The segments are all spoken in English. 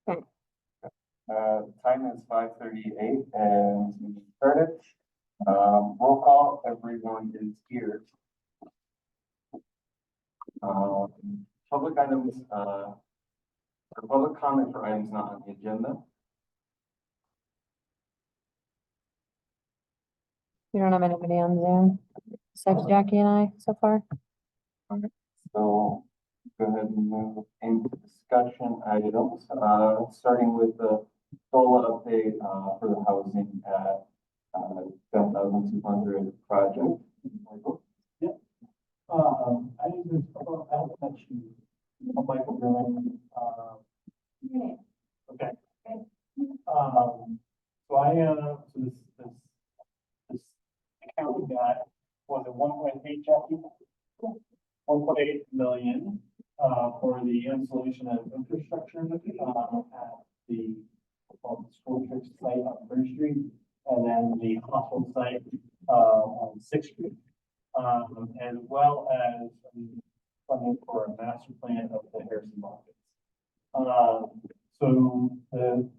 Time is 5:38 and we started. Roll call, everyone is here. Public items, or public comment for items not on the agenda. We don't have anybody on Zoom besides Jackie and I so far. So go ahead and move into discussion items, starting with the SOLA update, for the housing at, 10,200 project. Michael? I think there's a couple, I don't touch you. Michael Dillon, okay. So so this account we got was at 1.8, Jackie? 1.8 million, for the installation of infrastructure, at the school church site on Birch Street, and then the hospital site, on Sixth Street. As well as funding for a master plan of the Harrison markets. So the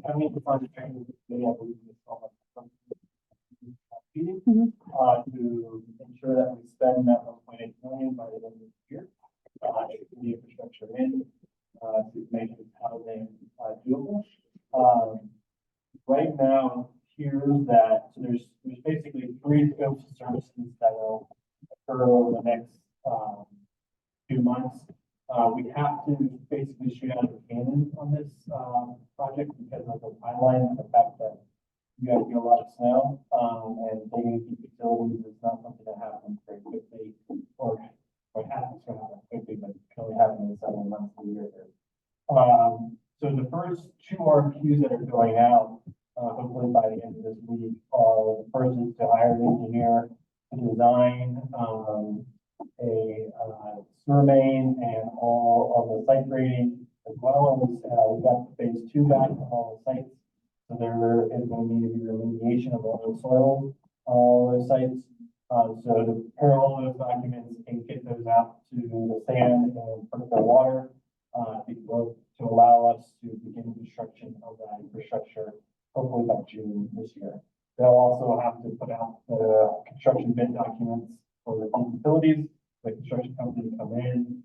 county project training committee, I believe, is meeting, to ensure that we spend that 1.8 million by the end of the year, the infrastructure in, to make this housing, doable. Right now, here's that, so there's basically 3 scopes of services that will occur over the next, few months. We have to basically shoot out of the cannon on this, project because of the timeline and the fact that you guys get a lot of snow, and digging deep utilities is not something that happens very quickly, or happens to happen quickly, but can only happen in 7 months of the year. So the first 2 RFQs that are going out, hopefully by the end of this week, are the first is to hire an engineer to design, a surveying and all of the site grading, as well as, we got phase 2 back on all the sites. So there is going to need to be remediation of all the soil on all those sites. So to prepare all those documents and get those out to the sand and put the water, to allow us to begin construction of that infrastructure, hopefully by June this year. They'll also have to put out the construction bid documents for the utilities, the construction company to come in,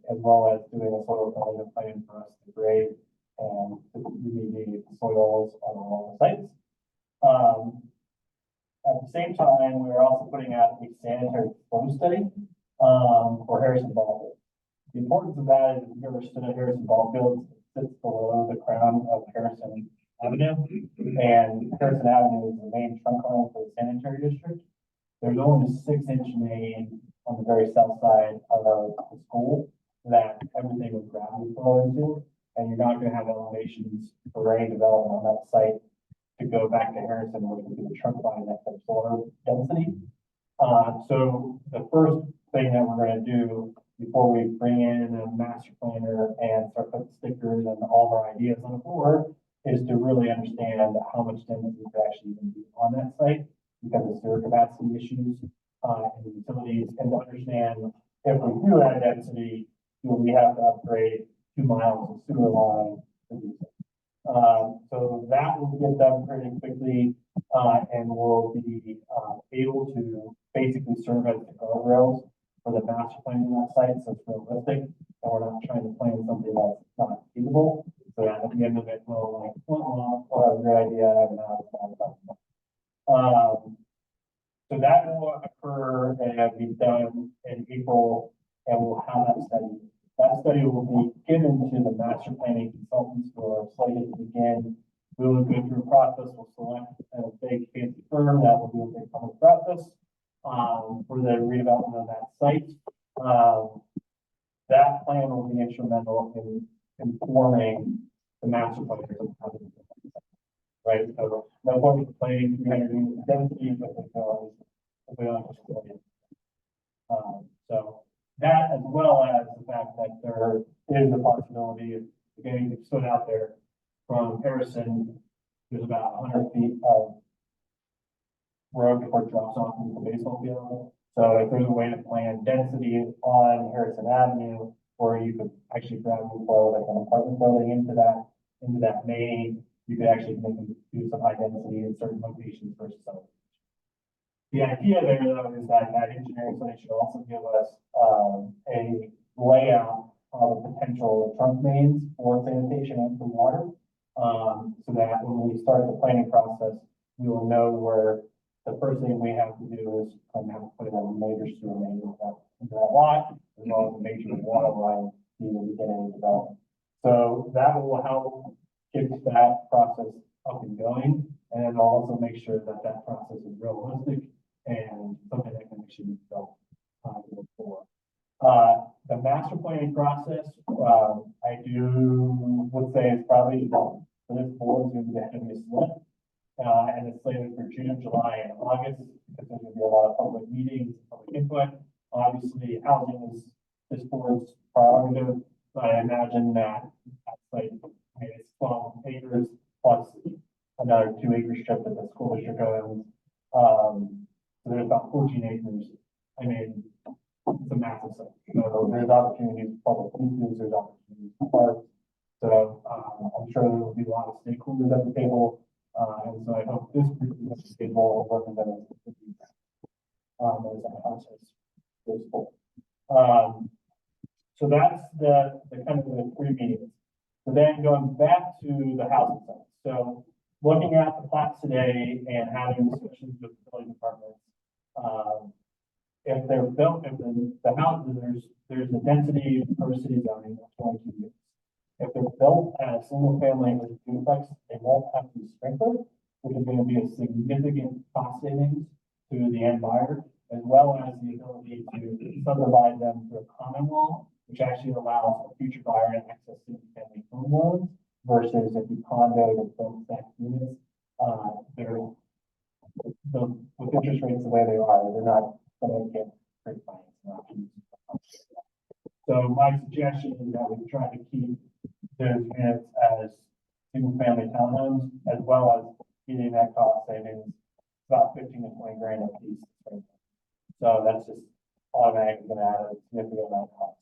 as well as doing a soil quality plan for us to grade and to remediate the soils on all the sites. At the same time, we're also putting out a sanitary flow study, for Harrison Ballfield. The importance of that is, if you've ever stood at Harrison Ballfield, it sits below the crown of Harrison Avenue, and Harrison Avenue is the main trunk line for the sanitary district. There's only a 6-inch main on the very south side of the school that everything would gravity flow into, and you're not going to have elevations for any development on that site to go back to Harrison, which would be the trunk line that has solar density. So the first thing that we're going to do before we bring in a master planner and start putting stickers and all of our ideas on the board is to really understand how much density could actually even be on that site, because of sewer capacity issues, and the utilities, and to understand if we do add density, do we have to upgrade 2 miles of sewer line to do so. So that will get done pretty quickly, and we'll be able to basically serve as the guardrails for the master plan on that site, so it's realistic, and we're not trying to plan something that's not feasible. So that at the end of it, we'll like, well, that's a great idea, and now it's not about it. So that will occur and be done in April, and we'll have that study. That study will be given to the master planning consultants who are slated to begin. We will go through a process. We'll select a big fancy firm that will do a big public process, for the redevelopment of that site. That plan will be instrumental in informing the master plan. Right, so no point in planning 300 units of density, but we only so that, as well as the fact that there is a possibility of getting stood out there from Harrison. There's about 100 feet of road before it drops off into the baseball field. So if there's a way to plan density on Harrison Avenue, or you could actually gravity flow like an apartment building into that main. You could actually do some high density in certain locations versus others. The idea there though is that engineering study should also give us, a layout of the potential trunk mains for sanitation and for water. So that when we start the planning process, we will know where the first thing we have to do is have to put in a major sewer main into that lot, as well as a major water line to get any development. So that will help get that process up and going, and then also make sure that that process is realistic and something that can actually be built going forward. The master planning process, I would say is probably, for this board, is going to be the heaviest lift. And it's slated for June, July, and August, because there's going to be a lot of public meetings, public input. Obviously, housing is this board's prerogative, but I imagine that like, it's 12 acres plus another 2-acre strip that the school district owns. So there's about 14 acres. I mean, it's a massive site. So there's opportunities for public uses, there's opportunities for parks. So I'm sure there will be a lot of stakeholders at the table. And so I hope this group is able of representatives as that process goes forward. So that's the kind of the 3 meetings. So then going back to the housing site. So looking at the plats today and having discussions with the building departments, if they're built, if the houses, there's a density per city zoning of 22 units. If they're built as single family with duplex, they won't have to be sprinkled, which is going to be a significant cost savings to the end buyer, as well as the ability to subdivide them through a common wall, which actually allows a future buyer to access single family home loans versus if you condo or built stacked units, with interest rates the way they are, they're not going to get great financing options. So my suggestion is that we try to keep those units as single family townhomes, as well as getting that cost savings, about 15 to 20 grand a piece. So that's just automatically going to add a significant amount of cost.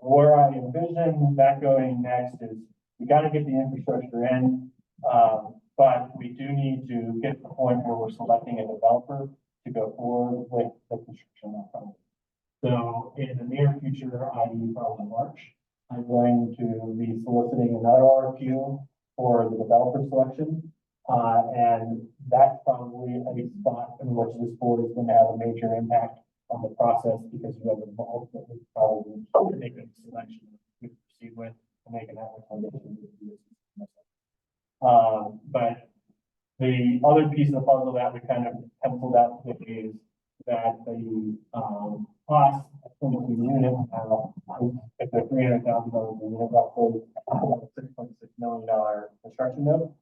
Where I envision that going next is we got to get the infrastructure in, but we do need to get to the point where we're selecting a developer to go forward with the construction of it. So in the near future, i.e. probably March, I'm going to be soliciting another RFQ for the developer selection. And that's probably a spot in which this board is going to have a major impact on the process because you have involved with probably making a selection to proceed with and making that recommendation. But the other piece of the puzzle that we kind of penciled out is that the cost of the unit, if they're $300,000 a unit, roughly $6.6 million construction note.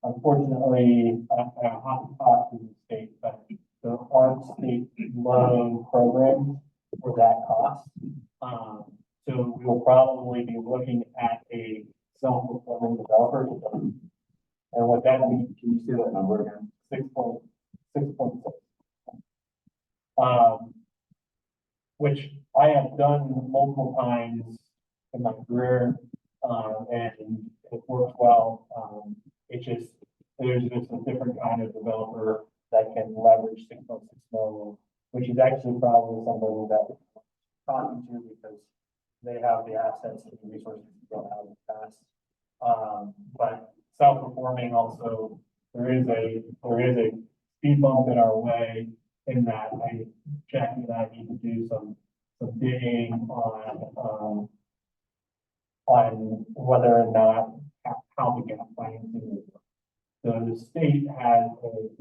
Unfortunately, I have to talk to the state, but there aren't state loan programs for that cost. So we will probably be looking at a self-performing developer. And what that means, can you see that number again? 6.6. Which I have done multiple times in my career, and it works well. There's just a different kind of developer that can leverage 6.6 million, which is actually probably somebody that we're talking to because they have the assets and the resources to go out fast. But self-performing also, there is a speed bump in our way in that Jackie and I need to do some digging on whether or not how the gap financing will work. So the state has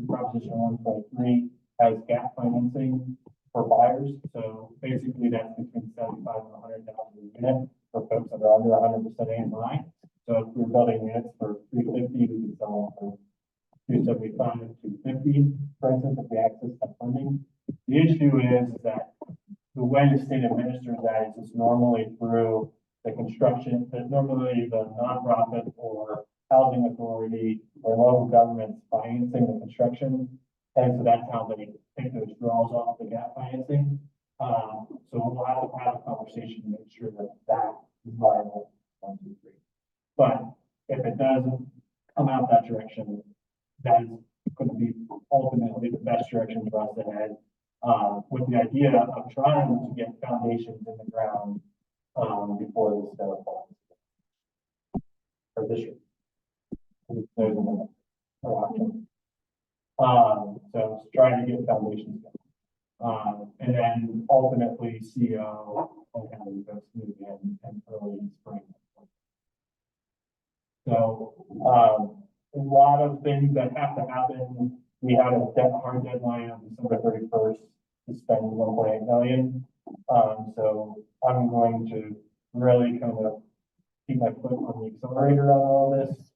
Proposition 1.3 has gap financing for buyers. So basically that's between 75 and 100,000 a unit for folks that are under 100% AMI. So if we're building units for 350, we can sell them for 275, 250, for instance, if we access that funding. The issue is that the way the state administers that is just normally through the construction, normally the nonprofit or housing authority or local governments financing the construction. And so that's how they take those draws off the gap financing. So we'll have to have a conversation to make sure that that is viable, 1, 2, 3. But if it doesn't come out that direction, that is going to be ultimately the best direction for us to head. With the idea of trying to get foundations in the ground, before this stuff falls. Or this year. There's another option. So it's trying to get foundations down. And then ultimately CO and kind of goes smooth in early spring. So, a lot of things that have to happen. We had a hard deadline on December 31st to spend 1.8 million. So I'm going to really kind of keep my foot on the accelerator on all this.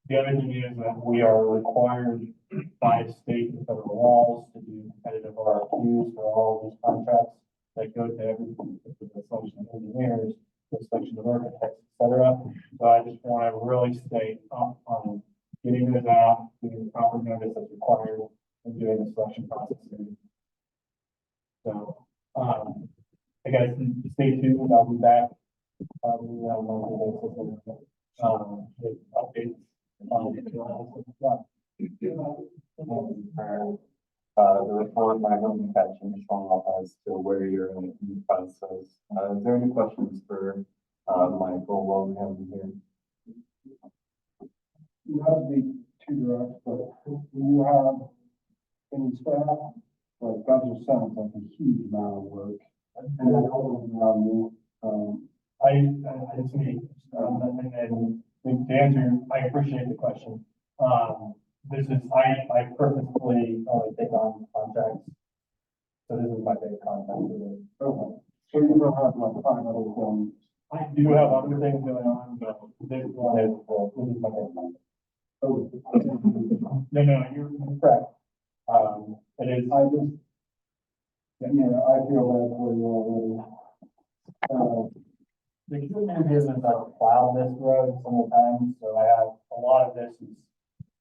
The other thing is that we are required by state and federal laws to do competitive RFQs for all of these contracts that go to everything, the selection of engineers, the selection of architects, et cetera. So I just want to really stay up on getting those out, getting the proper notice that's required, and doing the selection process. So, I guess stay tuned. I'll be back probably on a monthly basis. With updates on The report by Hilton Catch and Sean as to where you're in the process. Is there any questions for Michael while we have him here? Not to be too direct, but do you have any staff? Like, that just sounds like a huge amount of work. And then all around you, it's me. And then to answer, I appreciate the question. This is, I purposefully only take on contracts. So this is my big contract. okay, so you don't have like 5 other things. I do have other things going on, but this one is, this is my big contract. Oh, No, you're correct. It is. I just, yeah, I feel bad for you already. The good news is I've plowed this road several times, so I have, a lot of this is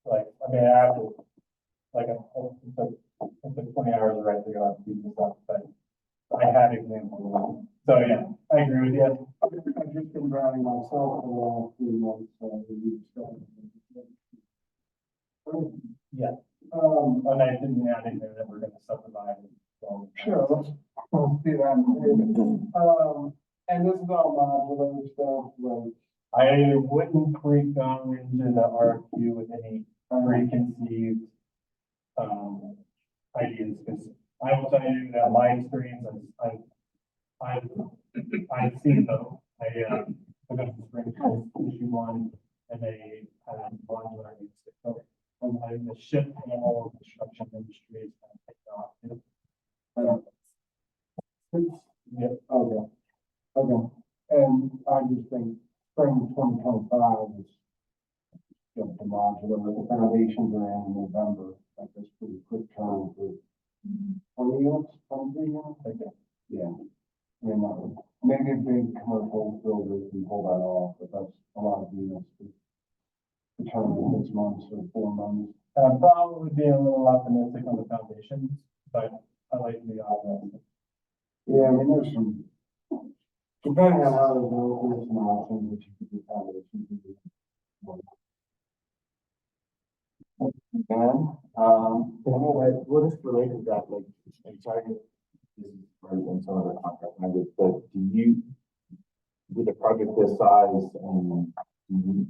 like, I mean, I have to, like, it took 20 hours right to go out and do this stuff, but I have examples. So yeah, I agree with you. I've just been driving myself for the last 3 months, so you Yeah. And I didn't add in there that we're gonna subdivide it. So. Sure, let's do that. And this is all modular stuff, like, I wouldn't go into the RFQ with any preconceived, ideas, because I will tell you that my experience is, I've seen though, I got the spring issue 1, and they had modular music. So, the ship and all of the construction industry is kind of taken off. yeah, okay. And I just think spring 2025 is just the modular, the foundations are in November, like that's pretty quick turn for 20 units, 23 units, okay, yeah. I mean, maybe a big commercial builder can pull that off, but that's a lot of units to turn in 6 months or 4 months. I'm probably being a little optimistic on the foundations, but I like to be optimistic. Yeah, I mean, there's some, depending on how they go, there's some options that you could do foundations. And, what is related to that, like, I'm sorry, this is right in some of the contract language, but with a project this size, do you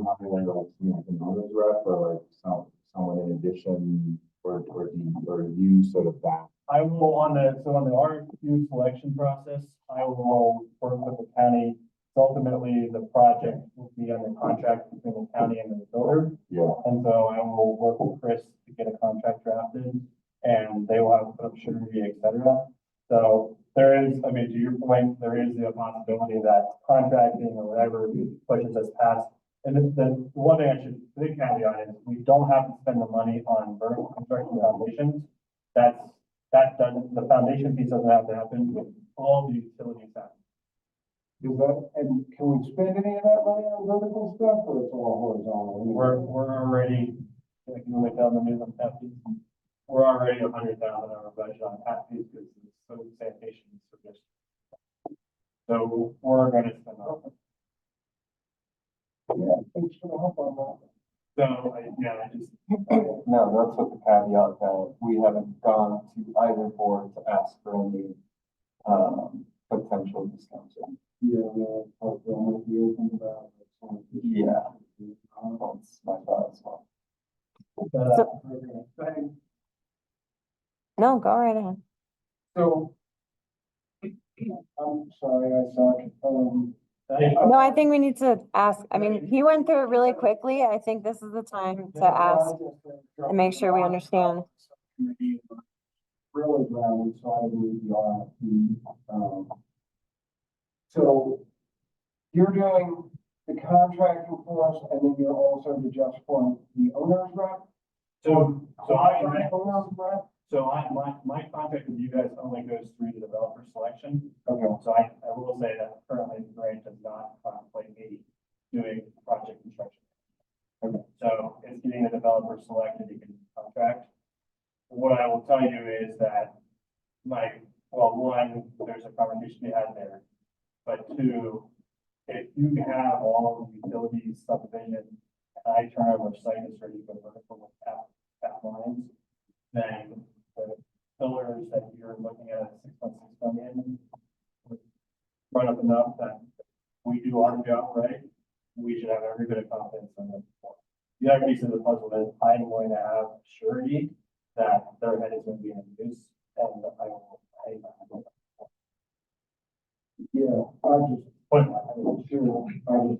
hire like an economics rep or like someone in addition, or you sort of that? I will on the RFQ selection process, I will work with the county. Ultimately, the project will be under contract between the county and the builder. Yeah. And so I will work with Chris to get a contract drafted, and they will have to put up surety, et cetera. So there is, I mean, to your point, there is the possibility that contracting or whatever pushes us past. And the one thing I should, big caveat is we don't have to spend the money on vertical construction foundations. That doesn't, the foundation piece doesn't have to happen with all the utilities happen. Is that, and can we spend any of that money on vertical stuff, or it's all horizontal? We're already, I can wait down the news on tap fees. We're already 100,000 over budget on tap fees because it's so sanitation service. So we're gonna spend on. Yeah, thanks for the help on that. So, I just, No, that's what the caveat that we haven't gone to either board to ask for any, potential discounts. Yeah, I'll be open to that. Yeah. That's my thought as well. Okay. No, go right ahead. So, I'm sorry, I suck. No, I think we need to ask, I mean, he went through it really quickly. I think this is the time to ask and make sure we understand. Really glad so I believe the RFP. So you're doing the contracting for us, and then you're also the just for the owner's rep? so I, Owner's rep? my contract with you guys only goes through the developer selection. Okay. So I will say that currently the grant does not contemplate me doing project construction. Okay. So it's getting the developer selected, you can contract. What I will tell you is that one, there's a conversation we had there. But two, if you have all of the utilities, subdivision, and I turn over site is ready to go vertical with tap lines, then the pillars that you're looking at 6.6 million would run up enough that we do our job right, we should have every bit of confidence in them. The other piece of the puzzle is I'm going to have surety that their head is going to be in use, and I will pay that. Yeah, sure, I know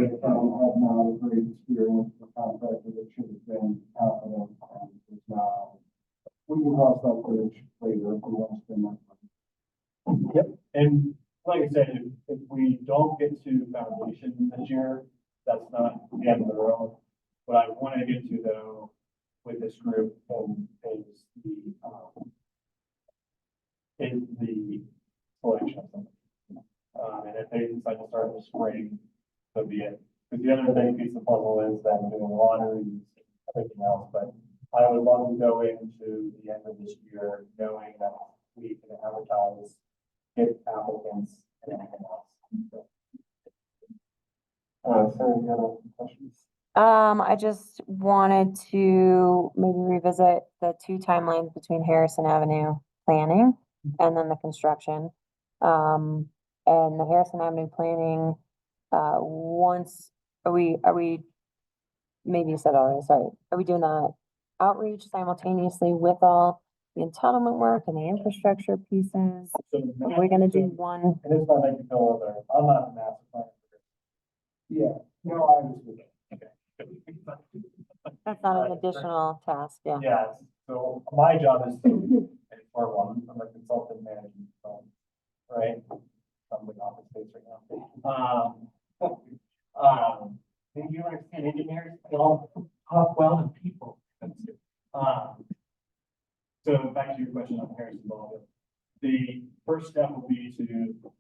the town had not a great experience with contractor that should have been confident and is now. We can cross that bridge later if we want to spend that money. Yep, and like I said, if we don't get to foundation this year, that's not the end of the road. What I want to get to though, with this group, is the selection of something. And if they decide to start in the spring, so be it. Because the other big piece of the puzzle is then doing lotteries, everything else, but I would love to go into the end of this year knowing that we can advertise, get applicants and anything else. So you have any questions? I just wanted to maybe revisit the two timelines between Harrison Avenue planning and then the construction. And the Harrison Avenue planning, maybe you said already, sorry, are we doing the outreach simultaneously with all the entitlement work and the infrastructure pieces? Are we gonna do one? And it's not like you go over there, I'm not a master planner. Yeah, no, I understand. That's not an additional task, yeah. Yeah, so my job is to, for one, I'm a consultant management firm, right? I'm in office space right now. Did you understand engineers, they all talk well and people. So back to your question on Harrison Ballville. The first step will be to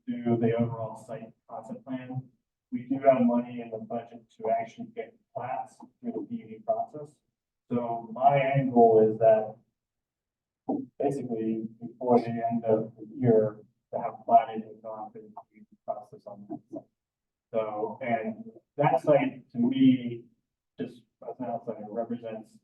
do the overall site concept plan. We do have money in the budget to actually get plats through the PUD process. So my end goal is that basically before the end of the year, to have platted and gone through the PUD process on that site. So, and that site to me, just as an outsider, represents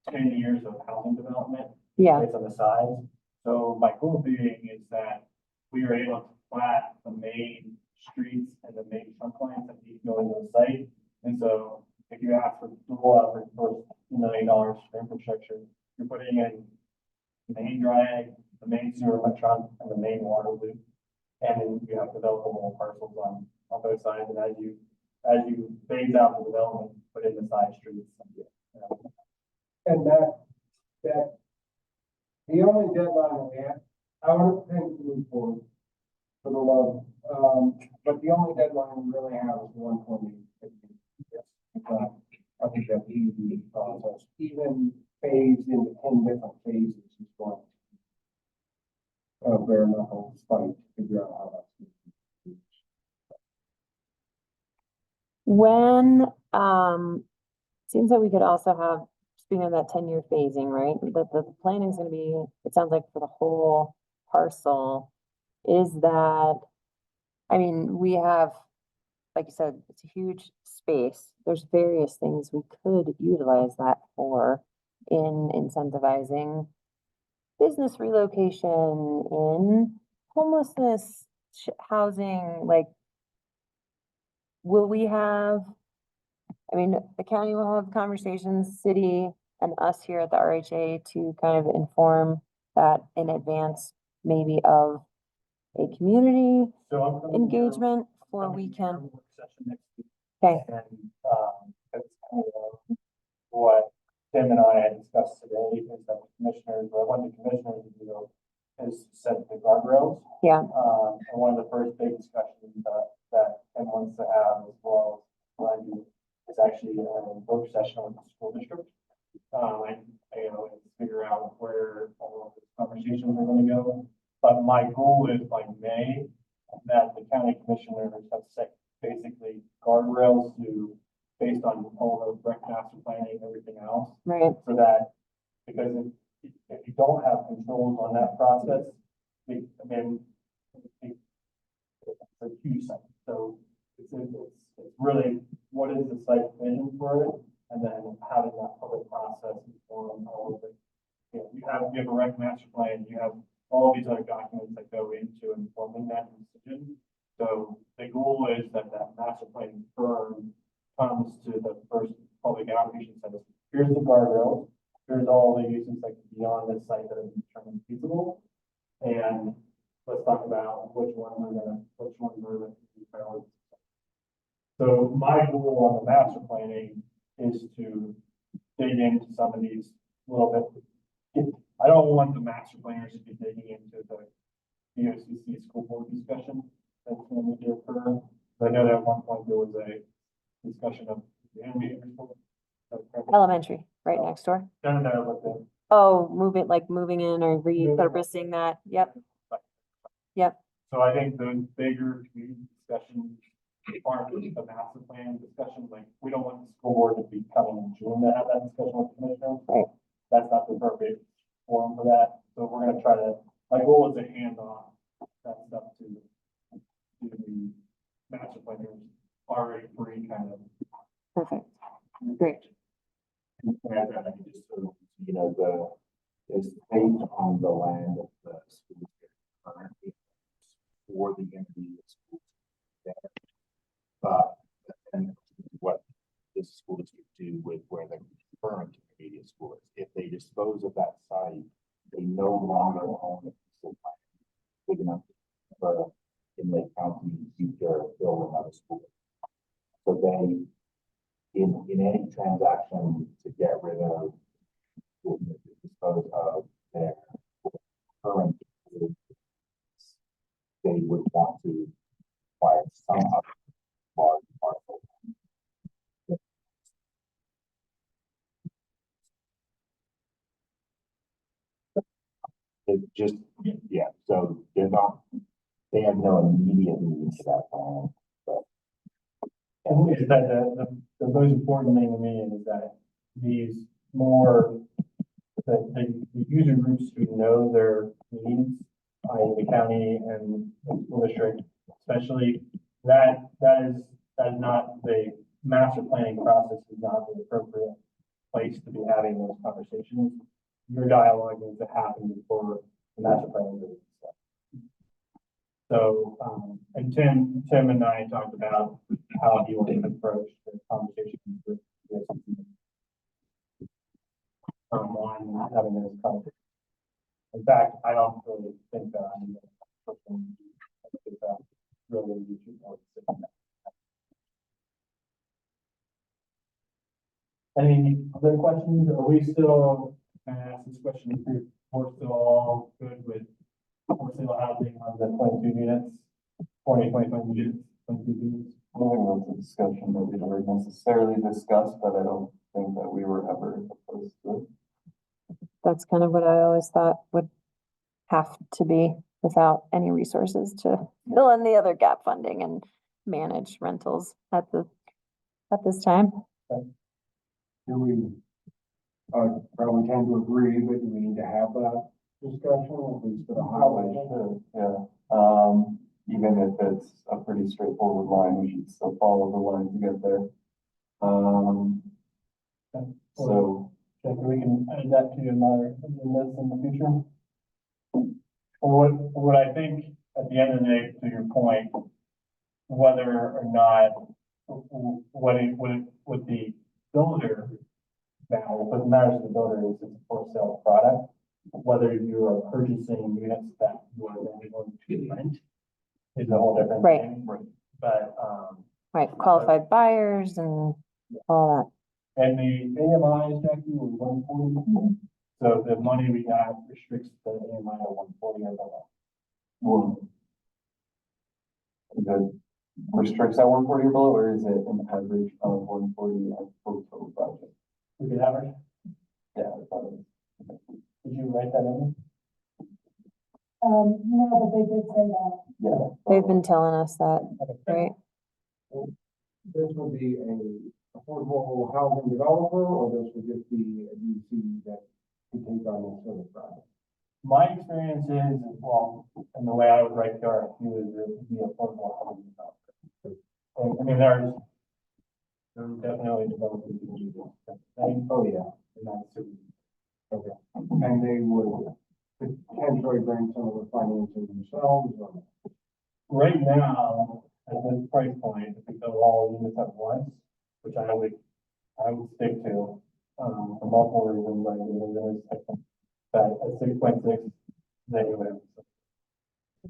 10 years of housing development. Yeah, Based on the size. So my goal being is that we are able to plat the main streets and the main trunk lines that need to go into the site. And so if you ask for dual out for $2 million for infrastructure, you're putting in the main drag, the main sewer trunk, and the main water loop. And then you have developable parcels on both sides. And as you phase out the development, put in the side streets. And that, the only deadline that we have, I would think to move forward for the love, but the only deadline we really have is 1/28. I think that the process, even phased into 10 different phases is going to bare knuckle fight to figure out how that's. when, seems like we could also have, speaking of that 10-year phasing, right? But the planning's gonna be, it sounds like for the whole parcel is that, I mean, we have, like you said, it's a huge space. There's various things we could utilize that for in incentivizing business relocation, in homelessness, housing, like, will we have, I mean, the county will have conversations, city and us here at the RHA to kind of inform that in advance, maybe of a community So I'm coming here- engagement for coming here weekend. for work session next week. Okay, And, that's kind of what Tim and I had discussed today, is that the commissioners, what I want the commissioners to do is set the guardrails. yeah, And one of the first big discussions that Tim wants to have as well as what I do is actually a work session with the school district. And figure out where all of the conversations are gonna go. But my goal is by May, that the county commissioners have set basically guardrails to, based on all the rec master planning, everything else, right, for that. Because if you don't have controls on that process, it's a huge site. So it's really, what is the site vision for it? And then having that public process inform all of it. You have a rec master plan, you have all these other documents that go into informing that decision. So the goal is that master plan firm comes to the first public outreach and says, here's the guardrails, here's all the uses that can be on this site that are determined feasible. And let's talk about which ones are the priorities. So my goal on the master planning is to dig into some of these a little bit. I don't want the master planners to be digging into the BOCC school board discussion that's going to occur. I know that at one point there was a discussion of the NBA. elementary, right next door. No, but the Oh, moving in or repurposing that, yep, yep, So I think those bigger community discussions, part of the master plan discussion, like, we don't want the school board to be coming in June to have that discussion with commissioners. Right. That's not the appropriate forum for that, so we're gonna try to, my goal is to hand off that stuff to the master planners, already free kind of. perfect, great. And I think just so, it's based on the land of the school district currently for the intermediate schools there. But then what does the school district do with where the current intermediate school is? If they dispose of that site, they no longer own a piece of land big enough for in Lake County in the future build another school. So they, in any transaction to get rid of, dispose of their current, they would want to acquire some other large parcel. It just, yeah, so they have no immediate need to that plan. And is that the most important thing to me is that these more, the user groups who know their needs, i.e. the county and the school district, especially, that is not the master planning process is not the appropriate place to be having those conversations. Your dialogue needs to happen before the master planning is stuff. So, and Tim and I talked about how he wanted to approach the conversation with this. On having those conversations. In fact, I don't really think that I'm the person. I think that really you should know. Any other questions? Are we still, can I ask this question, if we're still all good with single housing on the 22 units, 22 units, 22 units? I don't think that's a discussion that we ever necessarily discussed, but I don't think that we were ever opposed to it. That's kind of what I always thought would have to be without any resources to fill in the other gap funding and manage rentals at this time. Do we, probably tend to agree, but do we need to have that discussion, at least for the Probably highway. should, yeah. Even if it's a pretty straightforward line, we should still follow the line to get there. So, So we can add that to another list in the future. Or what I think, at the end of the day, to your point, whether or not, what the builder matters, what matters to the builder is it's a for sale product. Whether you are purchasing units that you are then going to rent is a whole different Right. thing. But, Right, qualified buyers and all and the AMI, Jackie, was 140. So the money we got restricts the AMI at 140 or below. well, is it restricts at 140 or below, or is it an average of 140 for the total project? We could average. Yeah, I thought it was. Did you write that in? No, but they did say that. Yeah. that. They've been telling us that, right? This would be a affordable housing developer, or this would just be a UC that could take on this sort of project? My experience is, well, and the way I would write the RFQ is it would be affordable housing developer. And, I mean, there's definitely developers who do this. Oh, yeah. And that's super. Okay. And they would potentially bring some of the financing themselves, or? Right now, at this price point, if we go all units at once, which I would stick to, for multiple reasons, like, but at 6.6, they would have.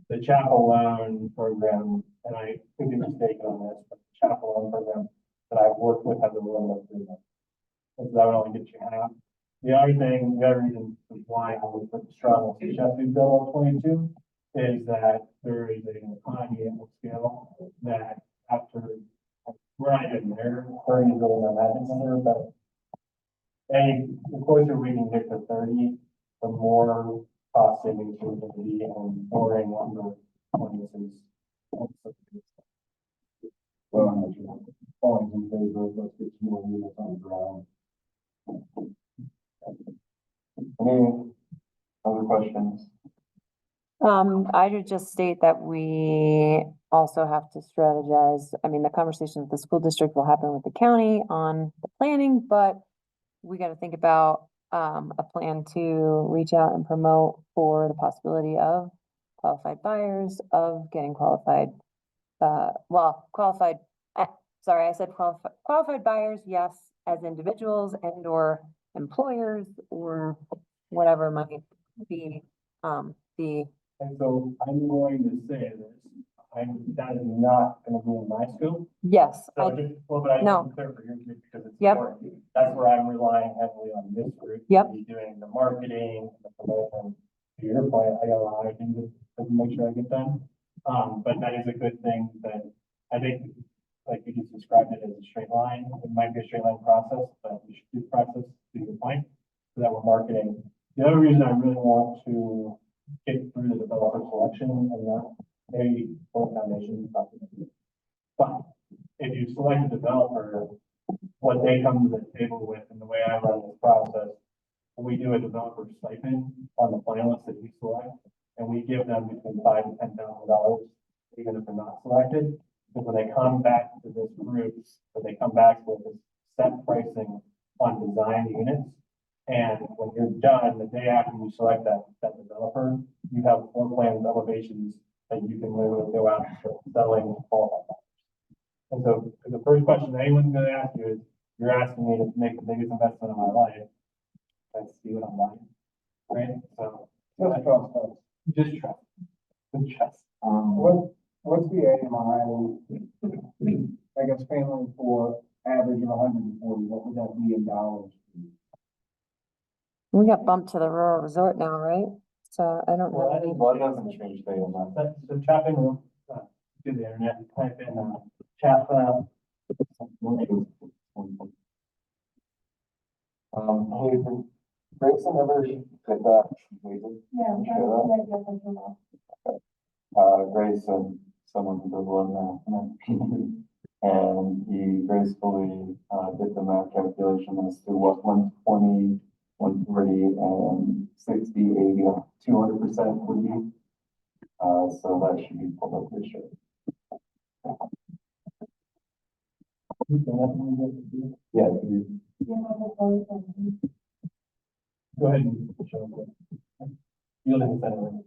The chapel loan program, and I could be mistaken on this, but the chapel loan program that I've worked with has a limit of 3 months. And so that would only get you half. The other reason why I would put the strong Sheffield bill on 22 is that there is an economy of scale that after, we're not even there, 30 is really not that number, but the closer we can get to 30, the more cost savings we're going to be and pouring under 20s is. Well, I'm not sure. Always in favor of let's get some more units on the ground. Any other questions? I would just state that we also have to strategize. I mean, the conversation with the school district will happen with the county on the planning, but we got to think about a plan to reach out and promote for the possibility of qualified buyers, of getting qualified, sorry, I said qualified buyers, yes, as individuals and or employers or whatever might be, the And so I'm going to say this, that is not gonna be in my scope. yes, So but I no. can clear for your group because it's Yep. important. That's where I'm relying heavily on this group. Yep. To be doing the marketing, the promotion. To your point, I got a lot of things to make sure I get done. But that is a good thing that I think, like you just described it as a straight line. It might be a straight line process, but we should do process to your point, so that we're marketing. The other reason I really want to get through the developer selection and not maybe for foundation. But if you select a developer, what they come to the table with and the way I run this process, we do a developer stipend on the plan list that you select, and we give them between $5,000 and $10,000, even if they're not selected. Because when they come back to this group, what they come back with is set pricing on design units. And when you're done, the day after you select that developer, you have floor plans, elevations that you can literally go out and start selling qualified buyers. And so the first question anyone's gonna ask you is, you're asking me to make the biggest investment of my life. Let's see what I'm buying, right? So Just trust us. just trust, just trust. What's the AMI, I guess, family for average of 140, what would that be in dollars? we got bumped to the rural resort now, right? So I don't know. any- Well, it doesn't change the amount. So chat in room, to the internet, type in, chat, Hey, did Grayson ever get that completed? Yeah, that's Sure. what I guess I know. Grayson, someone who does a lot of math, and he gracefully, did the math calculation as to what 120, 140, and 60, 80, 200% would be. So that should be pulled up this year. Yeah, you- Yeah, that's always something. Go ahead and show them. You'll have that.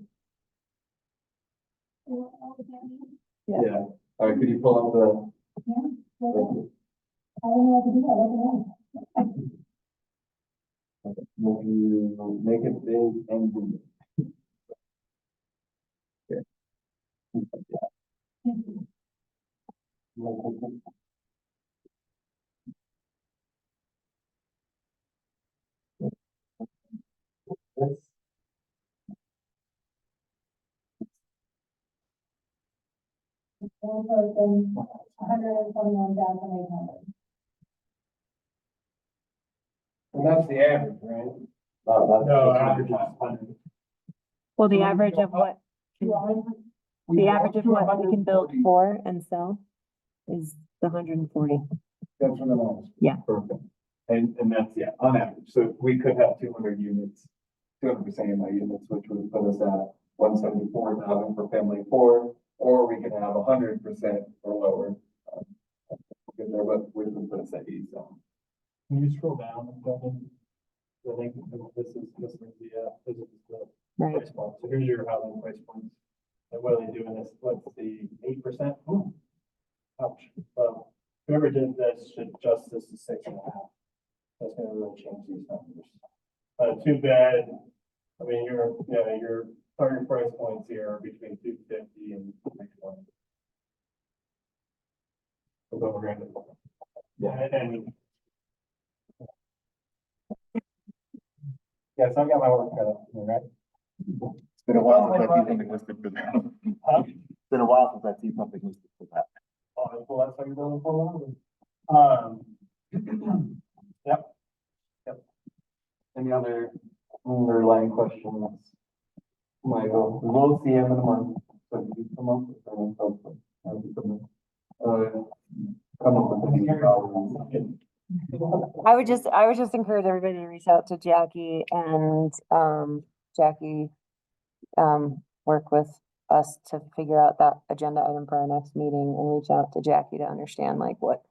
yeah. All right, could you pull up the? Yeah, Thank well, you. I don't know what to do, I don't know. Will you make it big and boom? This, One person, 121,800. And that's the average, right? that's. No, that's average is what 100. Well, the So we average go of what, We the go average up of to what we can build 140. for and sell is the 140. That's what I'm asking. Perfect. And that's, yeah, on average. So we could have 200 units, 200% AMI units, which would put us at 174,000 for family of four, or we could have 100% or lower. Get there, but which would put us at 87. Can you scroll down, Kevin? I think this is the Right. price point. So here's your housing price points. And what are they doing this? What's the 8%? Ouch. Well, whoever did this should adjust this to 6.5. That's gonna really change these numbers. Too bad. I mean, your target price points here are between 250 and 320. So what we're gonna do. Yeah, and. Yeah, so I got my work cut out, for me, right? It's been a while since I've seen something listed for that. Huh? It's been a while since I've seen something listed for that. Oh, well, that's how you're going for one. Yep. Any other underlying questions? Michael, we'll see him in a month. So you come up with something. Come up with any problems. I would just encourage everybody to reach out to Jackie and, Jackie, work with us to figure out that agenda item for our next meeting and reach out to Jackie to understand like what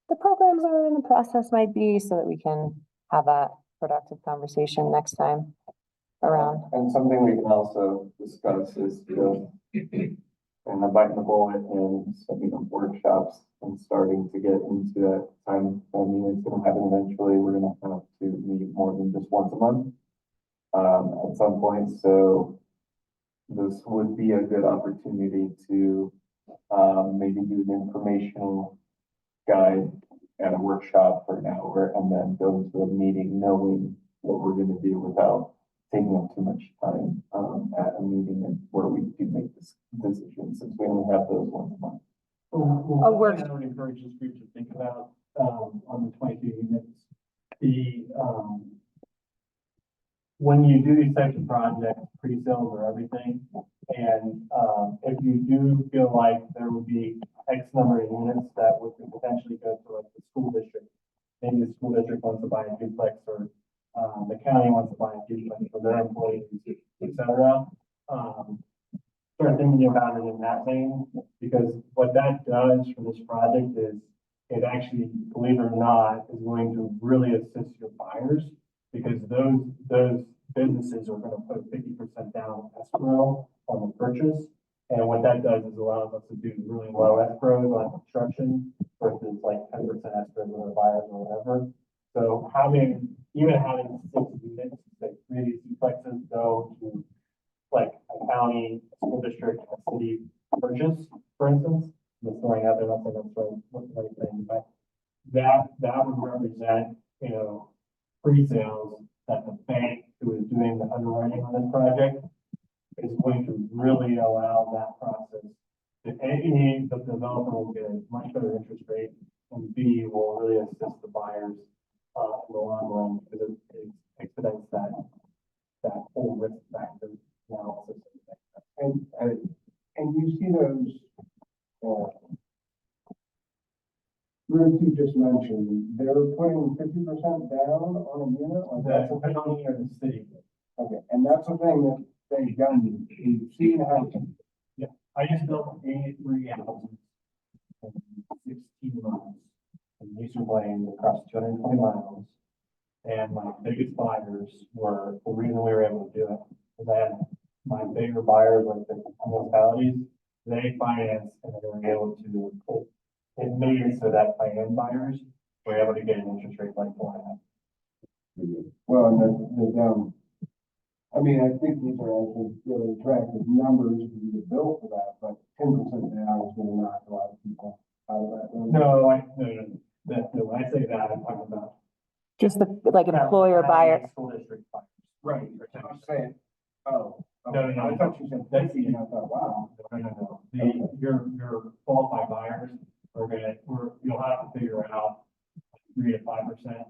the programs are in the process might be so that we can have that productive conversation next time around. And something we can also discuss is and biting the bullet and setting up workshops and starting to get into that time. I mean, it's gonna happen eventually. We're gonna have to meet more than just once a month. At some point, so this would be a good opportunity to, maybe do an informational guide at a workshop for an hour and then go into a meeting knowing what we're gonna do without taking up too much time, at a meeting and where we do make this decision, since we only have those once a month. Oh, we're- I would encourage this group to think about, on the 22 units, when you do these types of projects, pre-sales are everything. And, if you do feel like there would be X number of units that would potentially go to like the school district. Maybe the school district wants to buy a duplex or, the county wants to buy a duplex for their employees, et cetera. Start thinking about it in that vein, because what that does for this project is it actually, believe it or not, is going to really assist your buyers. Because those businesses are gonna put 50% down escrow on the purchase. And what that does is allows us to do really low escrows on construction versus like 10% escrow with our buyers or whatever. So even having 6 units, like 3 of these duplexes go to like a county, a school district, a city purchase, for instance. I'm just throwing out there, not saying that's right, anything, but that would represent, pre-sales that the bank who is doing the underwriting on this project is going to really allow that process. The developer will get a much better interest rate, and B, will really assist the buyers, in the long run, because it expedites that whole risk factor analysis. And you see those, groups you just mentioned, they're putting 50% down on a unit, like that's The county or the city. okay, and that's the thing that they've done, you've seen how, I just built 83 houses in 16 months in Eastern Plains across 220 miles. And my biggest buyers were, the reason we were able to do it, is I had my bigger buyers, like the municipalities, they financed and they were able to, it made it so that high-end buyers were able to get an interest rate like 4.5. well, and I mean, I think these are actually really attractive numbers for you to build for that, but 10% now is gonna knock a lot of people out of that. number. No, when I say that, I'm talking about. Just the, like, employer buyer. School district buyers. Right, I'm saying, oh. No, no, no. I thought you said 50, and I thought, wow. No. Your qualified buyers are gonna, you'll have to figure out 3 to 5%.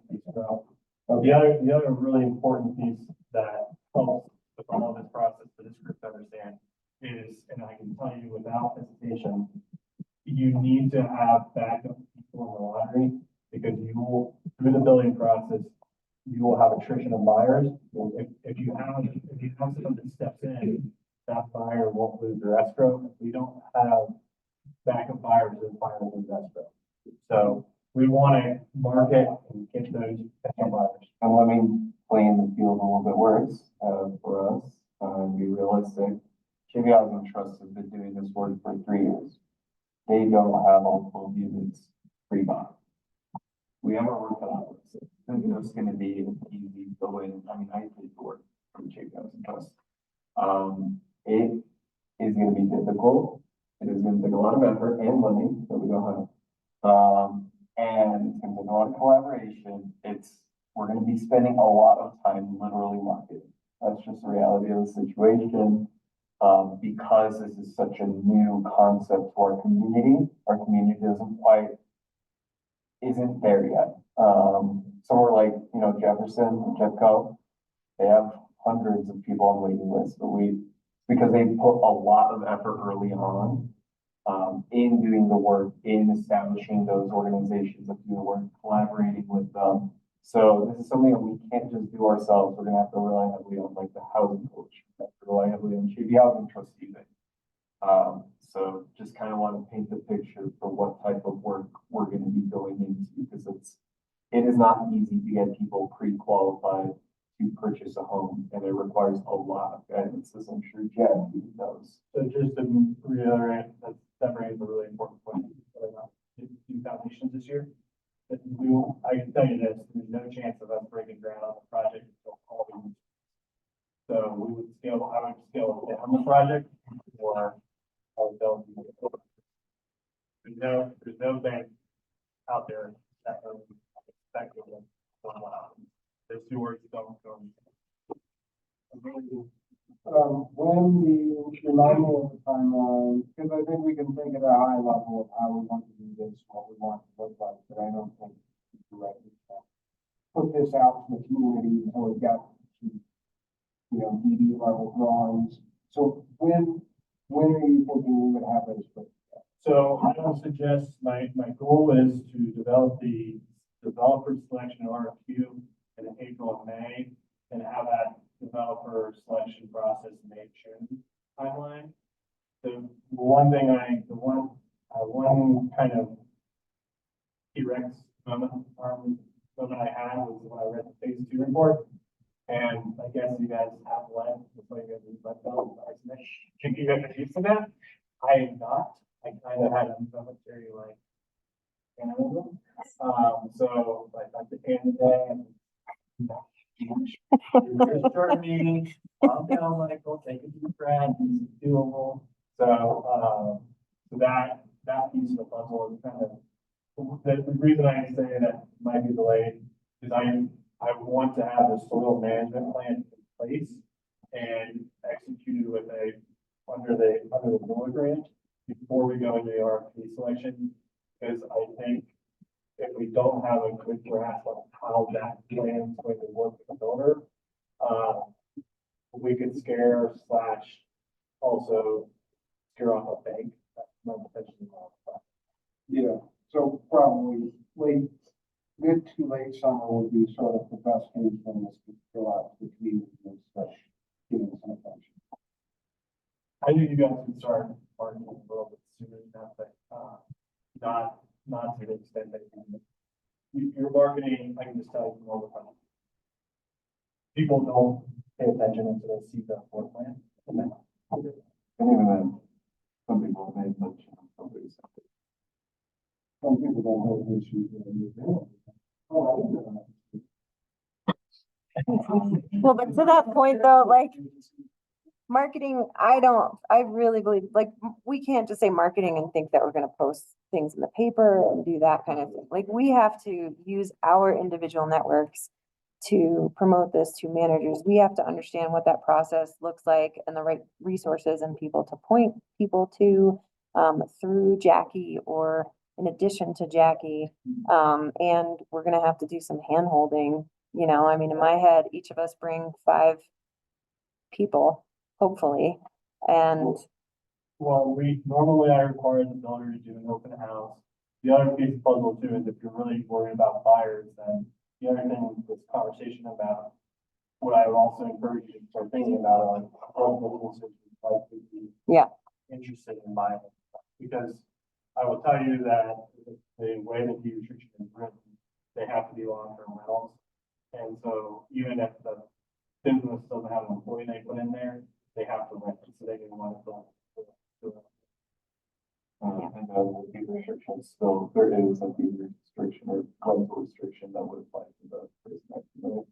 The other really important piece that helps with all of this process for this group to understand is, and I can tell you without hesitation, you need to have backup people in the lottery because you will, through the building process, you will have attrition of buyers. If you have someone that steps in, that buyer won't lose their escrow. If we don't have backup buyers, the buyer will lose escrow. So we want to market and get those potential buyers. And let me play in the field a little bit worse, for us, and be realistic. KB Housing Trust has been doing this work for 3 years. They don't have multiple units pre-bought. We have our work cut out. It's just gonna be an easy going, I mean, I paid for work from KB Housing Trust. It is gonna be difficult. It is gonna take a lot of effort and money that we don't have. And it's gonna take a lot of collaboration. We're gonna be spending a lot of time literally marketing. That's just the reality of the situation. Because this is such a new concept to our community isn't there yet. Somewhere like, Jefferson, Jeffco, they have hundreds of people on waiting lists, but because they put a lot of effort early on, in doing the work, in establishing those organizations that do the work, collaborating with them. So this is something that we can't just do ourselves. We're gonna have to rely heavily on like the housing coach, we have to rely heavily on KB Housing Trust even. So just kind of want to paint the picture for what type of work we're gonna be going into, because it is not easy to get people pre-qualified to purchase a home, and it requires a lot of guidance, as I'm sure Jed knows. So just to reiterate, that brings a really important point. Do foundations this year. But I can tell you this, there's no chance of us breaking ground on the project until all the. So I would scale down the project or I would build. There's no bank out there that are expecting it. Those 2 words don't go. When do you remind me of the timeline? Because I think we can think at a high level of how we want to do this, what we want to look like, but I don't think we're ready to put this out to the community until we've got, DD level drawings. So when are you thinking we would have this? So I would suggest my goal is to develop the developer selection RFQ in April and May and have that developer selection process in May, June timeline. The one kind of T-Rex moment I had was when I read the phase 2 report. And I guess you guys have lead, that's why you guys need lead belts. Think you guys are used to that? I am not. I kind of had a military like animal. So like at the end of the day, just short meeting, calm down, Michael, take a deep breath, it's doable. So that piece of the puzzle is kind of, the reason I say that might be delayed is I want to have the soil management plan in place and executed with under the NOAA grant before we go into the RFP selection. Because I think if we don't have a good grasp on how that plan is going to work with the builder, we could also scare off a bank. That's not potentially wrong. Yeah, so probably mid to late summer would be sort of the best case when this could go out to the community and start giving some attention. I think you guys can start marketing a little bit sooner than that, but, not to the extent that your marketing, I can just tell you all the time. People don't pay attention until they see the floor plan. And then, And even then, some people may mention somebody's. Some people don't have issues with it. Oh, I didn't know Well, but to that point though, like, marketing, I really believe, like, we can't just say marketing and think that we're gonna post things in the paper and do that kind of thing. Like, we have to use our individual networks to promote this to managers. We have to understand what that process looks like and the right resources and people to point people to, through Jackie or in addition to Jackie. And we're gonna have to do some hand holding, you know, I mean, in my head, each of us bring 5 people, hopefully, and well, normally I require the builder to do an open house. The other piece of puzzle too is if you're really worried about buyers, then the other thing this conversation about, what I would also encourage you to start thinking about are like, all businesses would like to be Yeah. interested in buying. Because I will tell you that the way that the restriction is written, they have to be long-term rentals. And so even if the business doesn't have an employee they put in there, they have to rent it, so they can want to fill. And the deed restriction, still, there is a deed restriction or rental restriction that would apply to the first next minute.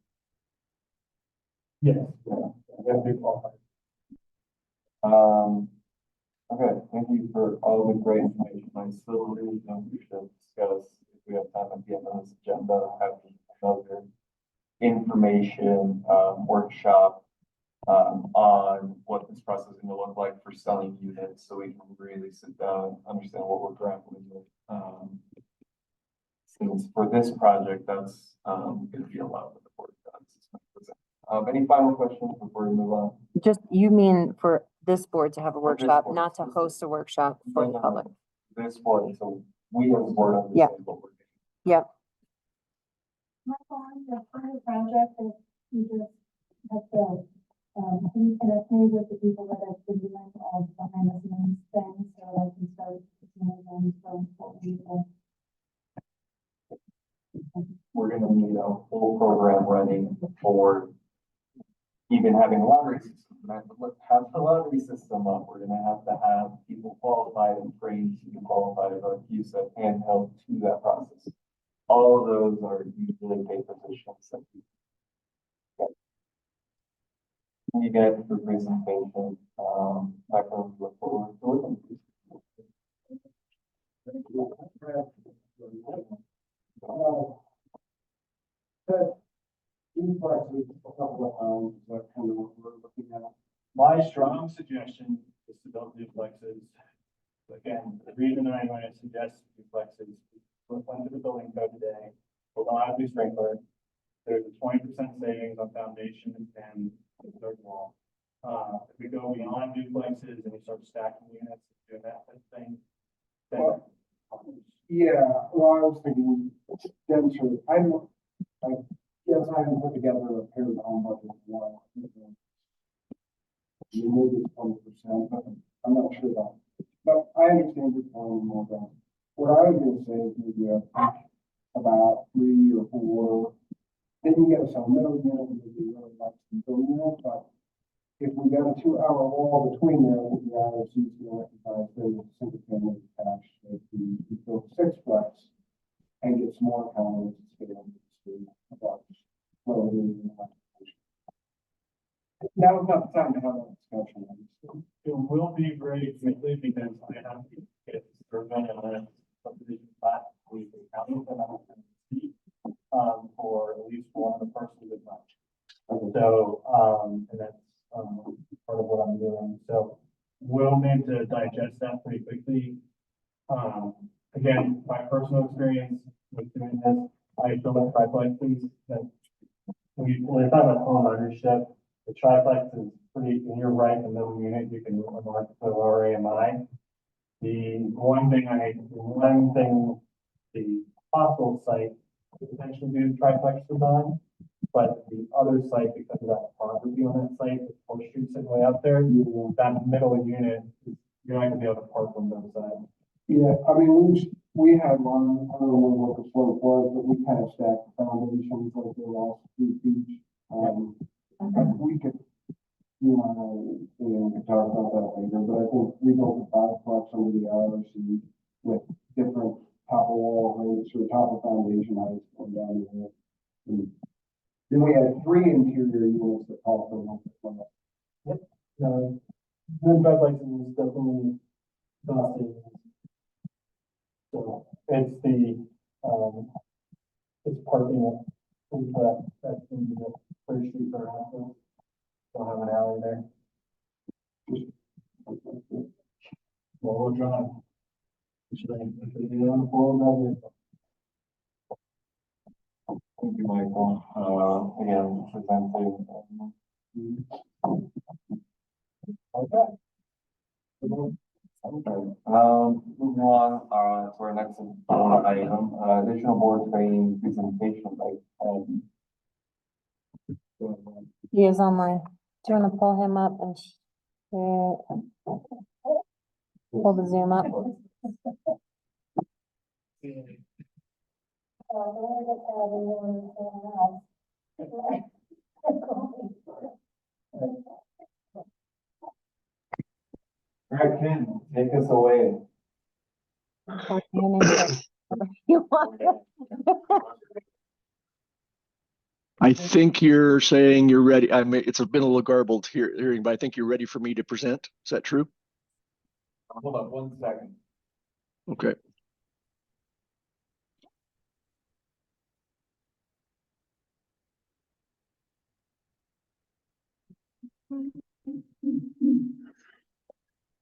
Yes. Yeah. Yeah, they qualify. Okay, thank you for all the great information. I still really think we should discuss, if we have time at the end of this agenda, have another information, workshop, on what this process is gonna look like for selling units, so we can really sit down and understand what we're grappling with. Since for this project, that's, gonna be a lot of the board does. Any final questions before we move on? just, you mean for this board to have a For this workshop, board, not to host a workshop for the public? This board, so we as a board Yeah. understand what we're doing. Yep, My phone, the current project is you just have to, can you connect me with the people that have been doing all the behind the scenes things, so I can start seeing them from what we do. We're gonna need a full program running for even having a lottery system. We're gonna have to have the lottery system up. We're gonna have to have people qualified and trained to be qualified, like you said, handheld to that process. All of those are usually paid positions that we get. You get the presentation, I can look forward to duplexes, a couple of homes, is that kind of what we're looking at? My strong suggestion is to build duplexes. Again, the reason that I'm going to suggest duplexes, look under the building code today, we're going to have to be sprinkler. There's a 20% savings on foundation and third wall. If we go beyond duplexes and we start stacking units, doing that type of thing, then Yeah, well, I was thinking denser, I guess I haven't put together a pair of home budget one. You moved it 20%, but I'm not sure about, but I understand your point more than, what I was gonna say is maybe about 3 or 4. Then you get some middle unit, would be really like some middle unit, but if we got a 2-hour wall between there, it would be out of easy to recognize the single family attached, if we build 6-plex and get some more economies of scale to the street about what we're doing in that application. Now is not the time to have that discussion. it will be very quickly because I have to get urban and then subdivision plat. We have for at least one of the parcels as much. So, and that's, part of what I'm doing. So we'll need to digest that pretty quickly. Again, my personal experience with doing this, I feel like triplexes that when we talk about home ownership, the triplex is pretty, and you're right, the middle unit, you can mark the lower AMI. The one thing the hospital site could potentially do triplex design But the other site, because of that topography on that site, with Fourth Street sitting way out there, that middle unit, you're not gonna be able to park on both sides. Yeah, I mean, we had one, I don't remember what the slope was, but we kind of stacked the foundations like the last 2 feet. We could, you know, we could talk about that later, but I think we built a fiveplex under the IRC with different top of wall heights or top of foundation heights going down there. And then we had 3 interior units that also went from that. No, the red lights is definitely busted. So it's it's parking it, that's in the Third Street or after. Don't have an alley there. Well, drive. Should I put it on the floor? Thank you, Michael, again, presenting. Okay. Okay, moving on, to our next item, additional board training presentation, He is online. Do you want to pull him up and pull the Zoom up? All right, Ken, take us away. You want it? I think you're saying you're ready. I mean, it's been a little garbled hearing, but I think you're ready for me to present. Is that true? Hold on 1 second. Okay.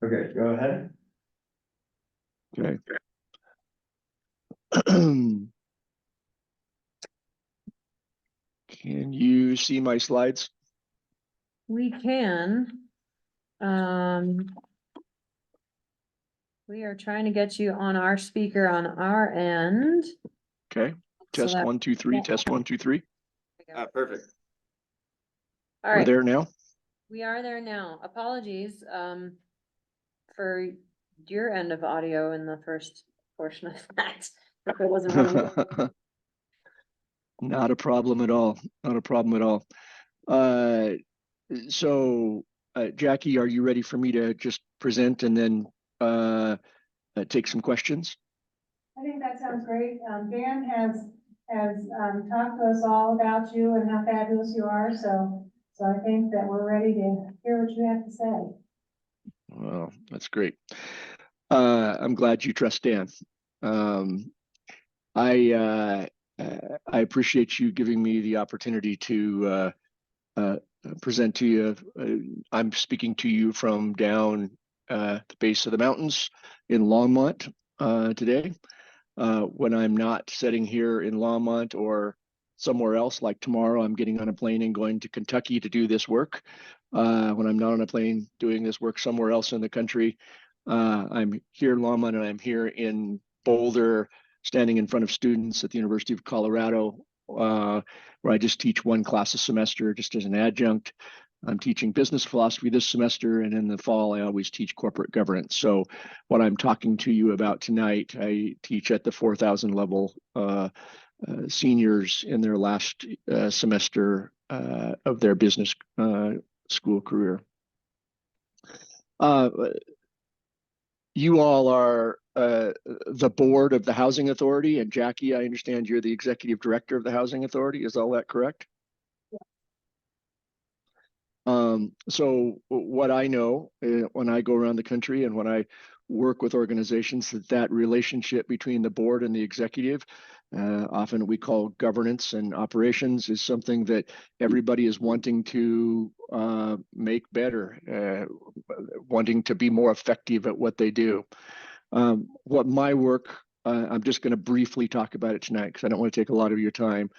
Okay, go ahead. Okay. Can you see my slides? We can. We are trying to get you on our speaker on our end. Okay. So Test that- 1, 2, 3. yeah. Test 1, 2, 3. Perfect. All We're right, there now. we are there now. Apologies, for your end of audio in the first portion of that. If it wasn't really- Not a problem at all. Not a problem at all. So, Jackie, are you ready for me to just present and then take some questions? I think that sounds great. Dan has talked to us all about you and how fabulous you are, so I think that we're ready to hear what you have to say. Well, that's great. I'm glad you trust Dan. I appreciate you giving me the opportunity to present to you. I'm speaking to you from down the base of the mountains in Longmont today. When I'm not sitting here in Longmont or somewhere else, like tomorrow, I'm getting on a plane and going to Kentucky to do this work. When I'm not on a plane doing this work somewhere else in the country, I'm here in Longmont and I'm here in Boulder, standing in front of students at the University of Colorado, where I just teach 1 class a semester just as an adjunct. I'm teaching business philosophy this semester, and in the fall, I always teach corporate governance. So what I'm talking to you about tonight, I teach at the 4,000 level seniors in their last semester of their business school career. You all are the board of the Housing Authority, and Jackie, I understand you're the executive director of the Housing Authority. Is all that correct? So what I know when I go around the country and when I work with organizations, that relationship between the board and the executive, often we call governance and operations, is something that everybody is wanting to make better, wanting to be more effective at what they do. What my work, I'm just going to briefly talk about it tonight because I don't want to take a lot of your time.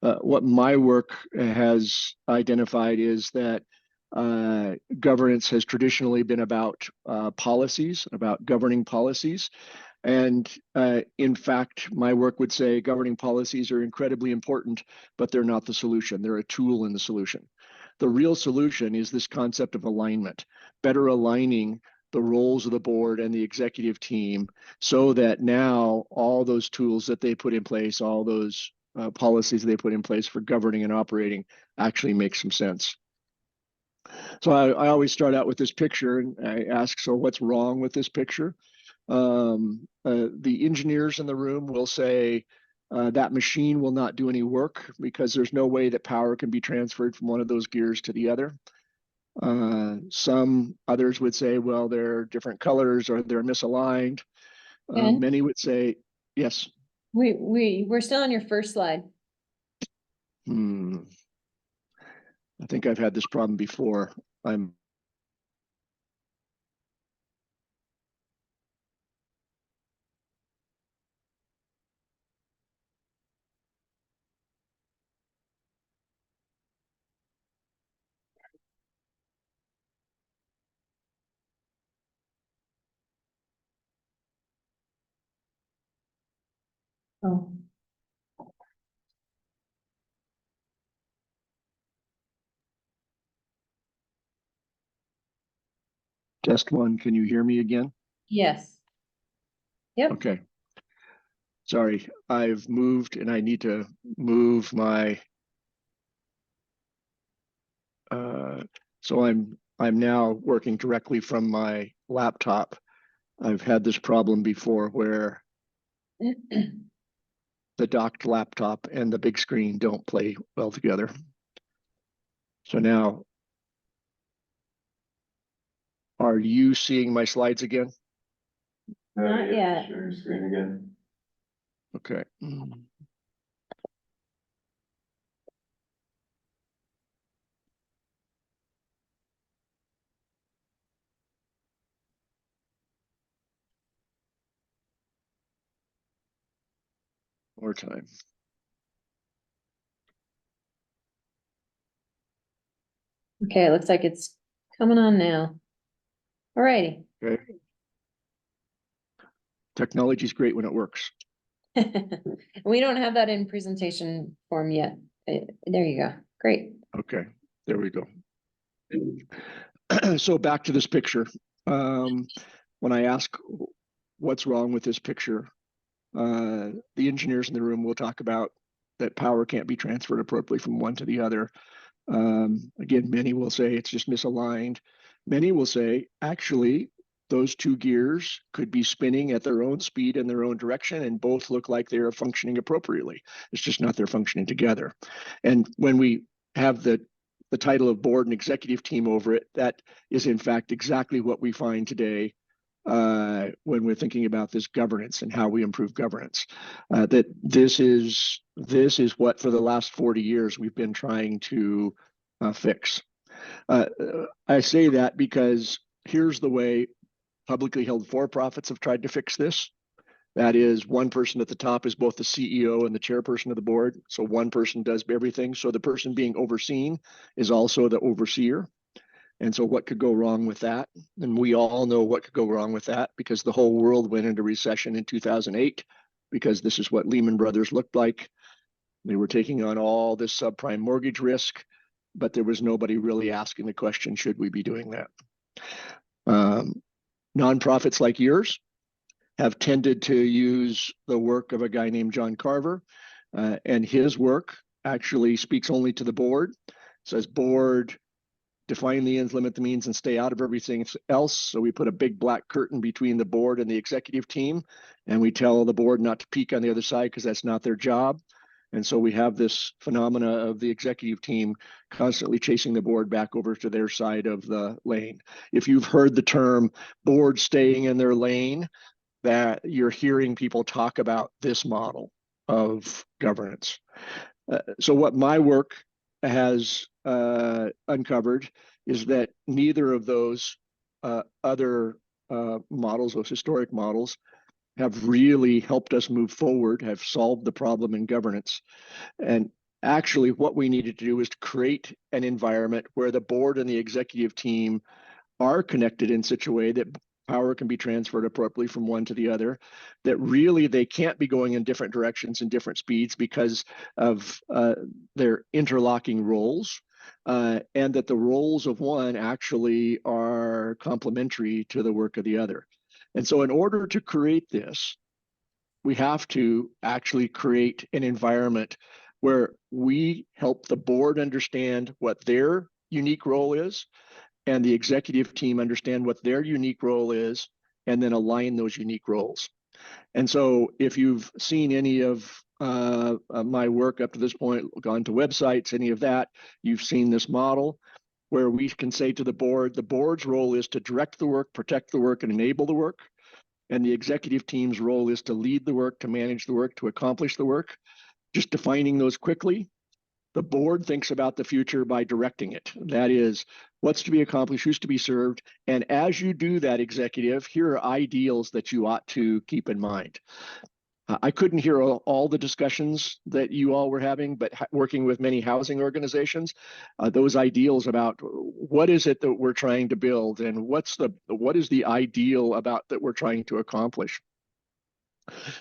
What my work has identified is that governance has traditionally been about policies, about governing policies. And in fact, my work would say governing policies are incredibly important, but they're not the solution. They're a tool in the solution. The real solution is this concept of alignment, better aligning the roles of the board and the executive team so that now all those tools that they put in place, all those policies they put in place for governing and operating actually make some sense. So I always start out with this picture and I ask, so what's wrong with this picture? The engineers in the room will say that machine will not do any work because there's no way that power can be transferred from one of those gears to the other. Some others would say, well, they're different colors or they're misaligned. Ben? Many would say, yes. We're still on your first slide. I think I've had this problem before. Oh. Test one, can you hear me again? Yes. Yep. Okay. Sorry, I've moved and I need to move my so I'm now working directly from my laptop. I've had this problem before where the docked laptop and the big screen don't play well together. So now, are you seeing my slides again? Not yet. Share your screen again. Okay. More time. Okay, it looks like it's coming on now. All righty. Okay. Technology is great when it works. We don't have that in presentation form yet. There you go. Great. Okay, there we go. So back to this picture. When I ask what's wrong with this picture, the engineers in the room will talk about that power can't be transferred appropriately from one to the other. Again, many will say it's just misaligned. Many will say, actually, those two gears could be spinning at their own speed in their own direction and both look like they are functioning appropriately. It's just not they're functioning together. And when we have the title of board and executive team over it, that is in fact exactly what we find today when we're thinking about this governance and how we improve governance. That this is what for the last 40 years we've been trying to fix. I say that because here's the way publicly held for-profits have tried to fix this. That is, one person at the top is both the CEO and the chairperson of the board. So one person does everything. So the person being overseen is also the overseer. And so what could go wrong with that? And we all know what could go wrong with that because the whole world went into recession in 2008 because this is what Lehman Brothers looked like. They were taking on all this subprime mortgage risk, but there was nobody really asking the question, should we be doing that? Nonprofits like yours have tended to use the work of a guy named John Carver, and his work actually speaks only to the board. It says, board, define the ends, limit the means, and stay out of everything else. So we put a big black curtain between the board and the executive team, and we tell the board not to peek on the other side because that's not their job. And so we have this phenomena of the executive team constantly chasing the board back over to their side of the lane. If you've heard the term board staying in their lane, that you're hearing people talk about this model of governance. So what my work has uncovered is that neither of those other models, those historic models, have really helped us move forward, have solved the problem in governance. And actually what we needed to do is to create an environment where the board and the executive team are connected in such a way that power can be transferred appropriately from one to the other, that really they can't be going in different directions and different speeds because of their interlocking roles, and that the roles of one actually are complementary to the work of the other. And so in order to create this, we have to actually create an environment where we help the board understand what their unique role is, and the executive team understand what their unique role is, and then align those unique roles. And so if you've seen any of my work up to this point, gone to websites, any of that, you've seen this model where we can say to the board's role is to direct the work, protect the work, and enable the work. And the executive team's role is to lead the work, to manage the work, to accomplish the work. Just defining those quickly. The board thinks about the future by directing it. That is, what's to be accomplished, who's to be served. And as you do that, executive, here are ideals that you ought to keep in mind. I couldn't hear all the discussions that you all were having, but working with many housing organizations, those ideals about what is it that we're trying to build and what is the ideal about that we're trying to accomplish.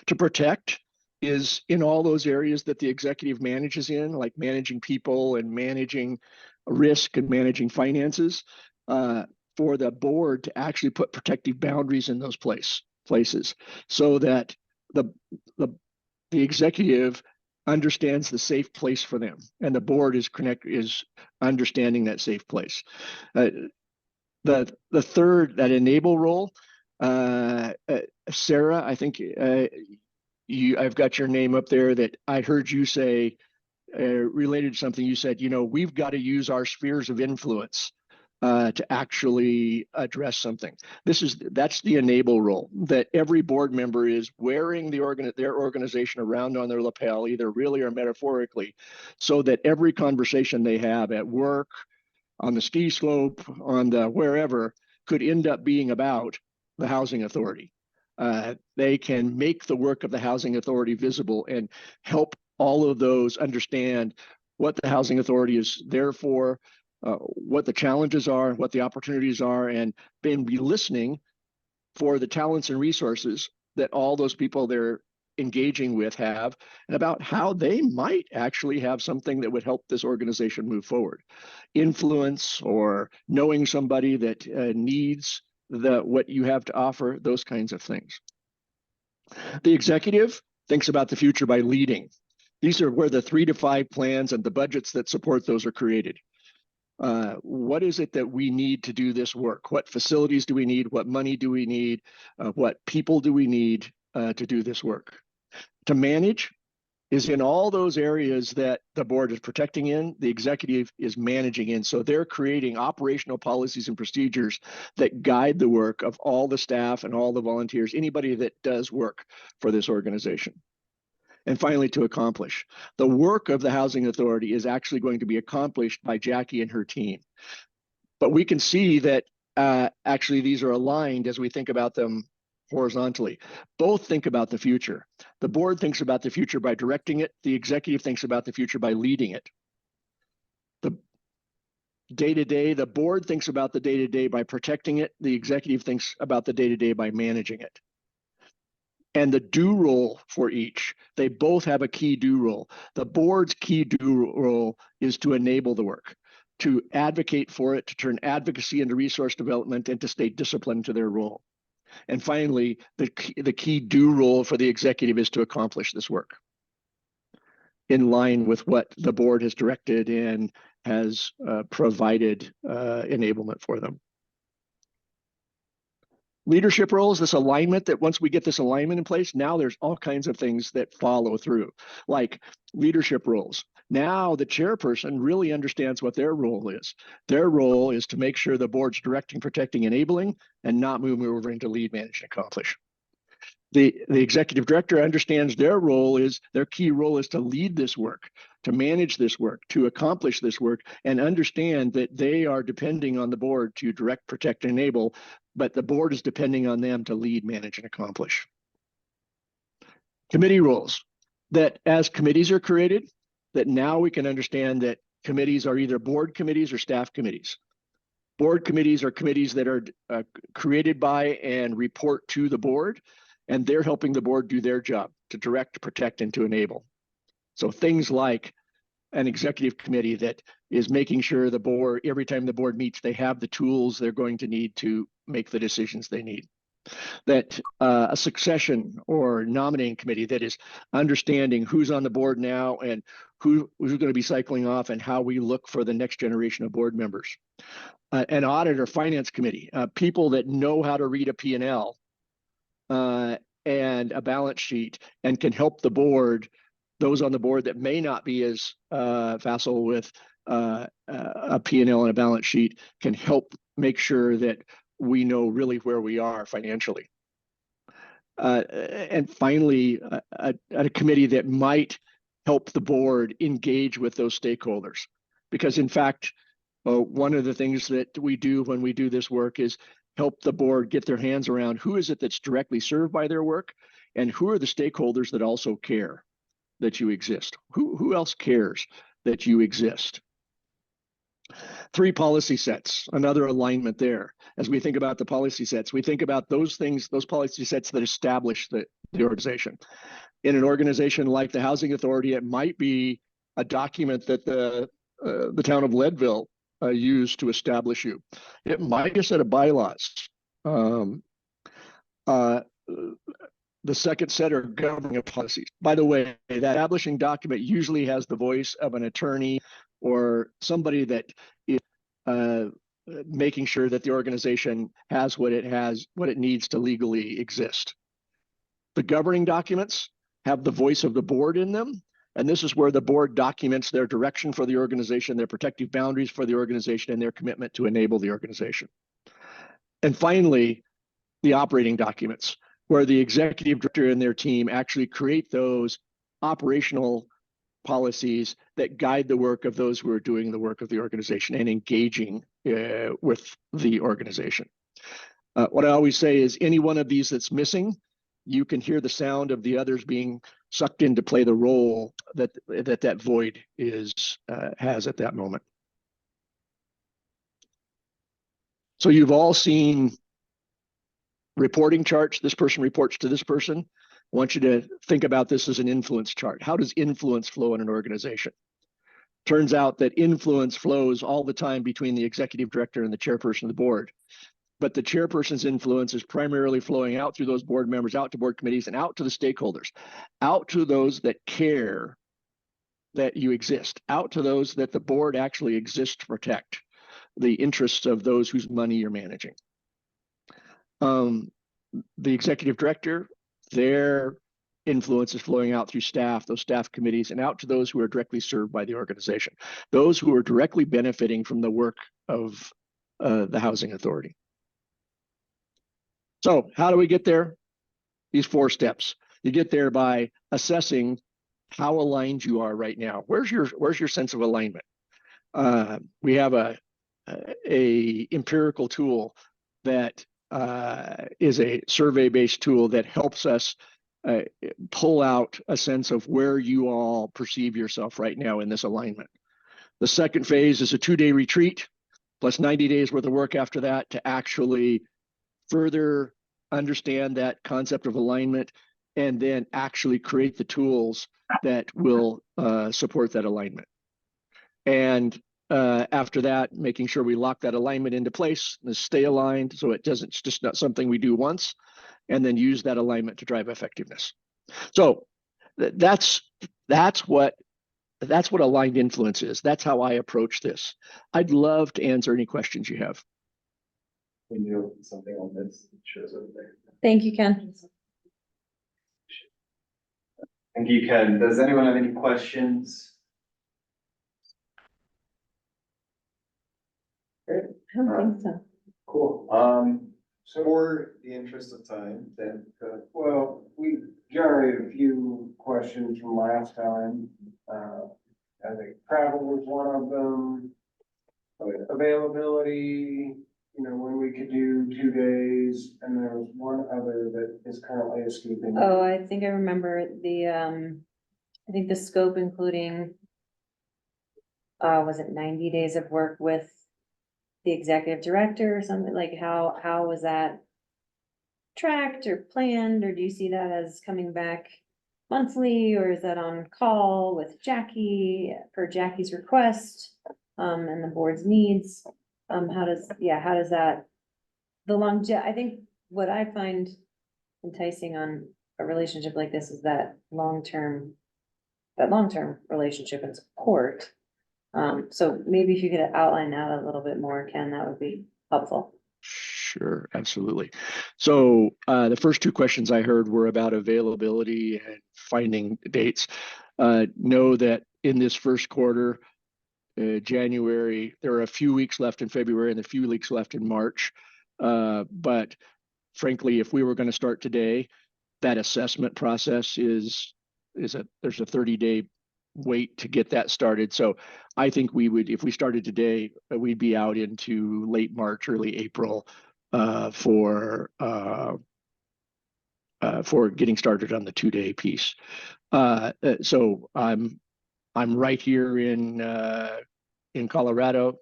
To protect is in all those areas that the executive manages in, like managing people and managing risk and managing finances, for the board to actually put protective boundaries in those places so that the executive understands the safe place for them, and the board is understanding that safe place. The third, that enable role, Sarah, I think I've got your name up there that I heard you say related to something you said. We've got to use our spheres of influence to actually address something. That's the enable role, that every board member is wearing their organization around on their lapel, either really or metaphorically, so that every conversation they have at work, on the ski slope, on the wherever, could end up being about the housing authority. They can make the work of the housing authority visible and help all of those understand what the housing authority is there for, what the challenges are, what the opportunities are, and then be listening for the talents and resources that all those people they're engaging with have, and about how they might actually have something that would help this organization move forward. Influence, or knowing somebody that needs what you have to offer, those kinds of things. The executive thinks about the future by leading. These are where the 3 to 5 plans and the budgets that support those are created. What is it that we need to do this work? What facilities do we need? What money do we need? What people do we need to do this work? To manage is in all those areas that the board is protecting in, the executive is managing in. So they're creating operational policies and procedures that guide the work of all the staff and all the volunteers, anybody that does work for this organization. And finally, to accomplish. The work of the housing authority is actually going to be accomplished by Jackie and her team. But we can see that actually these are aligned as we think about them horizontally. Both think about the future. The board thinks about the future by directing it. The executive thinks about the future by leading it. The day-to-day, the board thinks about the day-to-day by protecting it. The executive thinks about the day-to-day by managing it. And the do role for each, they both have a key do role. The board's key do role is to enable the work, to advocate for it, to turn advocacy into resource development, and to stay disciplined to their role. And finally, the key do role for the executive is to accomplish this work in line with what the board has directed and has provided enablement for them. Leadership roles, this alignment, that once we get this alignment in place, now there's all kinds of things that follow through, like leadership roles. Now the chairperson really understands what their role is. Their role is to make sure the board's directing, protecting, enabling, and not moving over into lead, manage, and accomplish. The executive director understands their key role is to lead this work, to manage this work, to accomplish this work, and understand that they are depending on the board to direct, protect, and enable, but the board is depending on them to lead, manage, and accomplish. Committee roles, that as committees are created, that now we can understand that committees are either board committees or staff committees. Board committees are committees that are created by and report to the board, and they're helping the board do their job to direct, protect, and to enable. So things like an executive committee that is making sure the board, every time the board meets, they have the tools they're going to need to make the decisions they need. That a succession or nominating committee that is understanding who's on the board now and who's going to be cycling off and how we look for the next generation of board members. An audit or finance committee, people that know how to read a P&L and a balance sheet and can help the board, those on the board that may not be as facile with a P&L and a balance sheet, can help make sure that we know really where we are financially. And finally, a committee that might help the board engage with those stakeholders. Because in fact, one of the things that we do when we do this work is help the board get their hands around who is it that's directly served by their work and who are the stakeholders that also care that you exist. Who else cares that you exist? 3 policy sets, another alignment there. As we think about the policy sets, we think about those things, those policy sets that establish the organization. In an organization like the Housing Authority, it might be a document that the town of Leadville used to establish you. It might be a set of bylaws. The second set are governing policies. By the way, that establishing document usually has the voice of an attorney or somebody that is making sure that the organization has what it needs to legally exist. The governing documents have the voice of the board in them. And this is where the board documents their direction for the organization, their protective boundaries for the organization, and their commitment to enable the organization. And finally, the operating documents, where the executive director and their team actually create those operational policies that guide the work of those who are doing the work of the organization and engaging with the organization. What I always say is any one of these that's missing, you can hear the sound of the others being sucked in to play the role that void has at that moment. So you've all seen reporting charts. This person reports to this person. I want you to think about this as an influence chart. How does influence flow in an organization? Turns out that influence flows all the time between the executive director and the chairperson of the board. But the chairperson's influence is primarily flowing out through those board members, out to board committees, and out to the stakeholders, out to those that care that you exist, out to those that the board actually exists to protect, the interests of those whose money you're managing. The executive director, their influence is flowing out through staff, those staff committees, and out to those who are directly served by the organization, those who are directly benefiting from the work of the Housing Authority. So how do we get there? These 4 steps. You get there by assessing how aligned you are right now. Where's your sense of alignment? We have a empirical tool that is a survey-based tool that helps us pull out a sense of where you all perceive yourself right now in this alignment. The second phase is a 2-day retreat plus 90 days worth of work after that to actually further understand that concept of alignment and then actually create the tools that will support that alignment. And after that, making sure we lock that alignment into place and stay aligned so it's just not something we do once, and then use that alignment to drive effectiveness. So that's what aligned influence is. That's how I approach this. I'd love to answer any questions you have. Can you do something on this? It shows over there. Thank you, Ken. Thank you, Ken. Does anyone have any questions? Great. I don't think so. Cool. So for the interest of time, then, Well, we generated a few questions from last time. I think travel was one of them. Availability, when we could do 2 days, and there was one other that is currently escaping. Oh, I think I remember I think the scope including, was it 90 days of work with the executive director or something, like how was that tracked or planned, or do you see that as coming back monthly, or is that on call with Jackie per Jackie's request, and the board's needs? How does that, I think what I find enticing on a relationship like this is that long-term relationship and support. So maybe if you could outline that a little bit more, Ken, that would be helpful. Sure, absolutely. So the first two questions I heard were about availability and finding dates. Know that in this first quarter, January, there are a few weeks left in February and a few weeks left in March. But frankly, if we were going to start today, that assessment process there's a 30-day wait to get that started. So I think we would, if we started today, we'd be out into late March, early April for getting started on the 2-day piece. So I'm right here in Colorado.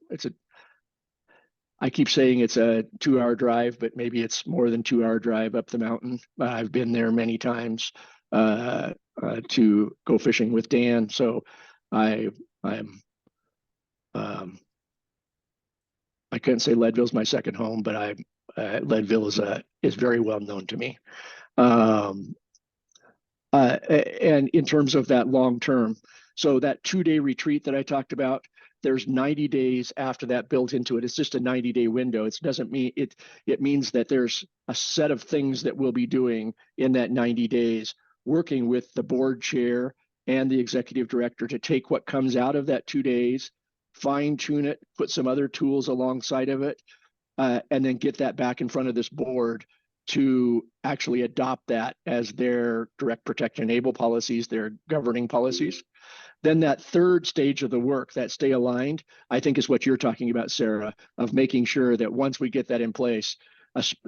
I keep saying it's a 2-hour drive, but maybe it's more than 2-hour drive up the mountain. I've been there many times to go fishing with Dan. So I couldn't say Leadville's my second home, but Leadville is very well known to me. And in terms of that long term, so that 2-day retreat that I talked about, there's 90 days after that built into it. It's just a 90-day window. It doesn't mean it means that there's a set of things that we'll be doing in that 90 days, working with the board chair and the executive director to take what comes out of that 2 days, fine tune it, put some other tools alongside of it, and then get that back in front of this board to actually adopt that as their direct, protect, enable policies, their governing policies. Then that third stage of the work, that stay aligned, I think is what you're talking about, Sarah, of making sure that once we get that in place,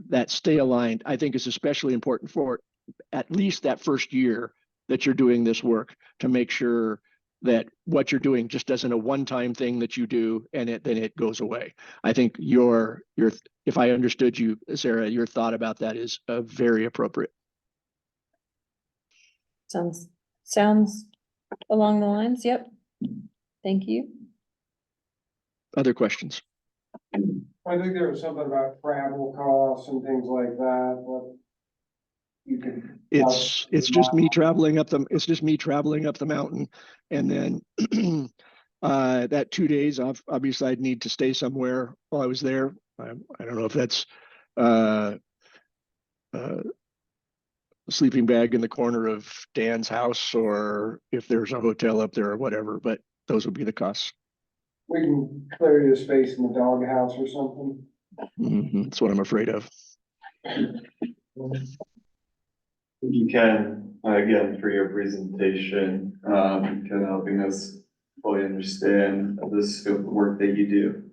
that stay aligned, I think is especially important for at least that first year that you're doing this work, to make sure that what you're doing just isn't a one-time thing that you do and then it goes away. I think if I understood you, Sarah, your thought about that is very appropriate. Sounds along the lines. Yep. Thank you. Other questions? I think there was something about travel costs and things like that, but you could. It's just me traveling up the mountain, and then that 2 days obviously I'd need to stay somewhere while I was there. I don't know if that's a sleeping bag in the corner of Dan's house or if there's a hotel up there or whatever, but those would be the costs. We can clear you a space in the doghouse or something. That's what I'm afraid of. If you can, again, for your presentation, kind of helping us fully understand the scope of work that you do.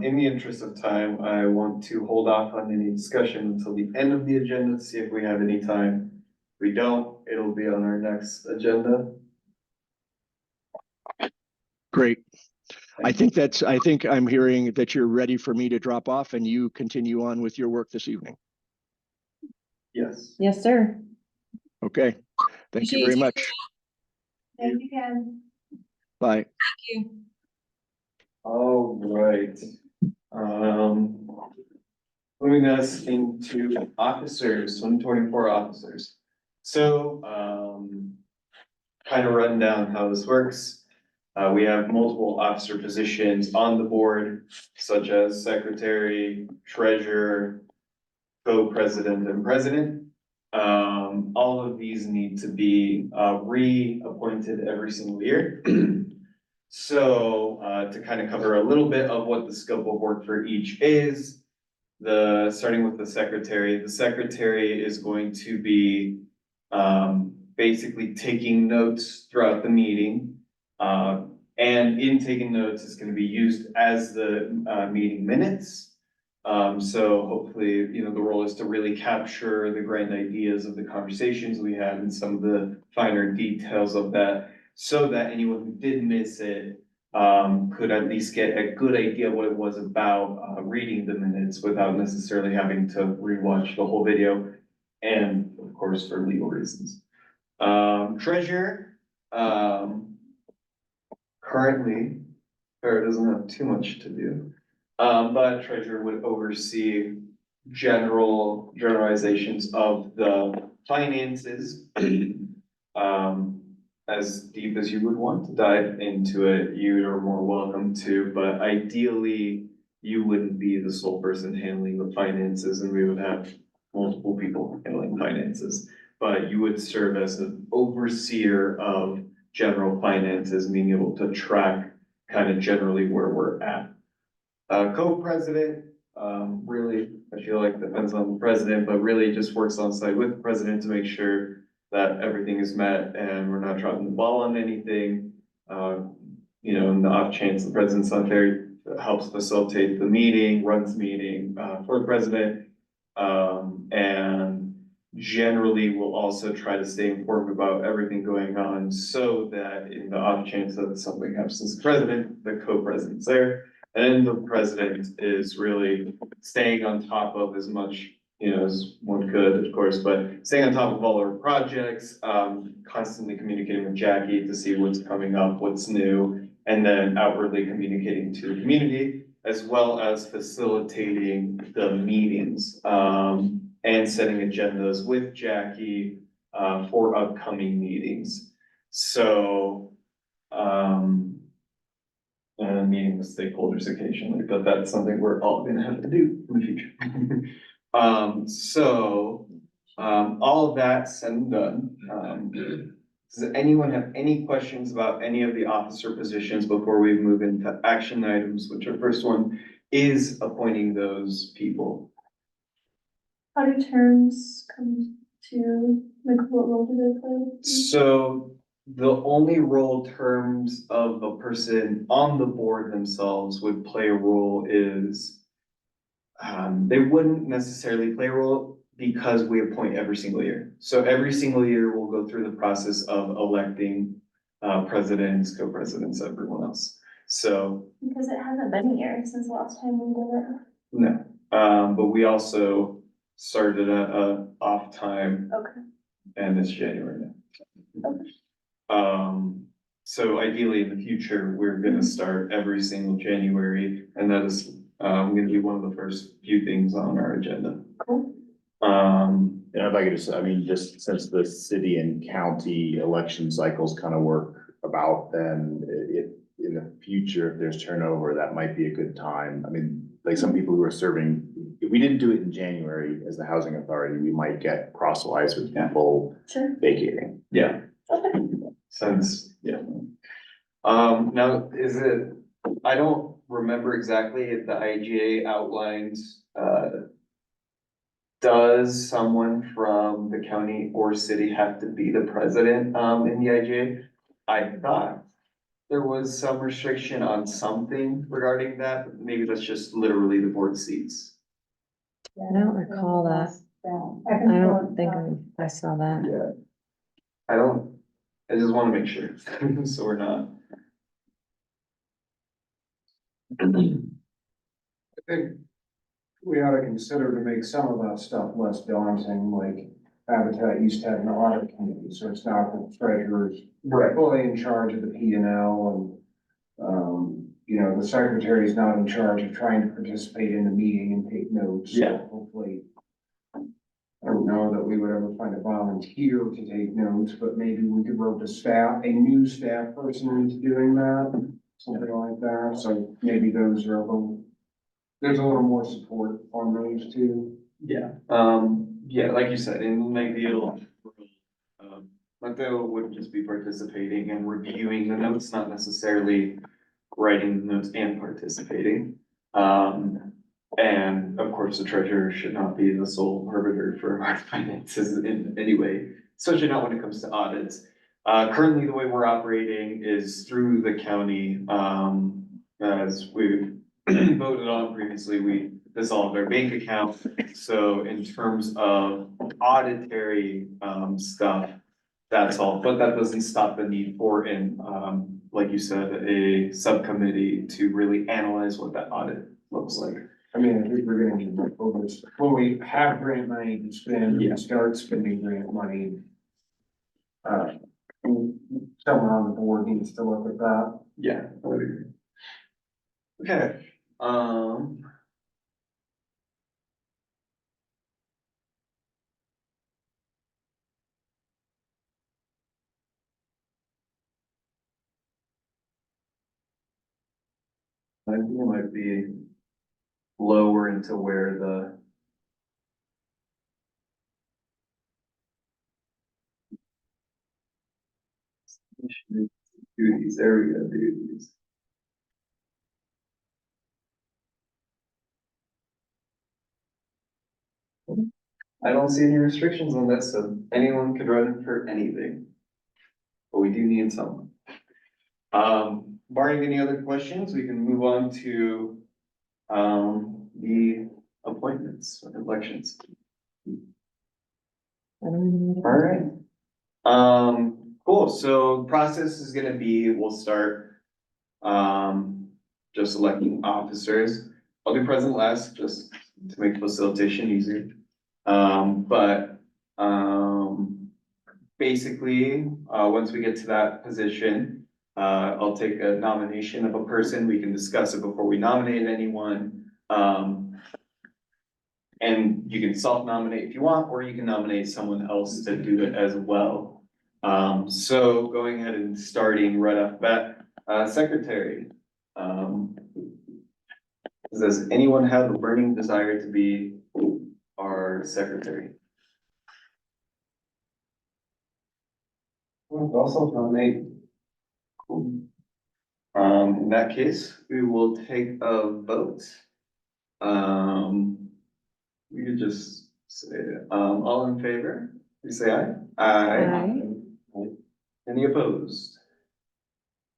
In the interest of time, I want to hold off on any discussion until the end of the agenda to see if we have any time. If we don't, it'll be on our next agenda. Great. I think I'm hearing that you're ready for me to drop off and you continue on with your work this evening. Yes. Yes, sir. Okay. Thank you very much. Thank you, Ken. Bye. Thank you. All right. Moving us into officers, 2024 officers. So, kind of run down how this works. We have multiple officer positions on the board, such as secretary, treasurer, co-president, and president. All of these need to be reappointed every single year. So, to kind of cover a little bit of what the scope of work for each is, starting with the secretary is going to be basically taking notes throughout the meeting. And in taking notes is going to be used as the meeting minutes. So hopefully, the role is to really capture the grand ideas of the conversations we had and some of the finer details of that, so that anyone who did miss it could at least get a good idea what it was about, reading the minutes without necessarily having to rewatch the whole video. And of course, for legal reasons. Treasurer, currently, Farrah doesn't have too much to do. But treasurer would oversee generalizations of the finances. As deep as you would want to dive into it, you are more welcome to, but ideally, you wouldn't be the sole person handling the finances, and we would have multiple people handling finances. But you would serve as an overseer of general finances, being able to track kind of generally where we're at. Co-president, really, I feel like depends on the president, but really just works on site with the president to make sure that everything is met and we're not dropping the ball on anything. In the off chance the president's not there, helps facilitate the meeting, runs the meeting, for the president. And generally will also try to stay informed about everything going on so that in the off chance that something happens to the president, the co-president's there. And the president is really staying on top of as much, as one could, of course, but staying on top of all our projects, constantly communicating with Jackie to see what's coming up, what's new, and then outwardly communicating to the community, as well as facilitating the meetings, and setting agendas with Jackie, for upcoming meetings. So, and meeting with stakeholders occasionally, but that's something we're all gonna have to do in the future. All of that said and done, does anyone have any questions about any of the officer positions before we move into action items, which our first one is appointing those people? How do terms come to, like, what role do they play? So the only role terms of a person on the board themselves would play a role is they wouldn't necessarily play a role because we appoint every single year. So every single year we'll go through the process of electing presidents, co-presidents, everyone else. So Because it hasn't been a year since the last time we did it. no, but we also started a off time. Okay. And it's January now. Okay. So ideally in the future, we're gonna start every single January, and that is gonna be one of the first few things on our agenda. Cool. And if I could just since the city and county election cycles kind of work about, then if in the future, if there's turnover, that might be a good time. Like some people who are serving, if we didn't do it in January as the housing authority, we might get crosswise with people Sure. vacating. Yeah. Okay. Since, yeah. Now, I don't remember exactly if the IGA outlines, does someone from the county or city have to be the president, in the IGA? I thought there was some restriction on something regarding that, but maybe that's just literally the board seats. I don't recall that. I don't think I saw that. Yeah. I just wanna make sure, so we're not. I think we ought to consider to make some of that stuff less daunting, like Habitat used to have an audit committee, so it's not the treasurer's fully in charge of the P and L, and the secretary's not in charge of trying to participate in the meeting and take notes. So Yeah. hopefully, I don't know that we would ever find a volunteer to take notes, but maybe we could rope a new staff person into doing that, something like that. So maybe there's a little more support on those two. Yeah, like you said, in an ideal world, Mateo would just be participating and reviewing the notes, not necessarily writing the notes and participating. And of course, the treasurer should not be the sole arbiter for our finances in any way, especially not when it comes to audits. Currently, the way we're operating is through the county, as we've voted on previously, we dissolved our bank account. So in terms of auditory stuff, That's all, but that doesn't stop the need for, like you said, a subcommittee to really analyze what that audit looks like. I mean, I think we're getting to over this, when we have grant money to spend, Yeah. and start spending grant money. Someone on the board needs to look at that. Yeah, I would agree. Okay, I think it might be lower into where the. Duties, there we go, duties. I don't see any restrictions on this, so anyone could run for anything. But we do need someone. Barring any other questions, we can move on to, the appointments, elections. I don't know. Alright. Cool, so the process is gonna be, we'll start, just electing officers. I'll do president last, just to make facilitation easier. Basically, once we get to that position, I'll take a nomination of a person, we can discuss it before we nominate anyone. And you can self-nominate if you want, or you can nominate someone else to do it as well. So going ahead and starting right off the bat, secretary. Does anyone have a burning desire to be our secretary? Also nominate. Cool. In that case, we will take a vote. We could just say, all in favor, we say aye. Aye. Any opposed?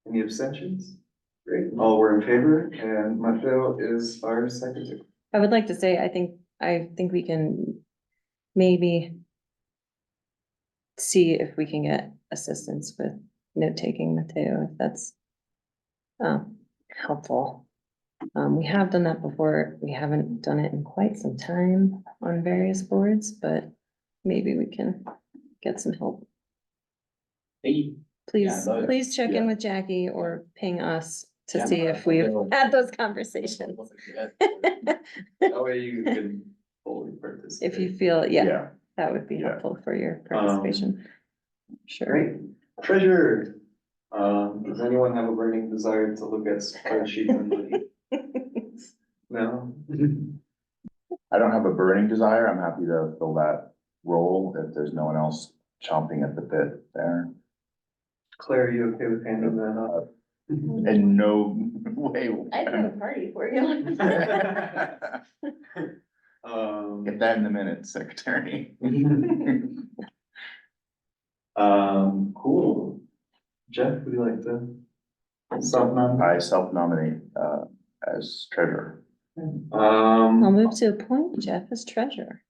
Any abstentions? Great, all were in favor, and Mateo is our secretary. I would like to say, I think we can maybe see if we can get assistance with note-taking, Mateo, if that's helpful. We have done that before. We haven't done it in quite some time on various boards, but maybe we can get some help. Please, Yeah, please check in yeah. with Jackie or ping us to Yeah, see if we've had those conversations. That way you can fully participate. If you feel, yeah, that would be Yeah. helpful for your participation. Sure. Great, treasurer, does anyone have a burning desire to look at spreadsheets and money? No? I don't have a burning desire. I'm happy to fill that role if there's no one else chomping at the bit there. Claire, are you okay with handing that off? In no way. I'd have a party for you. Get that in the minutes, secretary. Cool. Jeff, would you like to? Self-nominate? I self-nominate, as treasurer. I'll move to appoint Jeff as treasurer.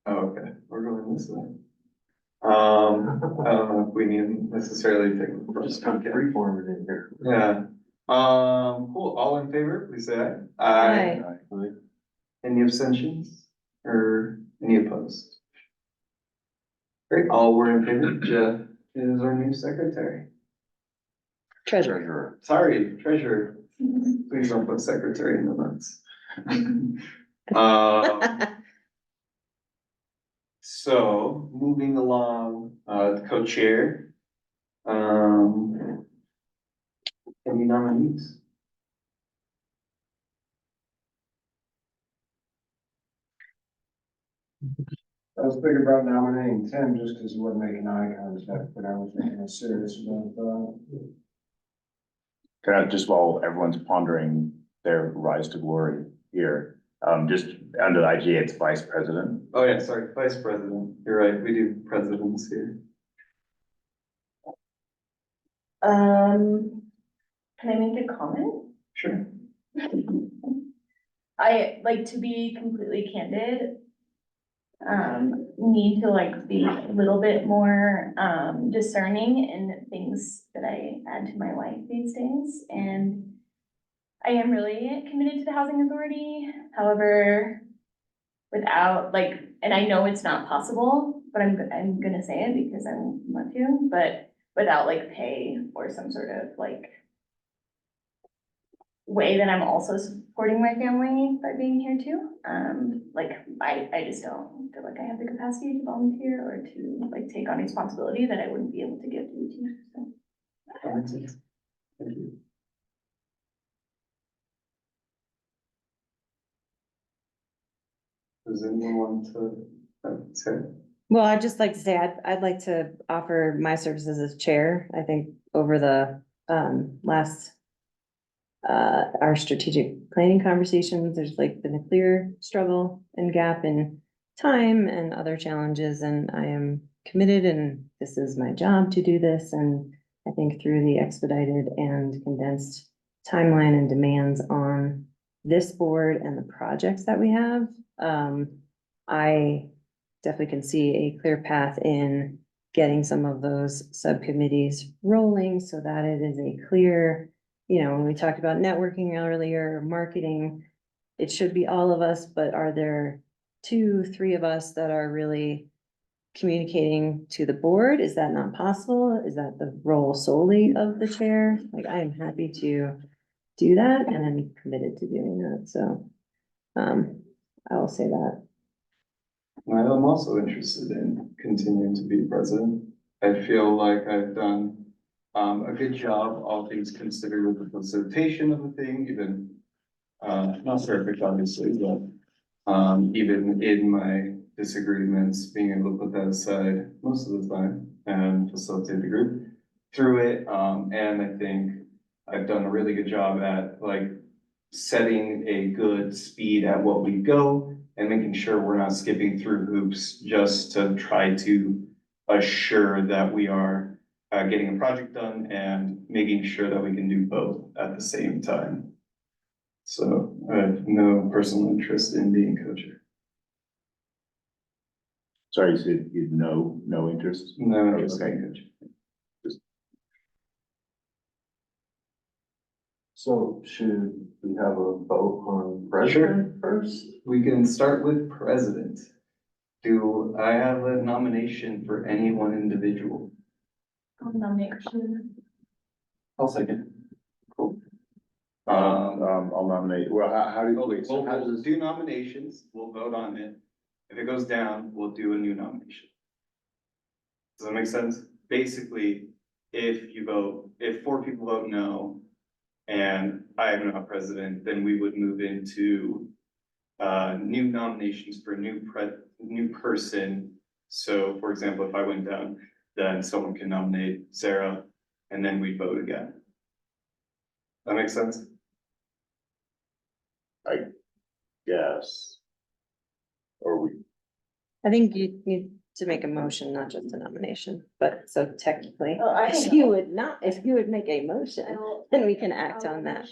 Oh, okay, we're going this way. I don't know if we need necessarily take. Just kind of freeform it in here. Yeah, cool, all in favor, please say aye. Aye. Any abstentions or any opposed? Great, all were in favor, Jeff is our new secretary. Treasurer. Treasurer. Sorry, treasurer, please don't put secretary in the notes. So, moving along, the co-chair. Any nominees? I was thinking about nominating Tim just because he wasn't making eye contact, but I was thinking serious about that. Can I, just while everyone's pondering their rise to glory here, just under the IGA, it's vice president. Oh yeah, sorry, vice president, you're right, we do presidents here. Can I make a comment? Sure. I like to be completely candid. need to like be a little bit more, discerning in things that I add to my life these days. And I am really committed to the housing authority, however, without like, and I know it's not possible, but I'm gonna say it because I want to, but without like pay or some sort of like way that I'm also supporting my family by being here too. Like, I just don't feel like I have the capacity to volunteer or to like take on responsibility that I wouldn't be able to give to the team, so. That makes sense. Thank you. Does anyone want to say? Well, I'd just like to say, I'd like to offer my services as chair. I think over the, last, our strategic planning conversations, there's like been a clear struggle and gap in time and other challenges, and I am committed, and this is my job to do this, and I think through the expedited and condensed timeline and demands on this board and the projects that we have, I definitely can see a clear path in getting some of those subcommittees rolling so that it is a clear, you know, when we talked about networking earlier, marketing, it should be all of us, but are there 2, 3 of us that are really communicating to the board? Is that not possible? Is that the role solely of the chair? Like, I am happy to do that, and I'm committed to doing that, so I will say that. I'm also interested in continuing to be president. I feel like I've done a good job, all things considered, with the facilitation of the thing, even not perfect, obviously, but even in my disagreements, being able to put that aside most of the time and facilitate the group through it. And I think I've done a really good job at like setting a good speed at what we go and making sure we're not skipping through hoops just to try to assure that we are getting a project done and making sure that we can do both at the same time. So I have no personal interest in being co-chair. Sorry, you said you'd no interest? No interest in Okay. being co-chair. So should we have a vote on president first? We can start with president. Do I have a nomination for any one individual? Nomination. I'll second. Cool. I'll nominate, well, how do you, wait, so how We'll does do nominations, we'll vote on it. If it goes down, we'll do a new nomination. Does that make sense? Basically, if 4 people vote no, and I am not president, then we would move into new nominations for a new person. So for example, if I went down, then someone can nominate Sarah, and then we vote again. That makes sense? yes? Or we, I think you need to make a motion, not just a nomination, but so technically, Oh, I if think- you would not, if you would make a motion, then we can act on that.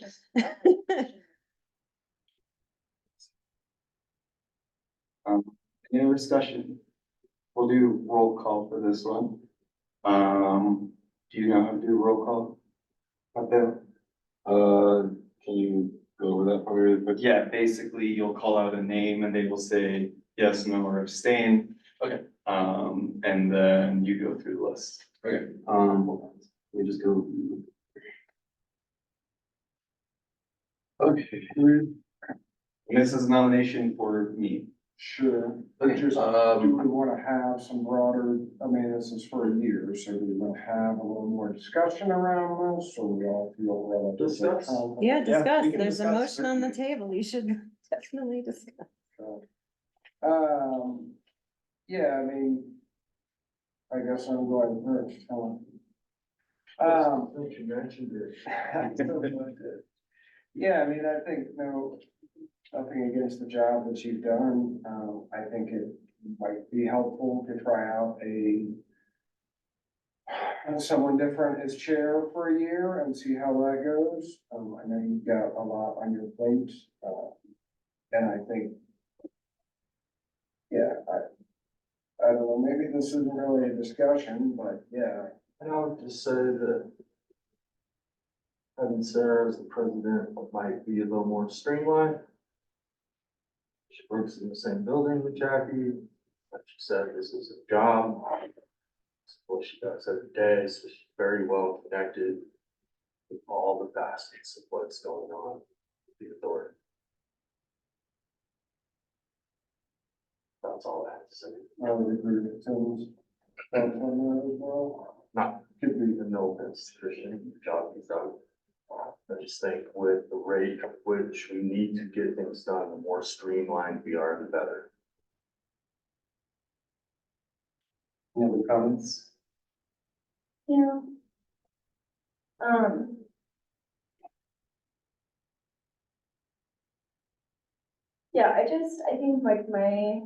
Any discussion? We'll do roll call for this one. Do you know how to do roll call? Mateo? can you go over that for me really quick? Yeah, basically you'll call out a name and they will say yes, no, or abstain. Okay. And then you go through the list. Okay. Hold on. Let me just go. Okay. And this is a nomination for me. Sure. Okay, Just, do we wanna have some broader, I mean, this is for a year, so do we wanna have a little more discussion around this, or we all feel relatively Discuss. confident? Yeah, we discuss, can there's a discuss, motion on the certainly. table, you should definitely discuss. Yeah, I mean, I guess I'm going first, huh? You mentioned it. Yeah, I mean, I think, no, nothing against the job that you've done. I think it might be helpful to try out someone different as chair for a year and see how that goes. I know you've got a lot on your plate, and I think, yeah, I don't know, maybe this isn't really a discussion, but yeah. And I would just say that having Sarah as the president might be a little more streamlined. She works in the same building with Jackie. Like she said, this is a job. It's what she does every day, so she's very well connected with all the facets of what's going on with the authority. That's all I have to say. I would agree with Tim's thoughts on that as well. Not, could be the no offense to Christian, the job he's done. I just think with the rate at which we need to get things done, the more streamlined we are, the better. Any other comments? Yeah. Yeah, I think like my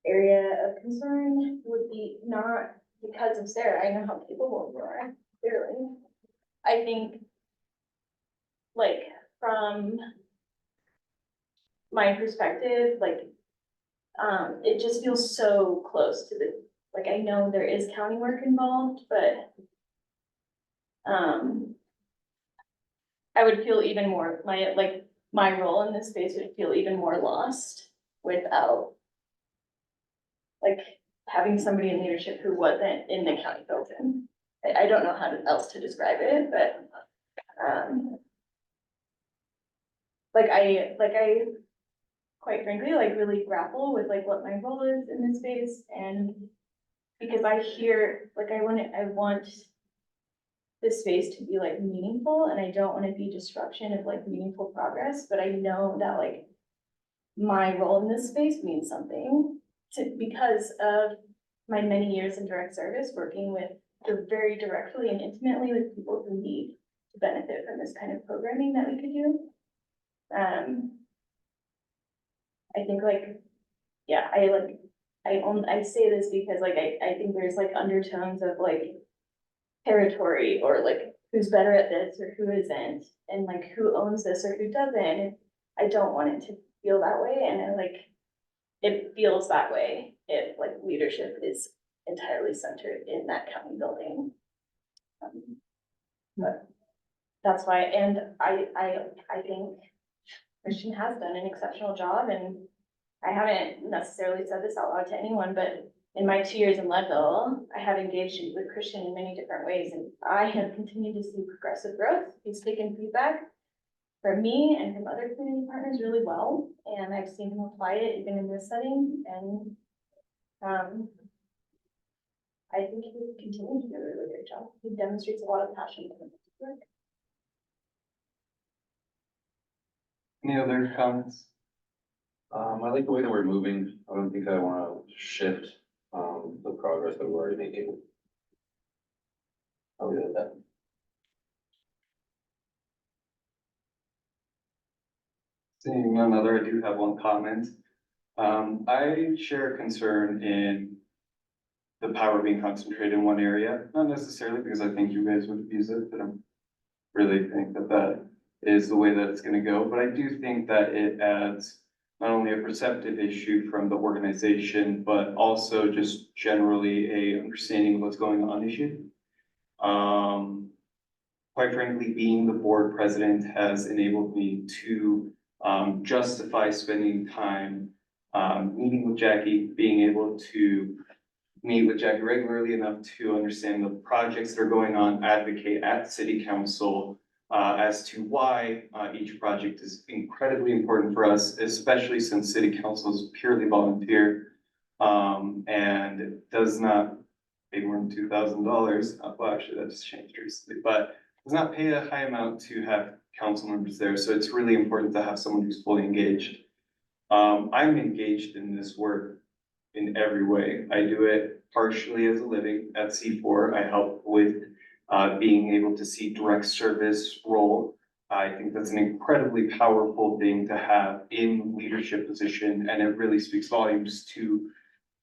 area of concern would be not because of Sarah, I know how capable you are, clearly. I think, like, from my perspective, like, it just feels so close to the, like, I know there is county work involved, but I would feel even more, my role in this space would feel even more lost without like having somebody in leadership who wasn't in the county building. I don't know else to describe it, but, I quite frankly, like really grapple with like what my role is in this space, and because I hear, like, I want this space to be like meaningful, and I don't want to be disruption of like meaningful progress, but I know that like my role in this space means something because of my many years in direct service, working with very directly and intimately with people who need to benefit from this kind of programming that we could do. I think like, yeah, I say this because like, I think there's like undertones of like territory or like who's better at this or who isn't, and like who owns this or who doesn't. I don't want it to feel that way, and it feels that way if like leadership is entirely centered in that county building. But that's why, and I think Christian has done an exceptional job, and I haven't necessarily said this out loud to anyone, but in my 2 years in Leadville, I have engaged with Christian in many different ways, and I have continued to see progressive growth. He's taken feedback from me and from other community partners really well, and I've seen him apply it even in this setting, and I think he will continue to do a really great job. He demonstrates a lot of passion for his work. Any other comments? I like the way that we're moving. I don't think I wanna shift, the progress that we're already making. I'll leave it at that. Seeing none other, I do have one comment. I share a concern in the power being concentrated in one area, not necessarily because I think you guys would abuse it, but I really think that that is the way that it's gonna go, but I do think that it adds not only a perceptive issue from the organization, but also just generally a understanding of what's going on issue. Quite frankly, being the board president has enabled me to justify spending time meeting with Jackie, being able to meet with Jackie regularly enough to understand the projects that are going on, advocate at city council as to why each project is incredibly important for us, especially since city council is purely volunteer and does not pay more than $2,000. Well, actually, that just changed recently, but does not pay a high amount to have council members there. So it's really important to have someone who's fully engaged. I'm engaged in this work in every way. I do it partially as a living at C4. I help with being able to see direct service role. I think that's an incredibly powerful thing to have in leadership position, and it really speaks volumes to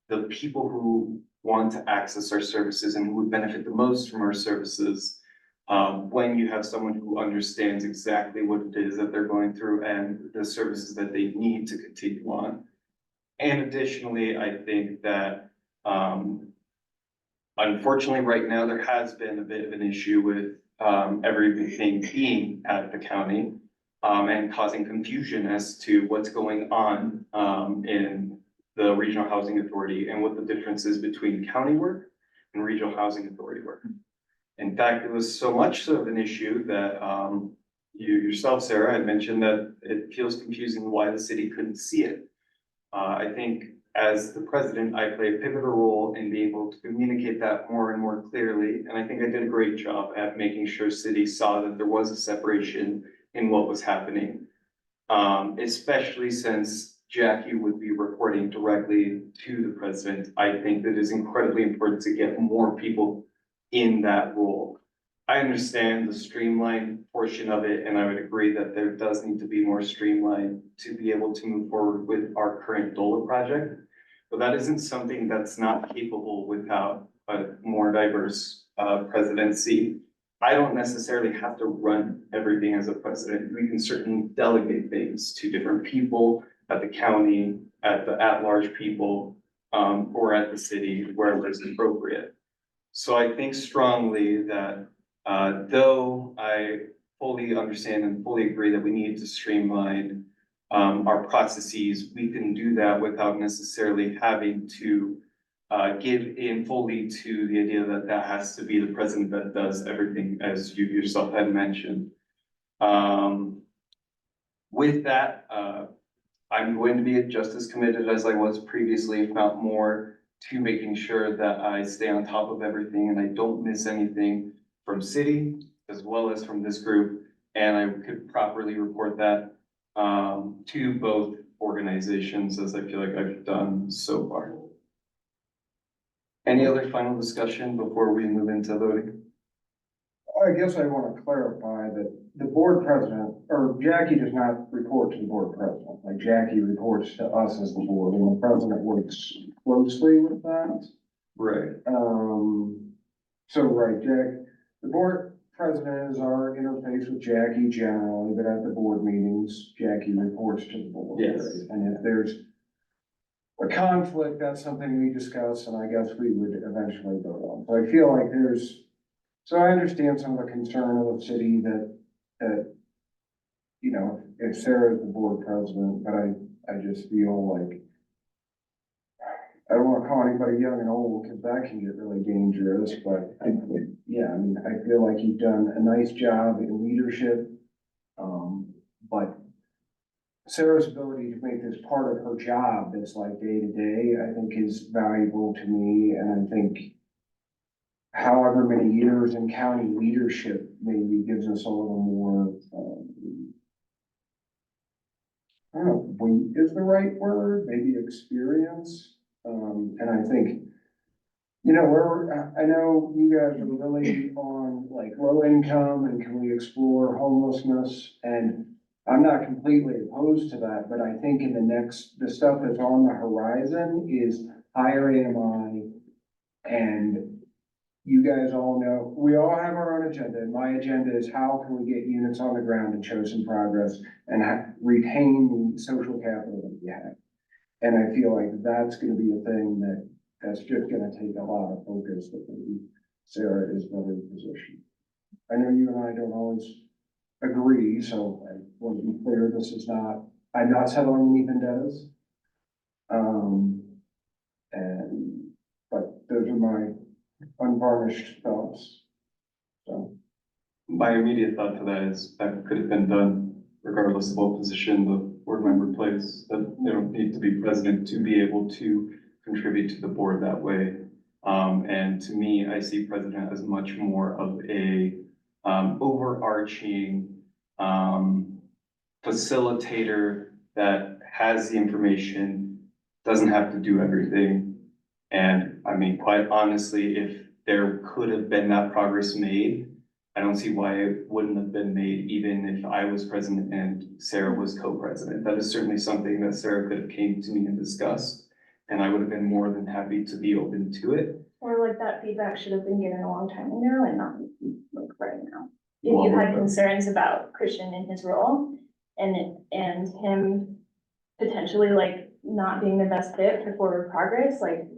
the people who want to access our services and who would benefit the most from our services. when you have someone who understands exactly what it is that they're going through and the services that they need to continue on. And additionally, I think that, unfortunately, right now, there has been a bit of an issue with, everything being at the county, and causing confusion as to what's going on, in the Regional Housing Authority and what the difference is between county work and Regional Housing Authority work. In fact, it was so much of an issue that, you yourself, Sarah, had mentioned that it feels confusing why the city couldn't see it. I think as the president, I play a pivotal role in being able to communicate that more and more clearly. And I think I did a great job at making sure city saw that there was a separation in what was happening. Especially since Jackie would be reporting directly to the president. I think that it's incredibly important to get more people in that role. I understand the streamlined portion of it, and I would agree that there does need to be more streamlined to be able to move forward with our current DOLA project. But that isn't something that's not capable without a more diverse presidency. I don't necessarily have to run everything as a president. We can certainly delegate things to different people at the county, at the at-large people, or at the city, wherever it's appropriate. So I think strongly that though I fully understand and fully agree that we need to streamline our processes, we can do that without necessarily having to give in fully to the idea that that has to be the president that does everything, as you yourself had mentioned. With that, I'm going to be just as committed as I was previously, if not more, to making sure that I stay on top of everything and I don't miss anything from city as well as from this group. And I could properly report that to both organizations, as I feel like I've done so far. Any other final discussion before we move into voting? I guess I want to clarify that the board president, or Jackie does not report to the board president. Like Jackie reports to us as the board, and the president works closely with that. Right. So right, the board president is our interface with Jackie generally, but at the board meetings, Jackie reports to the board. Yes. Right? And if there's a conflict, that's something we discuss, and I guess we would eventually vote on. So I feel like so I understand some of the concern of the city that, you know, if Sarah's the board president, but I just feel like I don't want to call anybody young and old because that can get really dangerous, but yeah, I mean, I feel like you've done a nice job in leadership. But Sarah's ability to make this part of her job that's like day to day, I think is valuable to me. And I think however many years in county leadership maybe gives us a little more, I don't know, weight is the right word, maybe experience. And I think, you know, I know you guys are really on like low income and can we explore homelessness, and I'm not completely opposed to that, but I think in the stuff that's on the horizon is higher AMI. And you guys all know, we all have our own agenda, and my agenda is how can we get units on the ground and show some progress and retain the social capital that we have. And I feel like that's gonna be a thing that's just gonna take a lot of focus that maybe Sarah is better positioned. I know you and I don't always agree, so I want to be clear, I'm not settling any vendettas. But those are my unvarnished thoughts. So. My immediate thought to that is that could have been done regardless of what position the board member plays, that they don't need to be president to be able to contribute to the board that way. And to me, I see president as much more of a overarching facilitator that has the information, doesn't have to do everything. And I mean, quite honestly, if there could have been that progress made, I don't see why it wouldn't have been made even if I was president and Sarah was co-president. That is certainly something that Sarah could have came to me and discussed. and I would have been more than happy to be open to it. Or like that feedback should have been given a long time ago and not like right now. If Well, you had but- concerns about Christian and his role and him potentially like not being the best fit for forward progress, like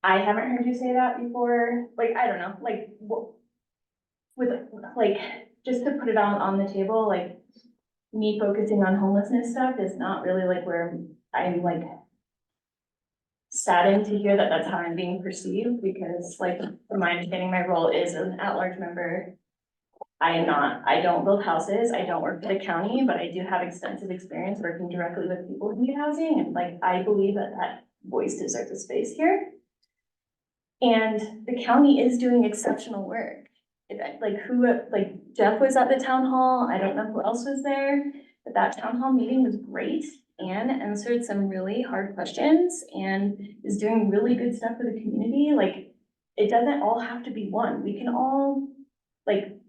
I haven't heard you say that before. Like, I don't know, like with like, just to put it on the table, like me focusing on homelessness stuff is not really like where I'm like saddened to hear that that's how I'm being perceived, because like, from my understanding, my role is an at-large member. I don't build houses, I don't work for the county, but I do have extensive experience working directly with people who need housing, and like, I believe that that voice deserves a space here. And the county is doing exceptional work. Like Jeff was at the town hall, I don't know who else was there, but that town hall meeting was great. Anne answered some really hard questions and is doing really good stuff for the community. Like, it doesn't all have to be one. We can all, like,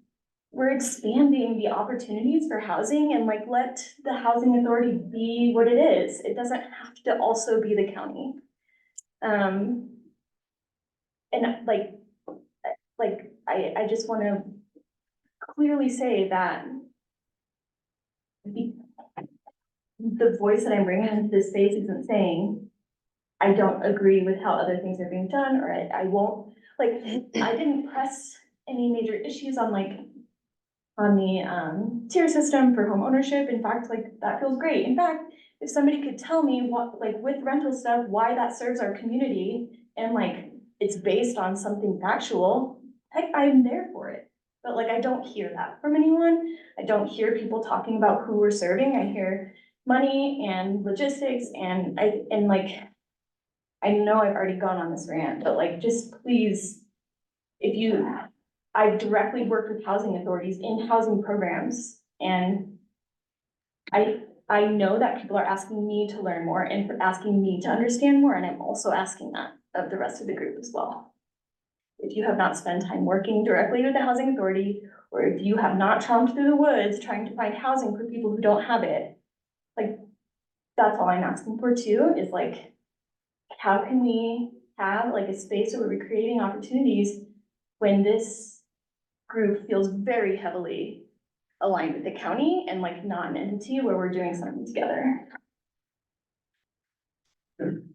we're expanding the opportunities for housing and like, let the housing authority be what it is. It doesn't have to also be the county. And I just want to clearly say that the voice that I'm bringing into this space isn't saying, I don't agree with how other things are being done, or I won't, like, I didn't press any major issues on like, on the tier system for home ownership. In fact, like, that feels great. In fact, if somebody could tell me what, like, with rental stuff, why that serves our community, and like, it's based on something factual, heck, I'm there for it. But like, I don't hear that from anyone. I don't hear people talking about who we're serving. I hear money and logistics, and like, I know I've already gone on this rant, but like, just please, I've directly worked with housing authorities in housing programs, and I know that people are asking me to learn more and for asking me to understand more, and I'm also asking that of the rest of the group as well. If you have not spent time working directly with the housing authority, or if you have not tromped through the woods trying to find housing for people who don't have it, like, that's all I'm asking for too, is like, how can we have like a space where we're creating opportunities when this group feels very heavily aligned with the county and like not an entity where we're doing something together.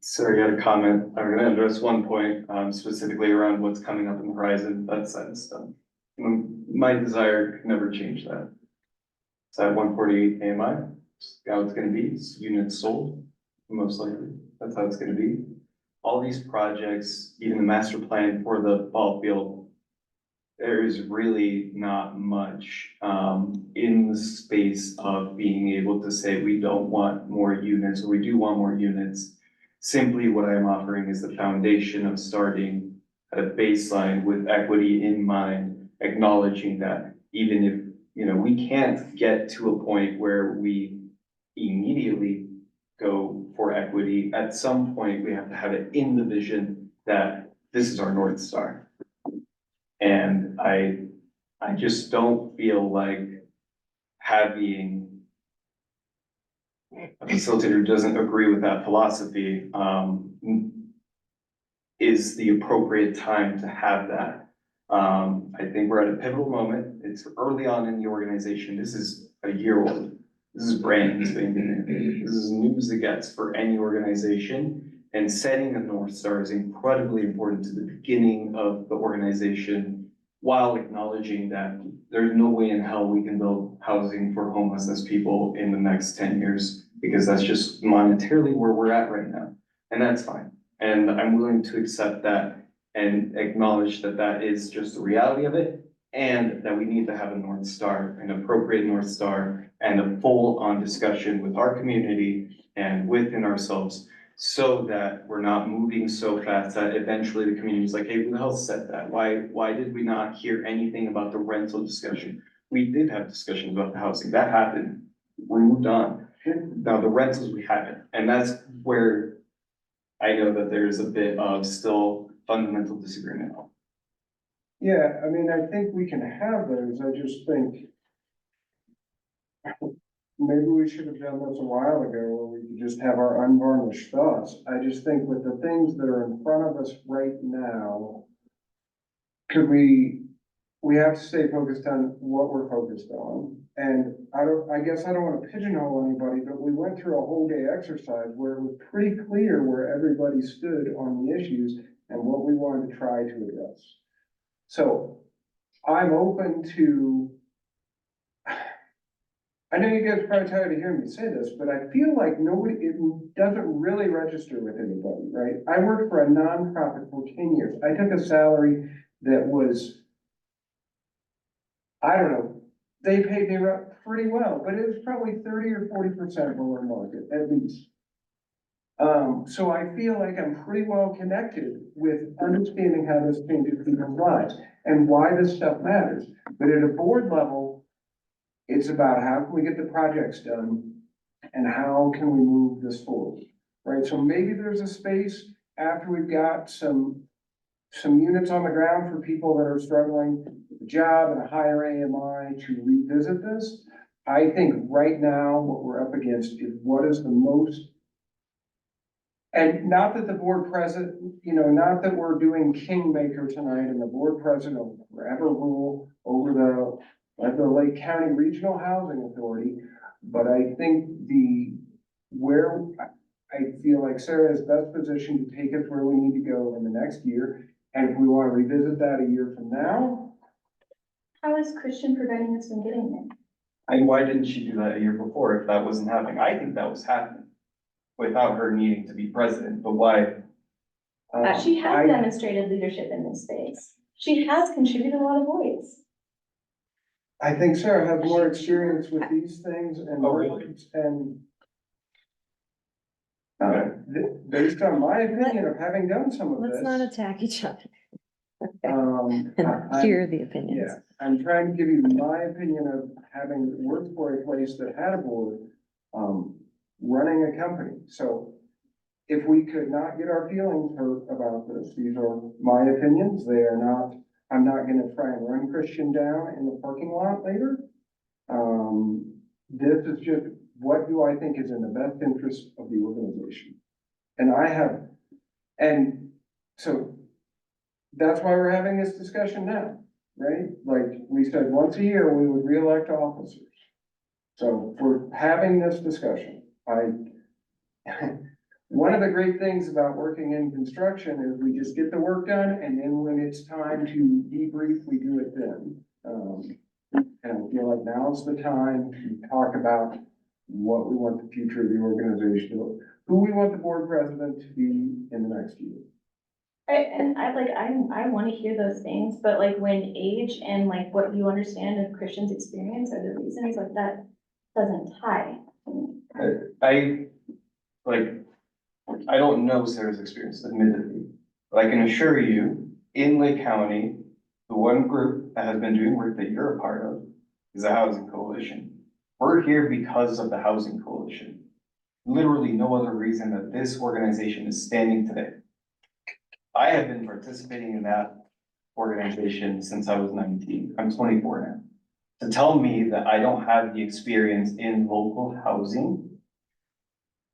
So I got a comment, I'm gonna address one point, specifically around what's coming up in the horizon, that's set in stone. My desire could never change that. It's at 148 AMI, it's how it's gonna be, it's units sold, most likely, that's how it's gonna be. All these projects, even the master plan for the ball field, there is really not much, in the space of being able to say we don't want more units, or we do want more units. Simply what I am offering is the foundation of starting at a baseline with equity in mind, acknowledging that even if, you know, we can't get to a point where we immediately go for equity, at some point we have to have it in the vision that this is our North Star. And I just don't feel like having a facilitator who doesn't agree with that philosophy, is the appropriate time to have that. I think we're at a pivotal moment. It's early on in the organization. This is a year old. This is brand new. This is as new as it gets for any organization. And setting a North Star is incredibly important to the beginning of the organization, while acknowledging that there's no way in hell we can build housing for homelessness people in the next 10 years, because that's just monetarily where we're at right now. And that's fine. And I'm willing to accept that and acknowledge that that is just the reality of it, and that we need to have a North Star, an appropriate North Star, and a full-on discussion with our community and within ourselves, so that we're not moving so fast that eventually the community is like, hey, who the hell said that? Why did we not hear anything about the rental discussion? We did have discussions about the housing, that happened, we moved on. Now the rentals we haven't, and that's where I know that there's a bit of still fundamental disagreement. Yeah, I mean, I think we can have those, I just think maybe we should have done this a while ago, where we could just have our unvarnished thoughts. I just think with the things that are in front of us right now, could we have to stay focused on what we're focused on. And I guess I don't want to pigeonhole anybody, but we went through a whole day exercise where it was pretty clear where everybody stood on the issues and what we wanted to try to address. So I'm open to, I know you guys are probably tired of hearing me say this, but I feel like it doesn't really register with anybody, right? I worked for a nonprofit for 10 years. I took a salary that was, I don't know, they paid me pretty well, but it was probably 30 or 40% below market at least. So I feel like I'm pretty well connected with understanding how this changes people's lives and why this stuff matters. But at a board level, it's about how can we get the projects done and how can we move this forward, right? So maybe there's a space after we've got some units on the ground for people that are struggling with a job and a higher AMI to revisit this. I think right now what we're up against is what is the most, and not that the board president, not that we're doing kingmaker tonight and the board president will forever rule over the Lake County Regional Housing Authority, but I think where I feel like Sarah is best positioned to take us where we need to go in the next year. And if we want to revisit that a year from now. How is Christian preventing us from getting there? And why didn't she do that a year before if that wasn't happening? I think that was happening without her needing to be president, but why? She has demonstrated leadership in this space. She has contributed a lot of voice. I think Sarah has more experience with these things and Oh, really? Based on my opinion of having done some of this. Let's not attack each other And hear the opinions. Yeah, I'm trying to give you my opinion of having worked for a place that had a board, running a company. So if we could not get our feelings hurt about this, these are my opinions. They are not, I'm not gonna try and run Christian down in the parking lot later. This is just, what do I think is in the best interest of the organization? And so that's why we're having this discussion now, right? Like we said, once a year, we would reelect officers. So we're having this discussion. One of the great things about working in construction is we just get the work done, and then when it's time to debrief, we do it then. And I feel like now's the time to talk about what we want the future of the organization to look, who we want the board president to be in the next year. I want to hear those things, but like when age and like what you understand of Christian's experience are the reasons, like that doesn't tie. I don't know Sarah's experience, admittedly, but I can assure you, in Lake County, the one group that has been doing work that you're a part of is the Housing Coalition. We're here because of the Housing Coalition. Literally no other reason that this organization is standing today. I have been participating in that organization since I was 19. I'm 24 now. To tell me that I don't have the experience in local housing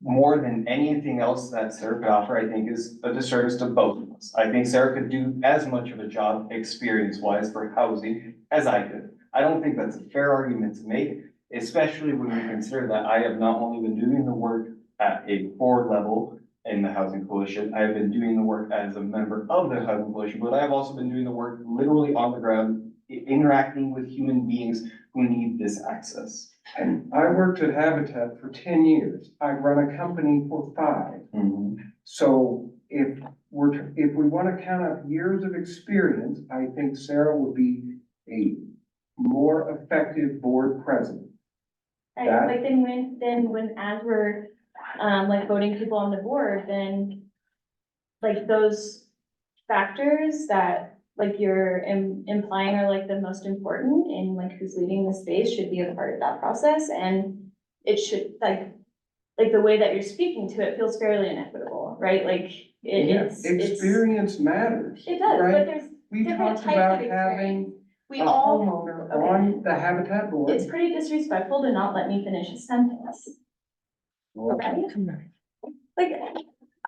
more than anything else that Sarah could offer, I think is a disservice to both of us. I think Sarah could do as much of a job experience-wise for housing as I could. I don't think that's a fair argument to make, especially when we consider that I have not only been doing the work at a board level in the Housing Coalition, I have been doing the work as a member of the Housing Coalition, but I have also been doing the work literally on the ground, interacting with human beings who need this access. And I worked at Habitat for 10 years. I run a company for 5. So if we want to count up years of experience, I think Sarah would be a more effective board president. Like then when as we're like voting people on the board, then like those factors that like you're implying are like the most important in like who's leading the space should be a part of that process. And it should like the way that you're speaking to it feels fairly inequitable, right? Like Experience matters. It does, right? but there's We different talked types about of having We a all, homeowner okay. on the Habitat board. It's pretty disrespectful to not let me finish a sentence. Right? Come on. Like,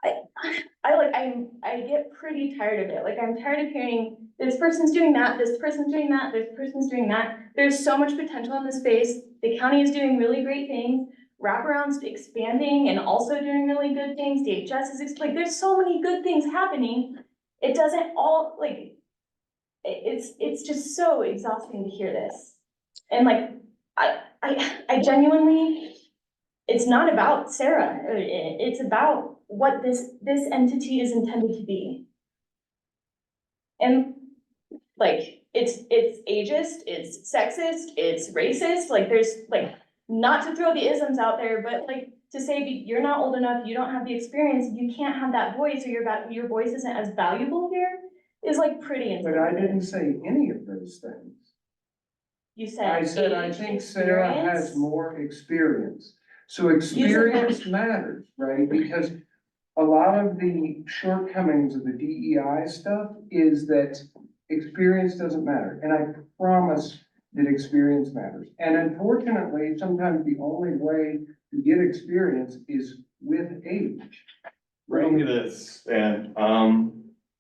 I get pretty tired of it. Like, I'm tired of hearing, this person's doing that, this person's doing that, this person's doing that. There's so much potential in this space. The county is doing really great things. Wraparound's expanding and also doing really good things. DHS is, like, there's so many good things happening. It doesn't all, like, it's just so exhausting to hear this. And like, I genuinely, it's not about Sarah. It's about what this entity is intended to be. And like, it's ageist, it's sexist, it's racist, like there's like, not to throw the isms out there, but like to say you're not old enough, you don't have the experience, you can't have that voice, or your voice isn't as valuable here, is like pretty But I insensitive. didn't say any of those things. You said I said, I age, think Sarah has experience. more experience. So experience matters, right? Because a lot of the shortcomings of the DEI stuff is that experience doesn't matter. And I promise that experience matters. And unfortunately, sometimes the only way to get experience is with age. Bring me this, and,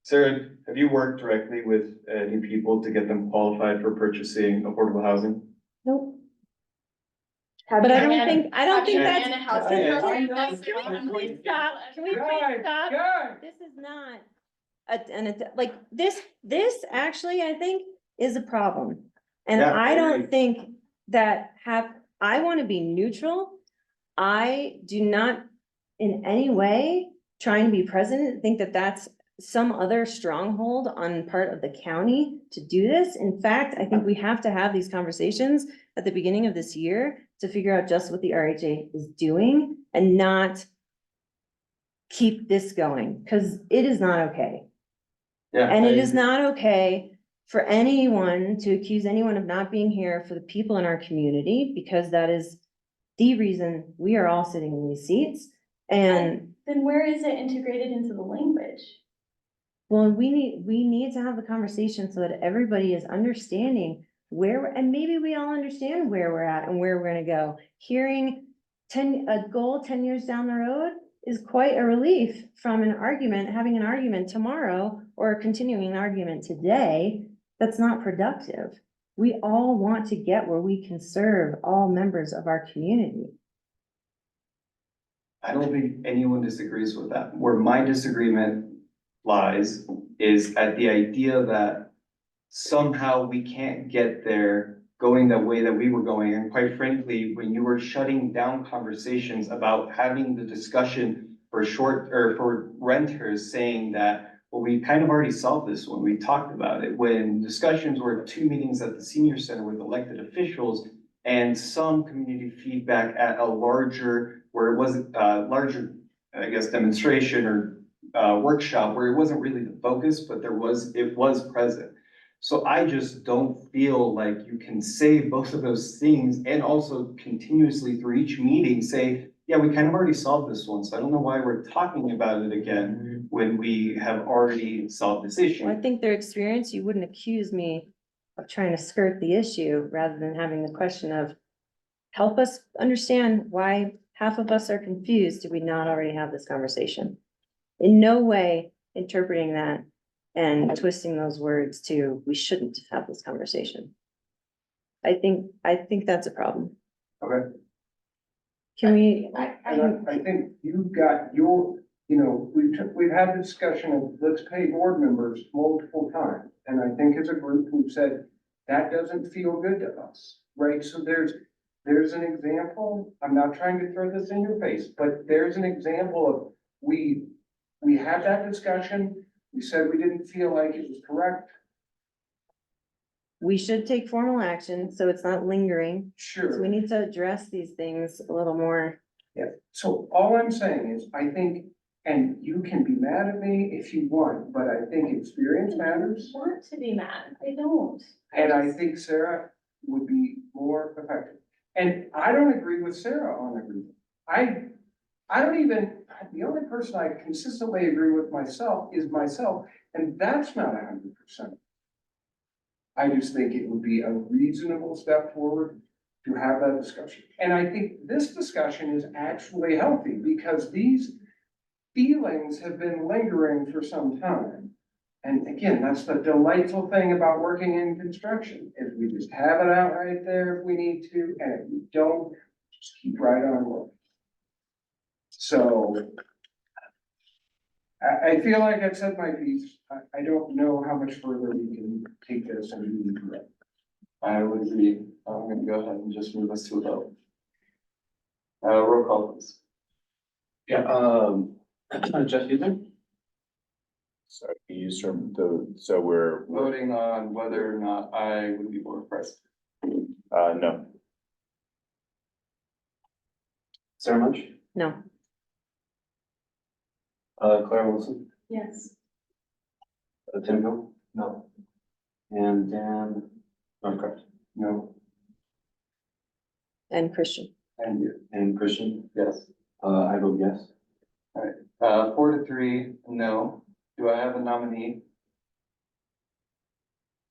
Sarah, have you worked directly with any people to get them qualified for purchasing affordable housing? Nope. Have But you I don't ran- think, I don't have think you that's. ran a house Yeah, yeah. program? Can we please stop? Can we please stop? This is not like this actually, I think, is a problem. And Yeah, I I don't agree. think that I want to be neutral. I do not in any way trying to be president, think that that's some other stronghold on part of the county to do this. In fact, I think we have to have these conversations at the beginning of this year to figure out just what the RHA is doing and not keep this going, because it is not okay. Yeah. And I it is agree. not okay for anyone to accuse anyone of not being here for the people in our community, because that is the reason we are all sitting in these seats. And Then where is it integrated into the language? well, we need to have the conversation so that everybody is understanding where, and maybe we all understand where we're at and where we're gonna go. Hearing a goal 10 years down the road is quite a relief from having an argument tomorrow or a continuing argument today that's not productive. We all want to get where we can serve all members of our community. I don't think anyone disagrees with that. Where my disagreement lies is at the idea that somehow we can't get there going the way that we were going. And quite frankly, when you were shutting down conversations about having the discussion for renters, saying that, well, we kind of already solved this when we talked about it, when discussions were 2 meetings at the senior center with elected officials and some community feedback at a larger, where it wasn't larger, I guess, demonstration or workshop where it wasn't really the focus, but it was present. So I just don't feel like you can say both of those things and also continuously through each meeting say, yeah, we kind of already solved this one, so I don't know why we're talking about it again when we have already solved this issue. Well, I think their experience, you wouldn't accuse me of trying to skirt the issue rather than having the question of, help us understand why half of us are confused. Did we not already have this conversation? In no way interpreting that and twisting those words to, we shouldn't have this conversation. I think that's a problem. Okay. Can we? And I think you've got we've had the discussion of let's pay board members multiple times. And I think as a group, we've said that doesn't feel good to us, right? So there's an example. I'm not trying to throw this in your face, but there's an example of we had that discussion. We said we didn't feel like it was correct. We should take formal action, so it's not lingering. So we Sure. need to address these things a little more. Yeah. So all I'm saying is, I think, and you can be mad at me if you want, but I think experience matters. I don't want to be mad. I don't. And I think Sarah would be more effective. And I don't agree with Sarah on agreement. I don't even, the only person I consistently agree with myself is myself, and that's not 100%. I just think it would be a reasonable step forward to have that discussion. And I think this discussion is actually healthy because these feelings have been lingering for some time. And again, that's the delightful thing about working in construction, is we just have it out right there if we need to, and if we don't, just keep right on working. So I feel like I've said my piece. I don't know how much further we can take this and move it. I would agree. I'm gonna go ahead and just move us to a vote. Roll call please. Yeah, Jeff Huber? Sorry, you used from the, so we're, Voting on whether or not I would be board president. no. Sarah Munch? No, Claire Wilson? Yes. Tim Hill? No. And Dan Northcroft? No. and Christian. And you? And Christian? Yes. I vote yes. 4-3, no. Do I have a nominee?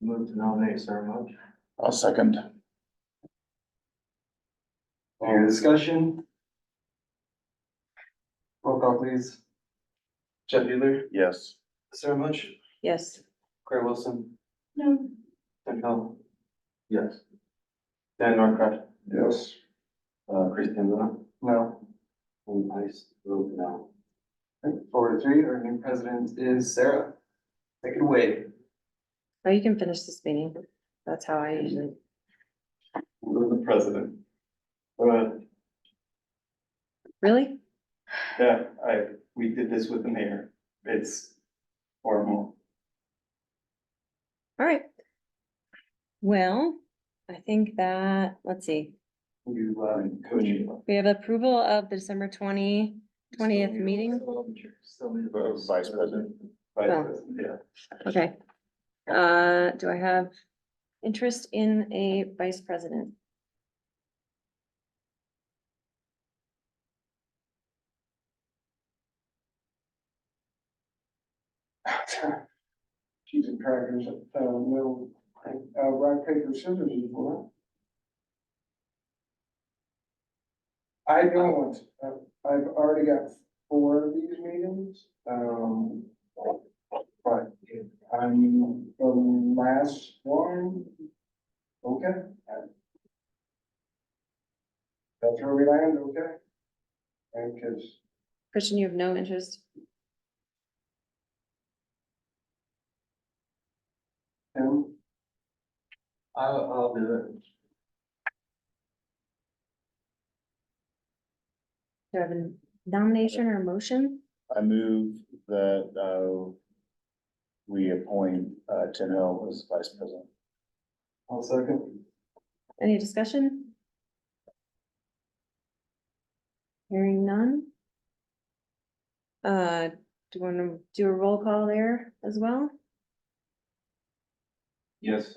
Move to nominate Sarah Munch. I'll second. Any discussion? Roll call please. Jeff Huber? Yes. Sarah Munch? Yes, Claire Wilson? No. Tim Hill? Yes. Dan Northcroft? Yes. Christian Luna? No. And I vote no. 4-3, our new president is Sarah. Take it away. oh, you can finish this meeting. That's how I usually, You're the president. really? Yeah, we did this with the mayor. It's horrible. All right. Well, I think that, let's see, You, coaching. we have approval of the December 20th meeting. Vice president. Vice Oh. president, yeah. Okay. Do I have interest in a vice president? Cheese and crackers, no, rock, paper, scissors is one. I don't, I've already got 4 of these meetings, but I'm the last one. Okay. That's where we land, okay? And cause Christian, you have no interest? Tim, I'll do it. Do I have a nomination or a motion? I move that, we appoint, Tim Hill as vice president. I'll second. Any discussion? Hearing none. Do you want to do a roll call there as well? Yes,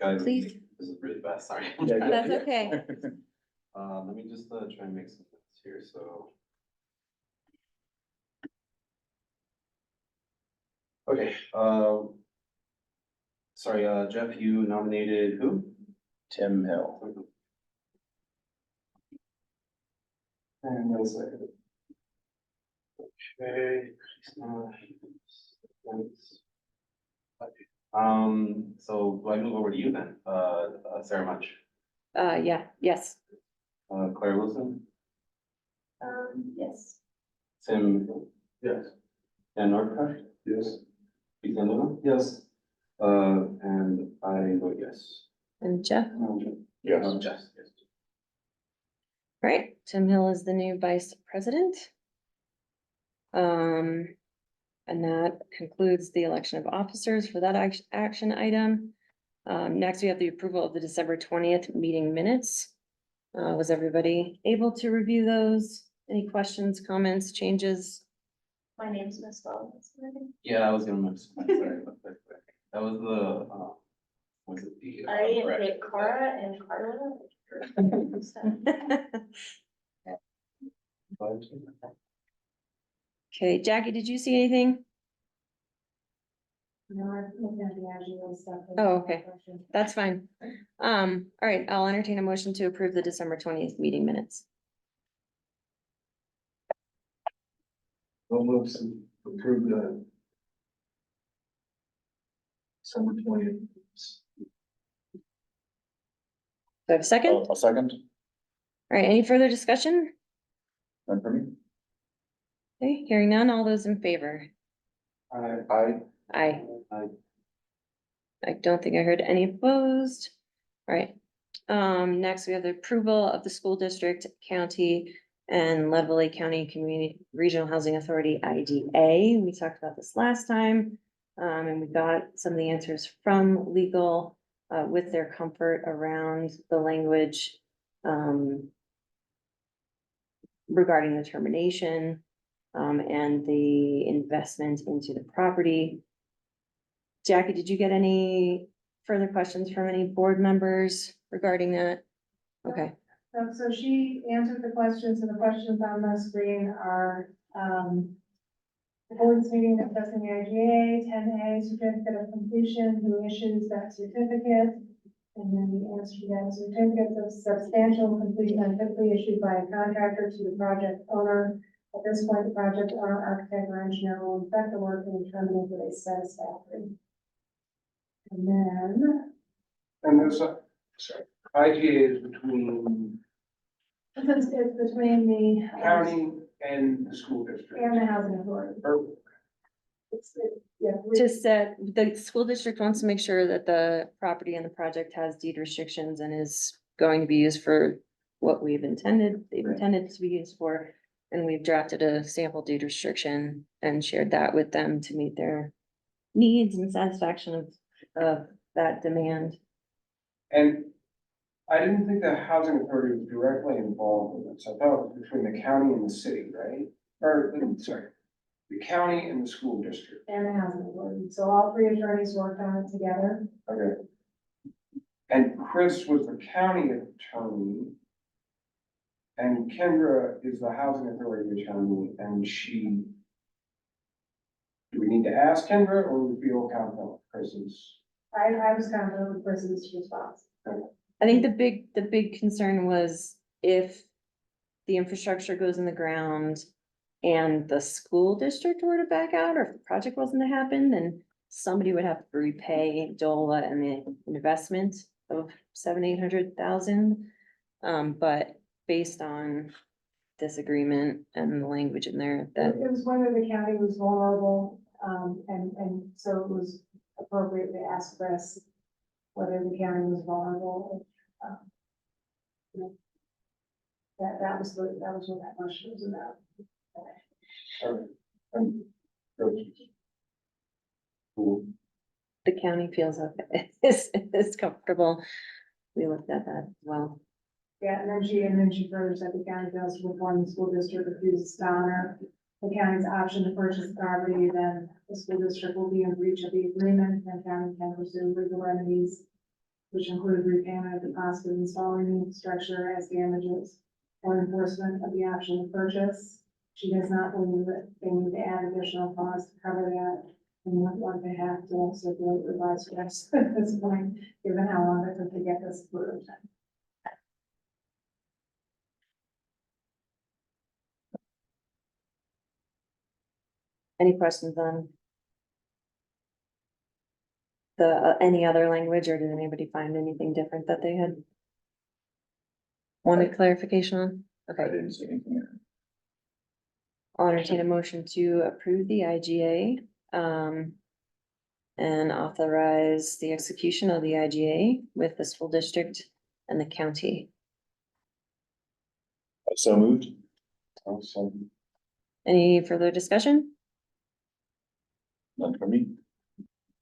guys. Please. This is really bad, sorry. That's okay. Let me just, try and make some notes here, so. Okay, sorry, Jeff, you nominated who? Tim Hill. And I'll second. Okay. So do I move over to you then, Sarah Munch, Yeah, yes. Claire Wilson, Yes. Tim? Yes. Dan Northcroft? Yes. Ethan Luna? Yes. And I vote yes. And Jeff? Yes. Yes, yes. All right, Tim Hill is the new vice president. And that concludes the election of officers for that action item. Next, we have the approval of the December 20th meeting minutes. Was everybody able to review those? Any questions, comments, changes? My name's misspelled. Yeah, I was gonna mention, sorry about that. That was the, was it the? I put Cara and Carla. Okay, Jackie, did you see anything? No, I'm looking at the Agile stuff. Oh, okay. That's fine. All right, I'll entertain a motion to approve the December 20th meeting minutes. We'll move to approve the December 20th. Do I have a second? All A second, right, any further discussion? none for me. Okay, hearing none, all those in favor? Aye. Aye. Aye. I don't think I heard any opposed. All right. Next we have the approval of the school district, county, and Leadville County Community Regional Housing Authority, IDA. We talked about this last time. And we got some of the answers from legal, with their comfort around the language, regarding the termination, and the investment into the property. Jackie, did you get any further questions from any board members regarding that? Okay, So she answered the questions, and the questions on the screen are, the board's meeting discussing the IGA, 10A, certificate of completion, who issues that certificate? And then the answer to that, certificates of substantial completion are typically issued by a contractor to the project owner. At this point, the project owner, architect, or engineer will inspect the work and determine if it is satisfactory. And then, And there's a, sorry, IGA is between it's between the. county and the school district. And the housing authority. Or Yeah. just that the school district wants to make sure that the property and the project has deed restrictions and is going to be used for what they've intended to be used for. And we've drafted a sample deed restriction and shared that with them to meet their needs and satisfaction of that demand. And I didn't think the housing authority was directly involved in this. I thought it was between the county and the city, right? Or, sorry, the county and the school district. And the housing authority. So all three attorneys worked on it together. Okay. And Chris was the county attorney. And Kendra is the housing authority attorney, and she. Do we need to ask Kendra, or we feel confident with Chris's? I was confident with Chris's response. I think the big concern was if the infrastructure goes in the ground and the school district were to back out, or if the project wasn't to happen, then somebody would have to repay DOLA and the investment of $700,000-800,000. But based on this agreement and the language in there, that It was whether the county was vulnerable, and so it was appropriate to ask Chris whether the county was vulnerable. You know, that was what that question was about. the county feels is comfortable. We looked at that as well. Yeah, and then she further said the county does reform the school district refuses to honor the county's option to purchase the property, then the school district will be in breach of the agreement, and county can pursue legal remedies, which include repayment of the cost of installing the structure as damages or enforcement of the option to purchase. She does not believe that they need to add additional costs to cover that, and not want to have to circulate revised requests at this point, given how long it took to get this approved. Any questions on the, any other language, or did anybody find anything different that they had wanted clarification on? I Okay, didn't see anything. I'll entertain a motion to approve the IGA, and authorize the execution of the IGA with the school district and the county. So moved. Any further discussion? None for me.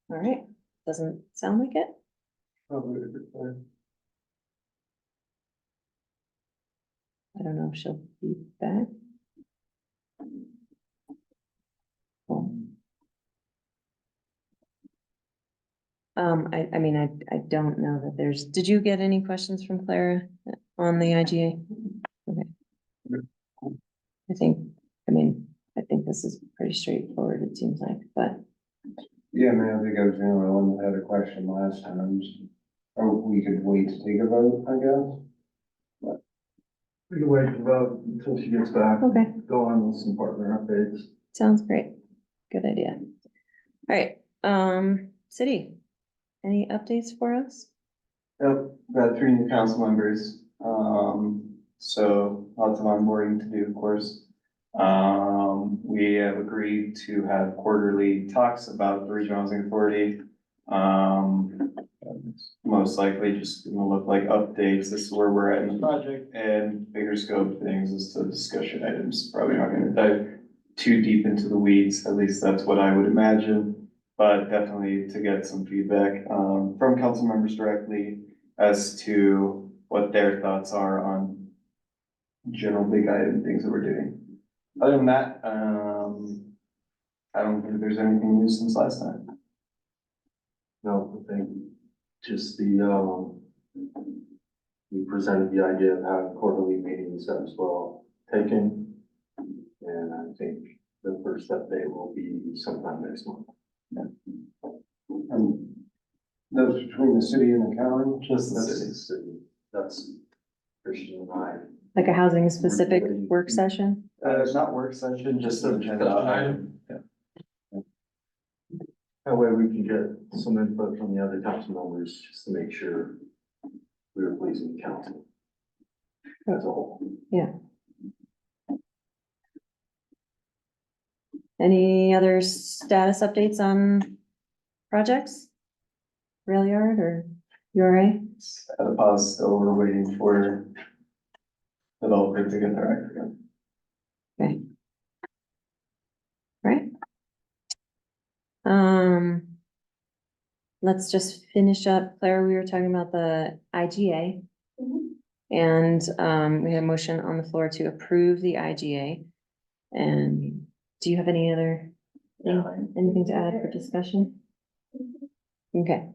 All right, doesn't sound like it. I don't know if she'll be back. I mean, I don't know that there's, did you get any questions from Clara on the IGA? Okay. I think this is pretty straightforward, it seems like, but Yeah, Yeah, man, I think I was the only one that had a question last time. Or we could wait to take a vote, I guess. We can wait to vote until she gets back. Okay. Go on with some partner updates. Sounds great. Good idea. All right, city, any updates for us? Yep, got 3 new council members, so lots of onboarding to do, of course. We have agreed to have quarterly talks about the regional housing authority. Most likely just gonna look like updates, this is where we're at in the project, and bigger scope things as to discussion items. Probably not gonna dive too deep into the weeds, at least that's what I would imagine. But definitely to get some feedback, from council members directly as to what their thoughts are on general big item things that we're doing. Other than that, I don't think there's anything new since last time. No, I think just we presented the idea of having quarterly meetings as well taken. And I think the first update will be sometime next month. And those between the city and the county? Just the That's, city. that's Christian and I. Like a housing specific work session? It's not work session, just an agenda item. Yeah. That way we can get some input from the other council members, just to make sure we are pleasing the council as a whole. Any other status updates on projects? Rail yard or URA? At a pause, still we're waiting for developer to get their act together. Okay. Right. Let's just finish up. Claire, we were talking about the IGA. And, we had a motion on the floor to approve the IGA. And do you have any other, anything to add for discussion? Okay.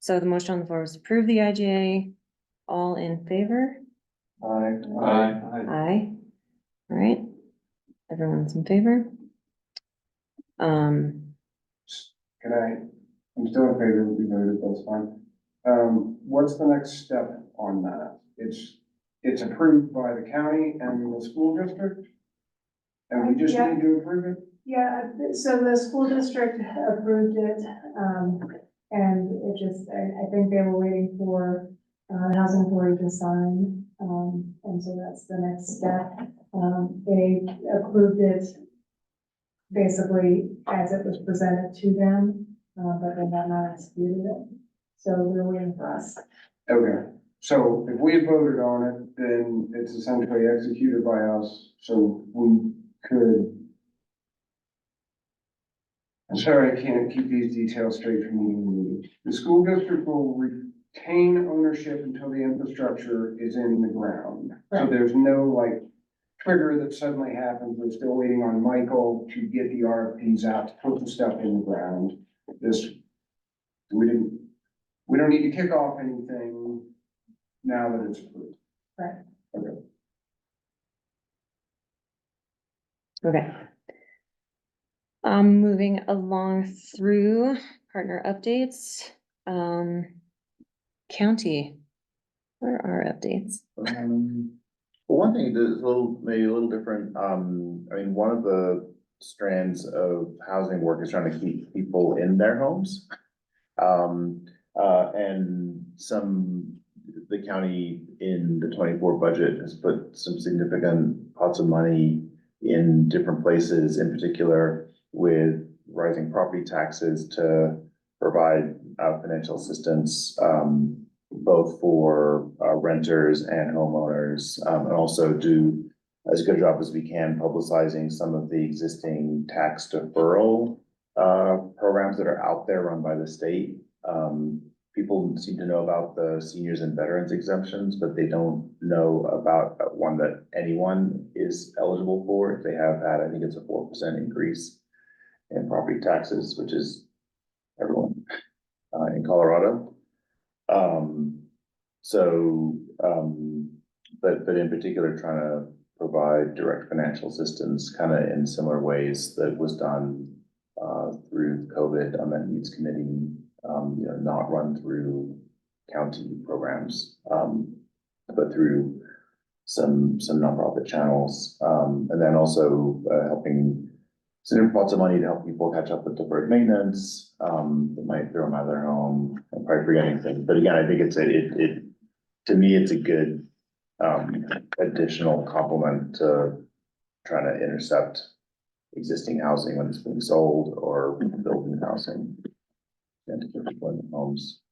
So the motion on the floor was to approve the IGA. All in favor? Aye. Aye. All right. Everyone's in favor? Can I'm still in favor of the voted, that's fine. What's the next step on that? It's approved by the county and the school district? And we just Yeah. need to approve it? Yeah, so the school district approved it, and it just, I think they were waiting for, the housing authority to sign, and so that's the next step. They approved it basically as it was presented to them, but they have not executed it, so they're waiting for us. Okay, so if we voted on it, then it's essentially executed by us, so we could. I'm sorry, I can't keep these details straight from meeting to meeting. The school district will retain ownership until the infrastructure is in the ground. So Right. there's no like trigger that suddenly happens. We're still waiting on Michael to get the RFPs out to put the stuff in the ground. We don't need to kick off anything now that it's approved. Right. Okay. Okay. Moving along through partner updates, county, where are our updates? Well, one thing that's maybe a little different, I mean, one of the strands of housing work is trying to keep people in their homes. And the county in the 24 budget has put some significant pots of money in different places, in particular with rising property taxes to provide financial assistance, both for renters and homeowners, and also do as good a job as we can publicizing some of the existing tax deferral programs that are out there run by the state. People seem to know about the seniors and veterans exemptions, but they don't know about one that anyone is eligible for. If they have had, I think it's a 4% increase in property taxes, which is everyone in Colorado. But in particular, trying to provide direct financial assistance kind of in similar ways that was done through COVID on that needs committee, not run through county programs, but through some nonprofit channels, and then also helping send lots of money to help people catch up with deferred maintenance. That might throw them out of their home. I'm probably forgetting things, but again, I think to me, it's a good additional complement to trying to intercept existing housing when it's being sold or building housing and to keep people in their homes.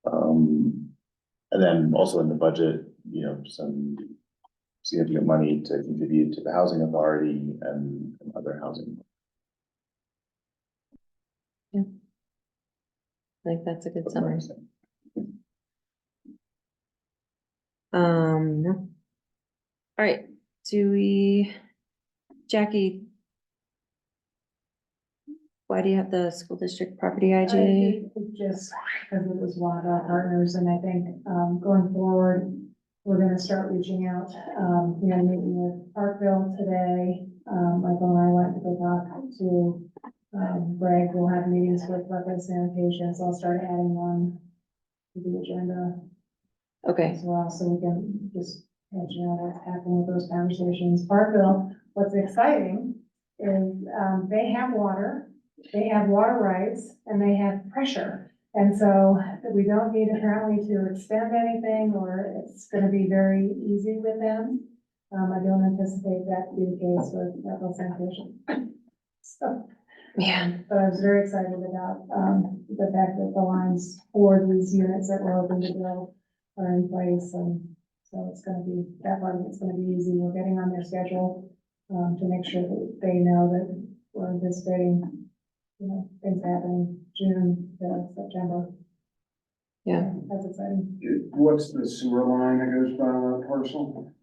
And then also in the budget, some significant money to contribute to the housing authority and other housing. I think that's a good summary. No. All right, Jackie, why do you have the school district property IGA? Just because it was one of our partners, and I think, going forward, we're gonna start reaching out, we had a meeting with Parkville today, Michael and I went to go talk to, Greg, we'll have meetings with Parkville Sanitation, so I'll start adding one to the agenda Okay, as well, so we can just, what's happening with those conversations. Parkville, what's exciting is, they have water, they have water rights, and they have pressure. And so we don't need apparently to extend anything, or it's gonna be very easy with them. I don't anticipate that to be the case with Parkville Sanitation. So, yeah, but I was very excited about, the fact that the lines for these units that we're hoping to build are in place, and so it's gonna be, that part of it's gonna be easy. We're getting on their schedule, to make sure that they know that we're anticipating, things happening June to September. yeah. That's exciting. What's the sewer line that goes by that parcel?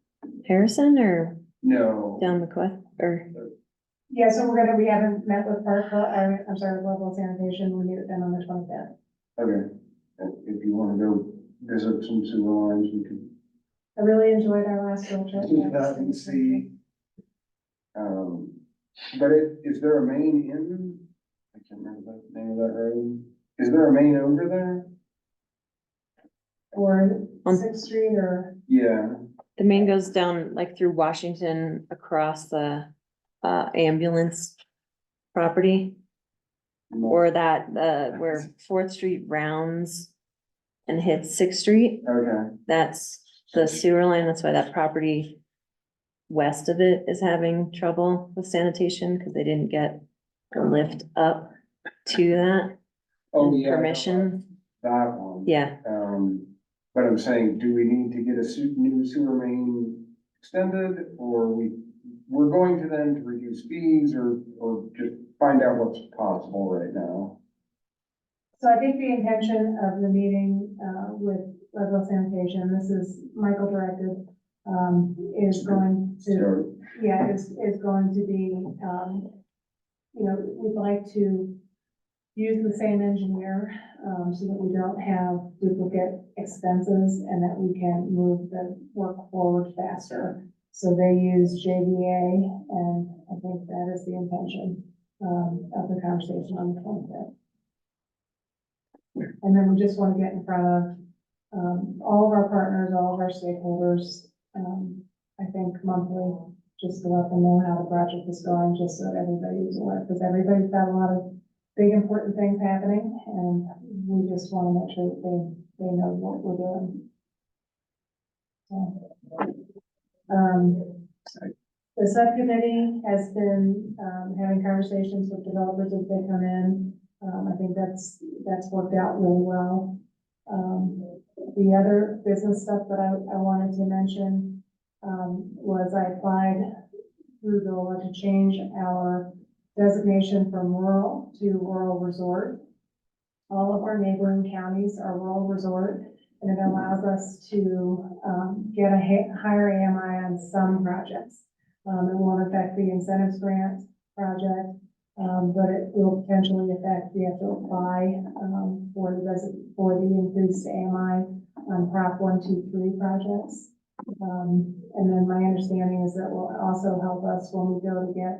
Harrison or No. down McQuest or, Yeah, so we haven't met with Parkville, I'm sorry, with local sanitation, we meet with them on the 25th. Okay, and if you wanna go visit some sewer lines, we could I really enjoyed our last field trip. do that and see. But is there a main in? I can't remember the name of that road. Is there a main over there? Or On- 6th Street or, Yeah. the main goes down like through Washington across the ambulance property, or that where 4th Street rounds and hits 6th Street. Okay, That's the sewer line. That's why that property west of it is having trouble with sanitation because they didn't get a lift up to that oh, and yeah. permission. That one. Yeah, But I'm saying, do we need to get a new sewer main extended, or we're going to then to reduce fees, or just find out what's possible right now? so I think the intention of the meeting, with Leadville Sanitation, this is Michael directed, is going to, So, yeah, is going to be, we'd like to use the same engineer, so that we don't have duplicate expenses and that we can move the work forward faster. So they use JVA, and I think that is the intention, of the conversation on the 25th. And then we just want to get in front of, all of our partners, all of our stakeholders, I think monthly, just to let them know how the project is going, just so that everybody is aware, because everybody's got a lot of big important things happening, and we just want to make sure that they know what we're doing. So, the subcommittee has been, having conversations with developers as they come in. I think that's worked out really well. The other business stuff that I wanted to mention, was I applied through DOLA to change our designation from rural to rural resort. All of our neighboring counties are rural resort, and it allows us to, get a higher AMI on some projects. It won't affect the incentives grant project, but it will potentially affect, we have to apply, for the increased AMI on Prop 123 projects. And then my understanding is that will also help us when we go to get,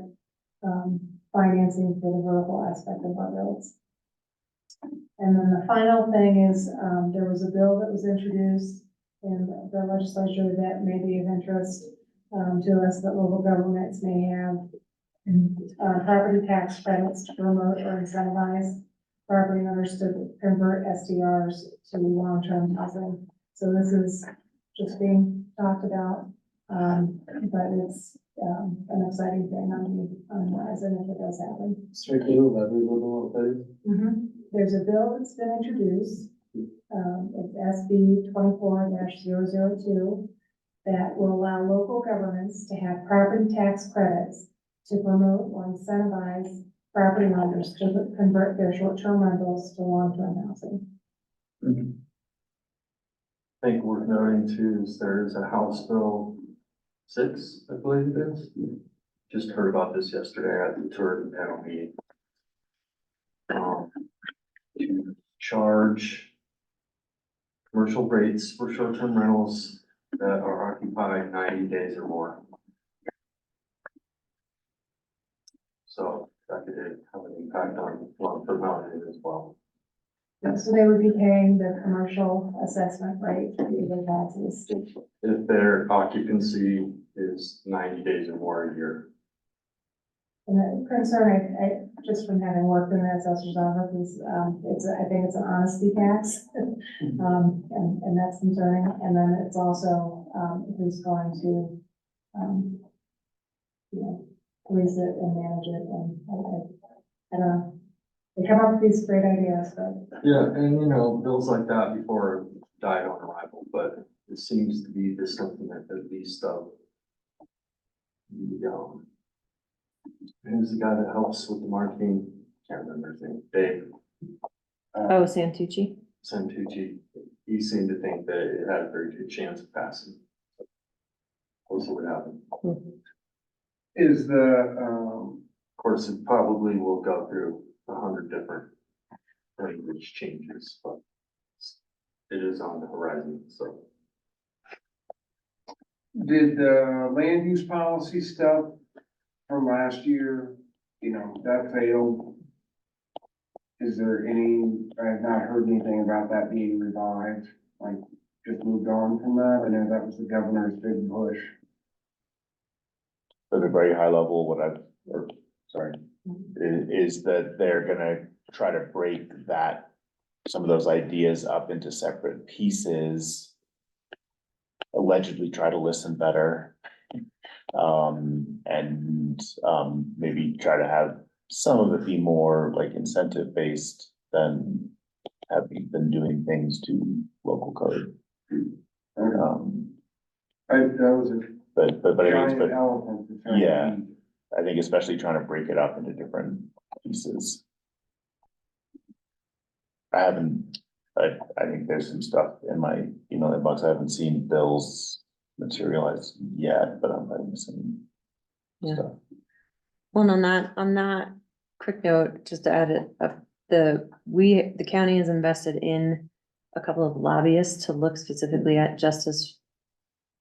financing for the vertical aspect of our roads. And then the final thing is, there was a bill that was introduced in the legislature that may be of interest, to us, that local governments may have property tax credits to promote or incentivize property owners to convert SDRs to long-term housing. So this is just being talked about, but it's, an exciting thing on the horizon if it does happen. There's a bill that's been introduced, it's SB 24-002, that will allow local governments to have property tax credits to promote or incentivize property owners to convert their short-term rentals to long-term housing. I think worth noting too is there's a House Bill 6, I believe it is. Just heard about this yesterday at the tour of the panel meeting. To charge commercial rates for short-term rentals that are occupied 90 days or more. So that could have an impact on long-term housing as well. So they would be paying the commercial assessment rate for the taxes. If their occupancy is 90 days or more a year. And the concern, I just from having worked in the assessor's office is, I think it's an honesty tax. And that's concerning. And then it's also, who's going to, police it and manage it. And I don't know. They come up with these great ideas, but. Yeah, and bills like that before died on arrival, but it seems to be this something that at least, who's the guy that helps with the marketing? Can't remember his name. Dave. Oh, Santucci. Santucci. He seemed to think that it had a very good chance of passing. We'll see what happens. Is the, Of course, it probably will go through 100 different language changes, but it is on the horizon, so. did the land use policy stuff from last year, that failed? Is there I have not heard anything about that being revived, like just moved on from that. I know that was the governor's big push. At a very high level, is that they're gonna try to break some of those ideas up into separate pieces. Allegedly try to listen better. Maybe try to have some of it be more like incentive based than doing things to local code. That was a But I giant mean, elephant. to try to yeah. eat. I think especially trying to break it up into different pieces. I think there's some stuff in my email inbox. I haven't seen bills materialize yet, but I'm writing some Yeah. stuff. Well, on that quick note, just to add it up, the county has invested in a couple of lobbyists to look specifically at justice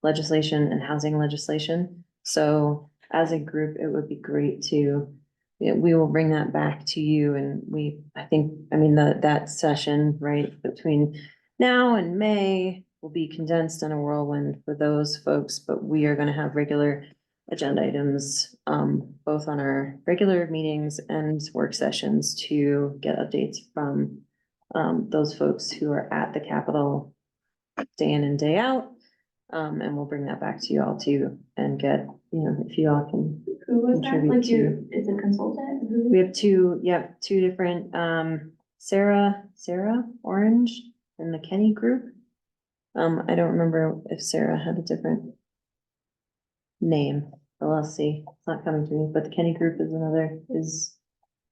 legislation and housing legislation. So as a group, it would be great to, we will bring that back to you and that session, right, between now and May will be condensed in a whirlwind for those folks, but we are gonna have regular agenda items, both on our regular meetings and work sessions to get updates from those folks who are at the Capitol day in and day out. And we'll bring that back to you all too and get, if you all can. Who was that? contribute to- Is a consultant? Who? We have two different, Sarah Orange and the Kenny Group. I don't remember if Sarah had a different name, LLC, it's not coming to me, but the Kenny Group is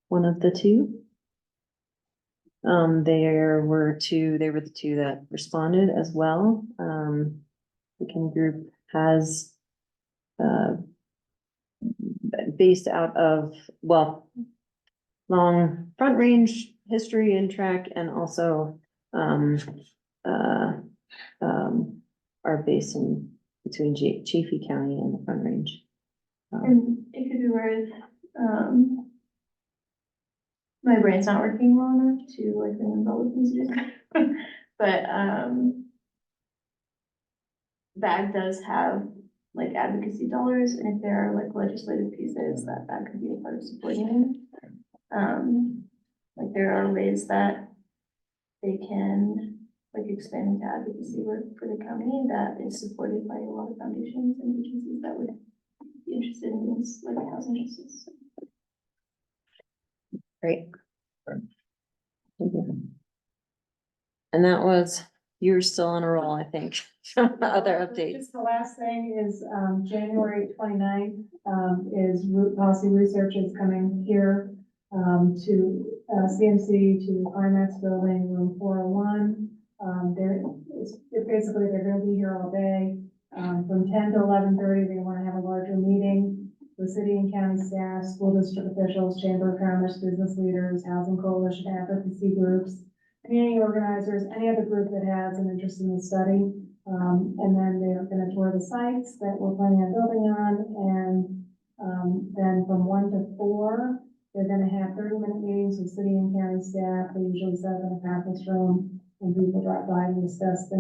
one of the two. They were the two that responded as well. The Kenny Group has, based out of, long Front Range history and track, and also, are based in between Chaffee County and the Front Range. And it could be worth, my brain's not working well enough to like remember all the things you did. But, that does have like advocacy dollars, and if there are like legislative pieces, that could be a part of supporting it. Like there are ways that they can like expand into advocacy work for the county that is supported by a lot of foundations and agencies that would be interested in things like housing justice. Great. Thank you. And that was, you're still on a roll, I think. Other updates. Just the last thing is, January 29th, is root policy research is coming here, to, CMC, to IMAX building, room 401. Basically, they're gonna be here all day, from 10 to 11:30, they wanna have a larger meeting. The city and county staff, school district officials, chamber of commerce, business leaders, housing coalition, advocacy groups, community organizers, any other group that has an interest in the study. And then they're gonna tour the sites that we're planning on building on, and, then from 1 to 4, they're gonna have 30-minute meetings with city and county staff. They usually set up in a conference room, and people drop by and discuss the,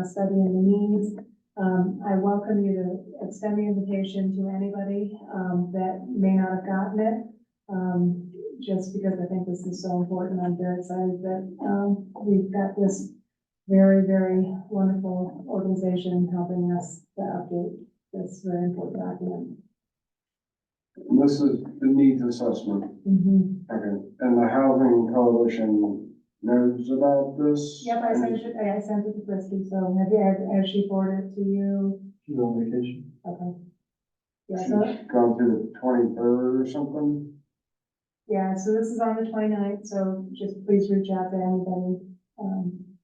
study and the needs. I welcome you to extend the invitation to anybody, that may not have gotten it. Just because I think this is so important. I'm very excited that, we've got this very, very wonderful organization helping us to update this very important document. And this is the needs assessment. Okay, and the housing coalition knows about this? Yep, I sent it to Christie, so has she forwarded it to you? She's on vacation. Okay. Yeah, She's so, gone through the 23rd or something. yeah, so this is on the 29th, so just please reach out to anybody.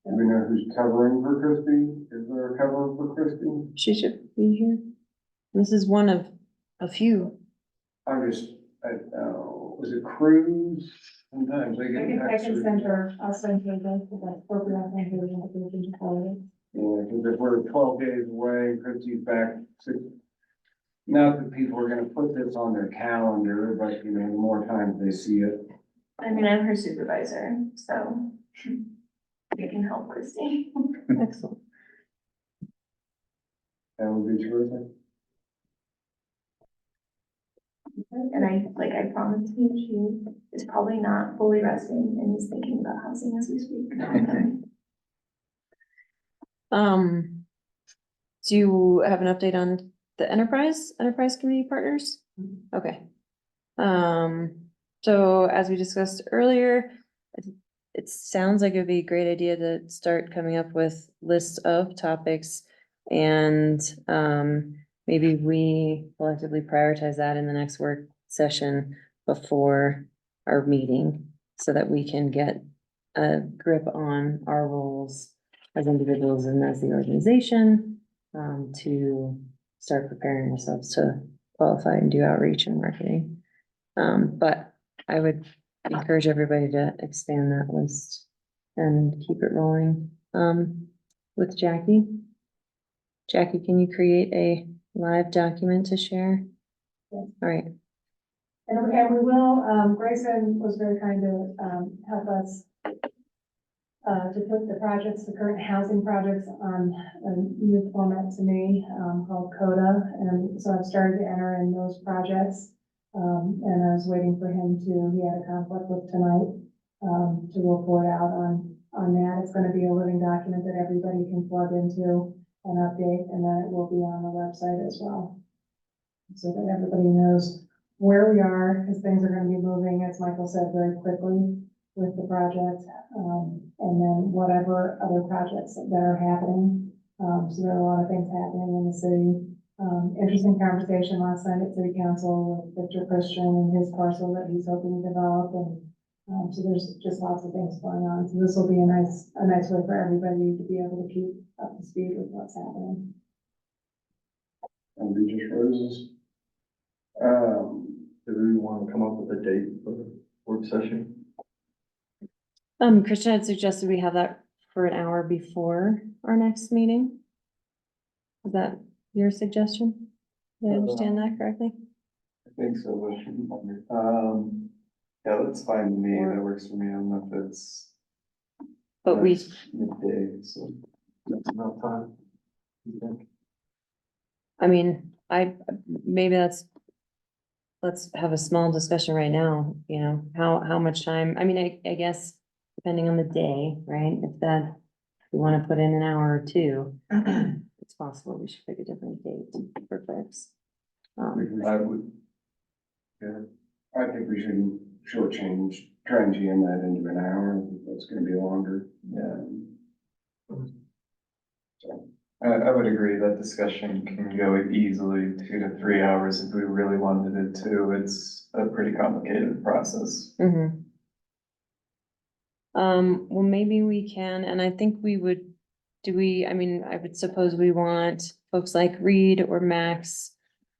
Do we know who's covering for Christie? Is there a cover for Christie? She should be here. This is one of a few. Was it Cruz? Sometimes they get. I can send her, I'll send her the appropriate, I'll send her the invitation to forward it. Yeah, because if we're 12 days away, Christie's back 6. Not that people are gonna put this on their calendar, but you know, the more times they see it. I mean, I'm her supervisor, so we can help Christie. Excellent. That would be terrific. And I promised you, she is probably not fully resting and is thinking about housing as we speak. Do you have an update on the enterprise community partners? Okay. So as we discussed earlier, it sounds like it'd be a great idea to start coming up with lists of topics, and maybe we collectively prioritize that in the next work session before our meeting, so that we can get a grip on our roles as individuals and as the organization, to start preparing ourselves to qualify and do outreach and marketing. But I would encourage everybody to expand that list and keep it rolling, with Jackie. Jackie, can you create a live document to share? Yes. All right. And we will, Grayson was very kind to, help us to put the projects, the current housing projects on a new format to me, called CODA. And so I've started to enter in those projects. And I was waiting for him he had a conflict with tonight, to report out on that. It's gonna be a living document that everybody can plug into and update, and then it will be on the website as well. So that everybody knows where we are, because things are gonna be moving, as Michael said, very quickly with the project. And then whatever other projects that are happening. So there are a lot of things happening in the city. Interesting conversation last night at city council with Victor Christian and his parcel that he's hoping to develop, and so there's just lots of things going on. So this will be a nice way for everybody to be able to keep up to speed with what's happening. And we just roses. Do we want to come up with a date for the work session? Christian had suggested we have that for an hour before our next meeting. Is that your suggestion? Did I understand that correctly? I think so. Yeah, that's fine to me, that works for me, I don't know if it's. But we, Midday, so. That's enough time. You think? I mean, maybe let's have a small discussion right now, you know, how much time, I mean, I guess, depending on the day, right? If we wanna put in an hour or two, it's possible we should pick a different date for folks. I would, I think we should shortchange, try and jam that into an hour, I think that's gonna be longer. yeah, So, I would agree that discussion can go easily 2 to 3 hours if we really wanted it to, it's a pretty complicated process. Mhm. Well, maybe we can, and I think we would, I mean, I would suppose we want folks like Reed or Max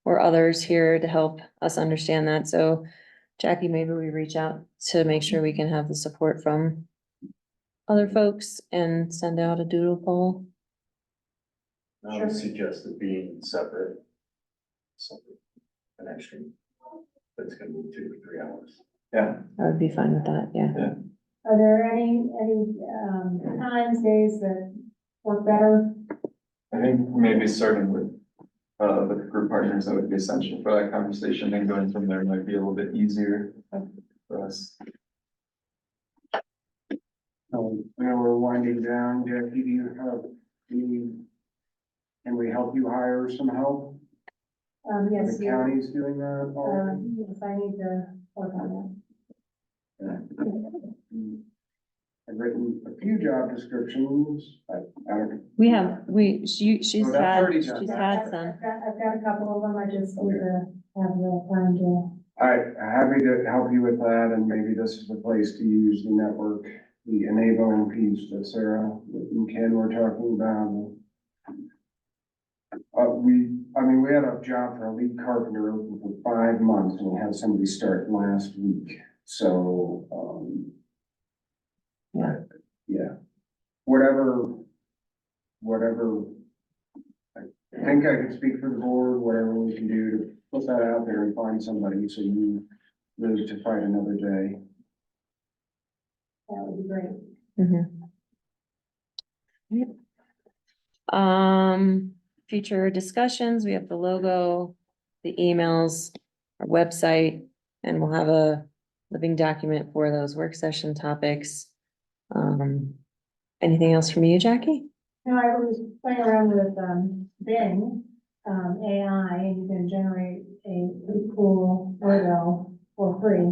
or others here to help us understand that, so Jackie, maybe we reach out to make sure we can have the support from other folks and send out a doodle poll. I would suggest it being separate. An extra. That's gonna be 2 or 3 hours. Yeah, I would be fine with that, yeah. Are there any times, days that work better? I think maybe starting with the group partners, that would be essential for that conversation, and going from there might be a little bit easier for us. now we're winding down, Jackie, do you have any, can we help you hire some help? Yes, The county's doing that already? yes, I need to work on I've written a few job descriptions, I don't. She's Oh, that's had, already done. she's that. had some. I've got a couple of them, I just need to have the time to. I'm happy to help you with that, and maybe this is the place to use the network, the enabling piece that Sarah and Ken were talking about. We had a job for a lead carpenter open for 5 months, and we had somebody start last week, so, yeah. Whatever, I think I can speak for the board, whatever we can do to put that out there and find somebody, so you live to fight another day. That would be great. Future discussions, we have the logo, the emails, our website, and we'll have a living document for those work session topics. Anything else from you, Jackie? No, I was playing around with, Bing, AI, and you can generate a pretty cool logo for free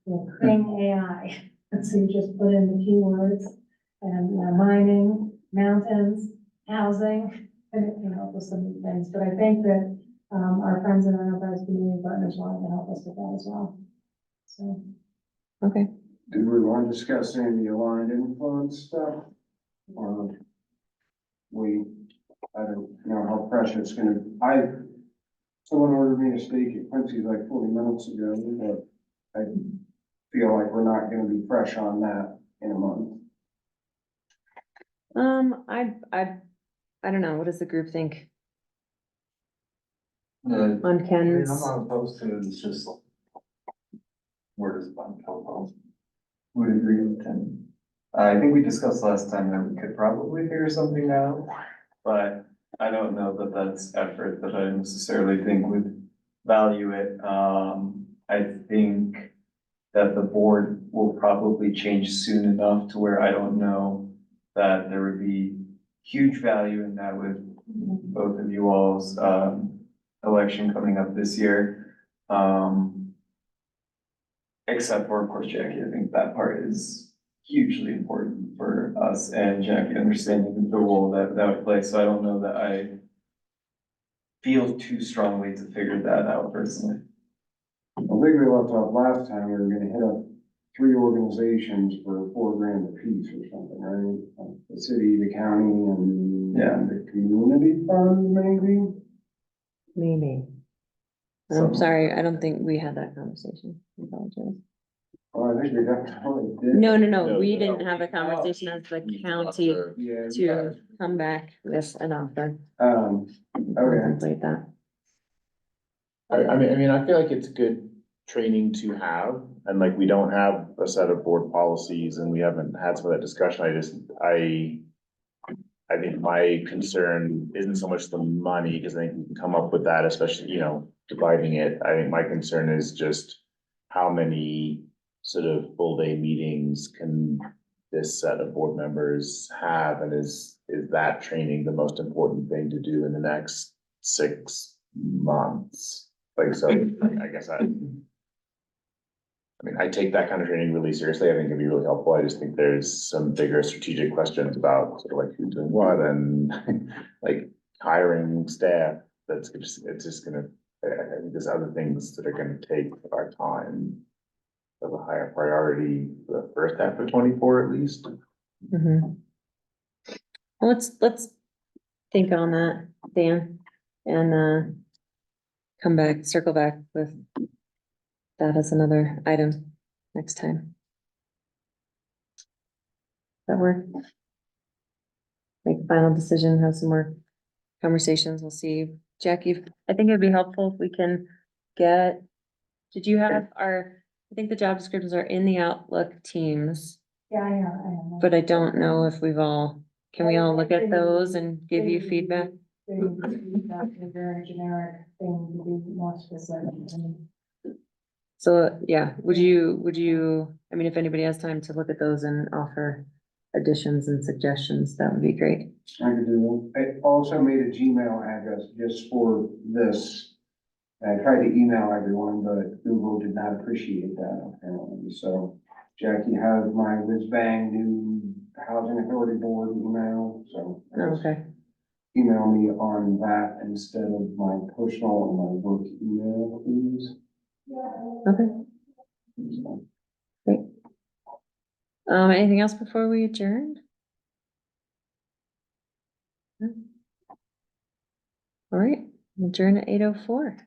with Bing AI. And so you just put in the keywords and mining, mountains, housing, and it can help with some of the things. But I think that, our friends in our enterprise community partners wanted to help us with that as well. So. Okay. Do we want to discuss any of the aligned influence stuff? Or I don't know how fresh it's gonna, someone ordered me a steak at Quincy's like 40 minutes ago, but I feel like we're not gonna be fresh on that in a month. I don't know, what does the group think Uh, on I mean, Ken's? I'm not opposed to it, it's just. Where does it come from? Would agree with Tim. I think we discussed last time that we could probably figure something out, but I don't know that that's effort that I necessarily think would value it. I think that the board will probably change soon enough to where I don't know that there would be huge value in that with both of you all's, election coming up this year. Except for, of course, Jackie, I think that part is hugely important for us and Jackie understanding the role that would play, so I don't know that I feel too strongly to figure that out personally. I think we left off last time, we were gonna hit up 3 organizations for $4,000 a piece or something, right? Like the city, the county, and the community fund, maybe? Maybe. I'm sorry, I don't think we had that conversation. I apologize. Oh, I think we definitely did. No, we didn't have a conversation as the county Yeah. to come back with an offer. Okay. Contemplate that. I mean, I feel like it's good training to have, and like, we don't have a set of board policies and we haven't had some of that discussion. I think my concern isn't so much the money, because I think we can come up with that, especially, dividing it. I think my concern is just how many sort of full day meetings can this set of board members have, and is that training the most important thing to do in the next 6 months? Like, so I guess I mean, I take that kind of training really seriously. I think it'd be really helpful. I just think there's some bigger strategic questions about sort of like who's doing what and like hiring staff. It's just gonna, I think there's other things that are gonna take our time of a higher priority for the first half of 24 at least. Mhm. Well, let's think on that, Dan, and come back, circle back with that as another item next time. That work? Make a final decision, have some more conversations, we'll see. Jackie, I think it'd be helpful if we can get, did you have I think the job descriptions are in the Outlook Teams, Yeah, I am. but I don't know if can we all look at those and give you feedback? Very generic thing to be more specific. So, yeah, would you, I mean, if anybody has time to look at those and offer additions and suggestions, that would be great. I could do it. I also made a Gmail address just for this. I tried to email everyone, but Google did not appreciate that apparently. So Jackie has my whiz bang new Housing Authority Board email, so. Oh, okay, Email me on that instead of my personal and my work email, please. okay, So, great. Anything else before we adjourn? No? All right, adjourn at 8:04.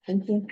Thank you.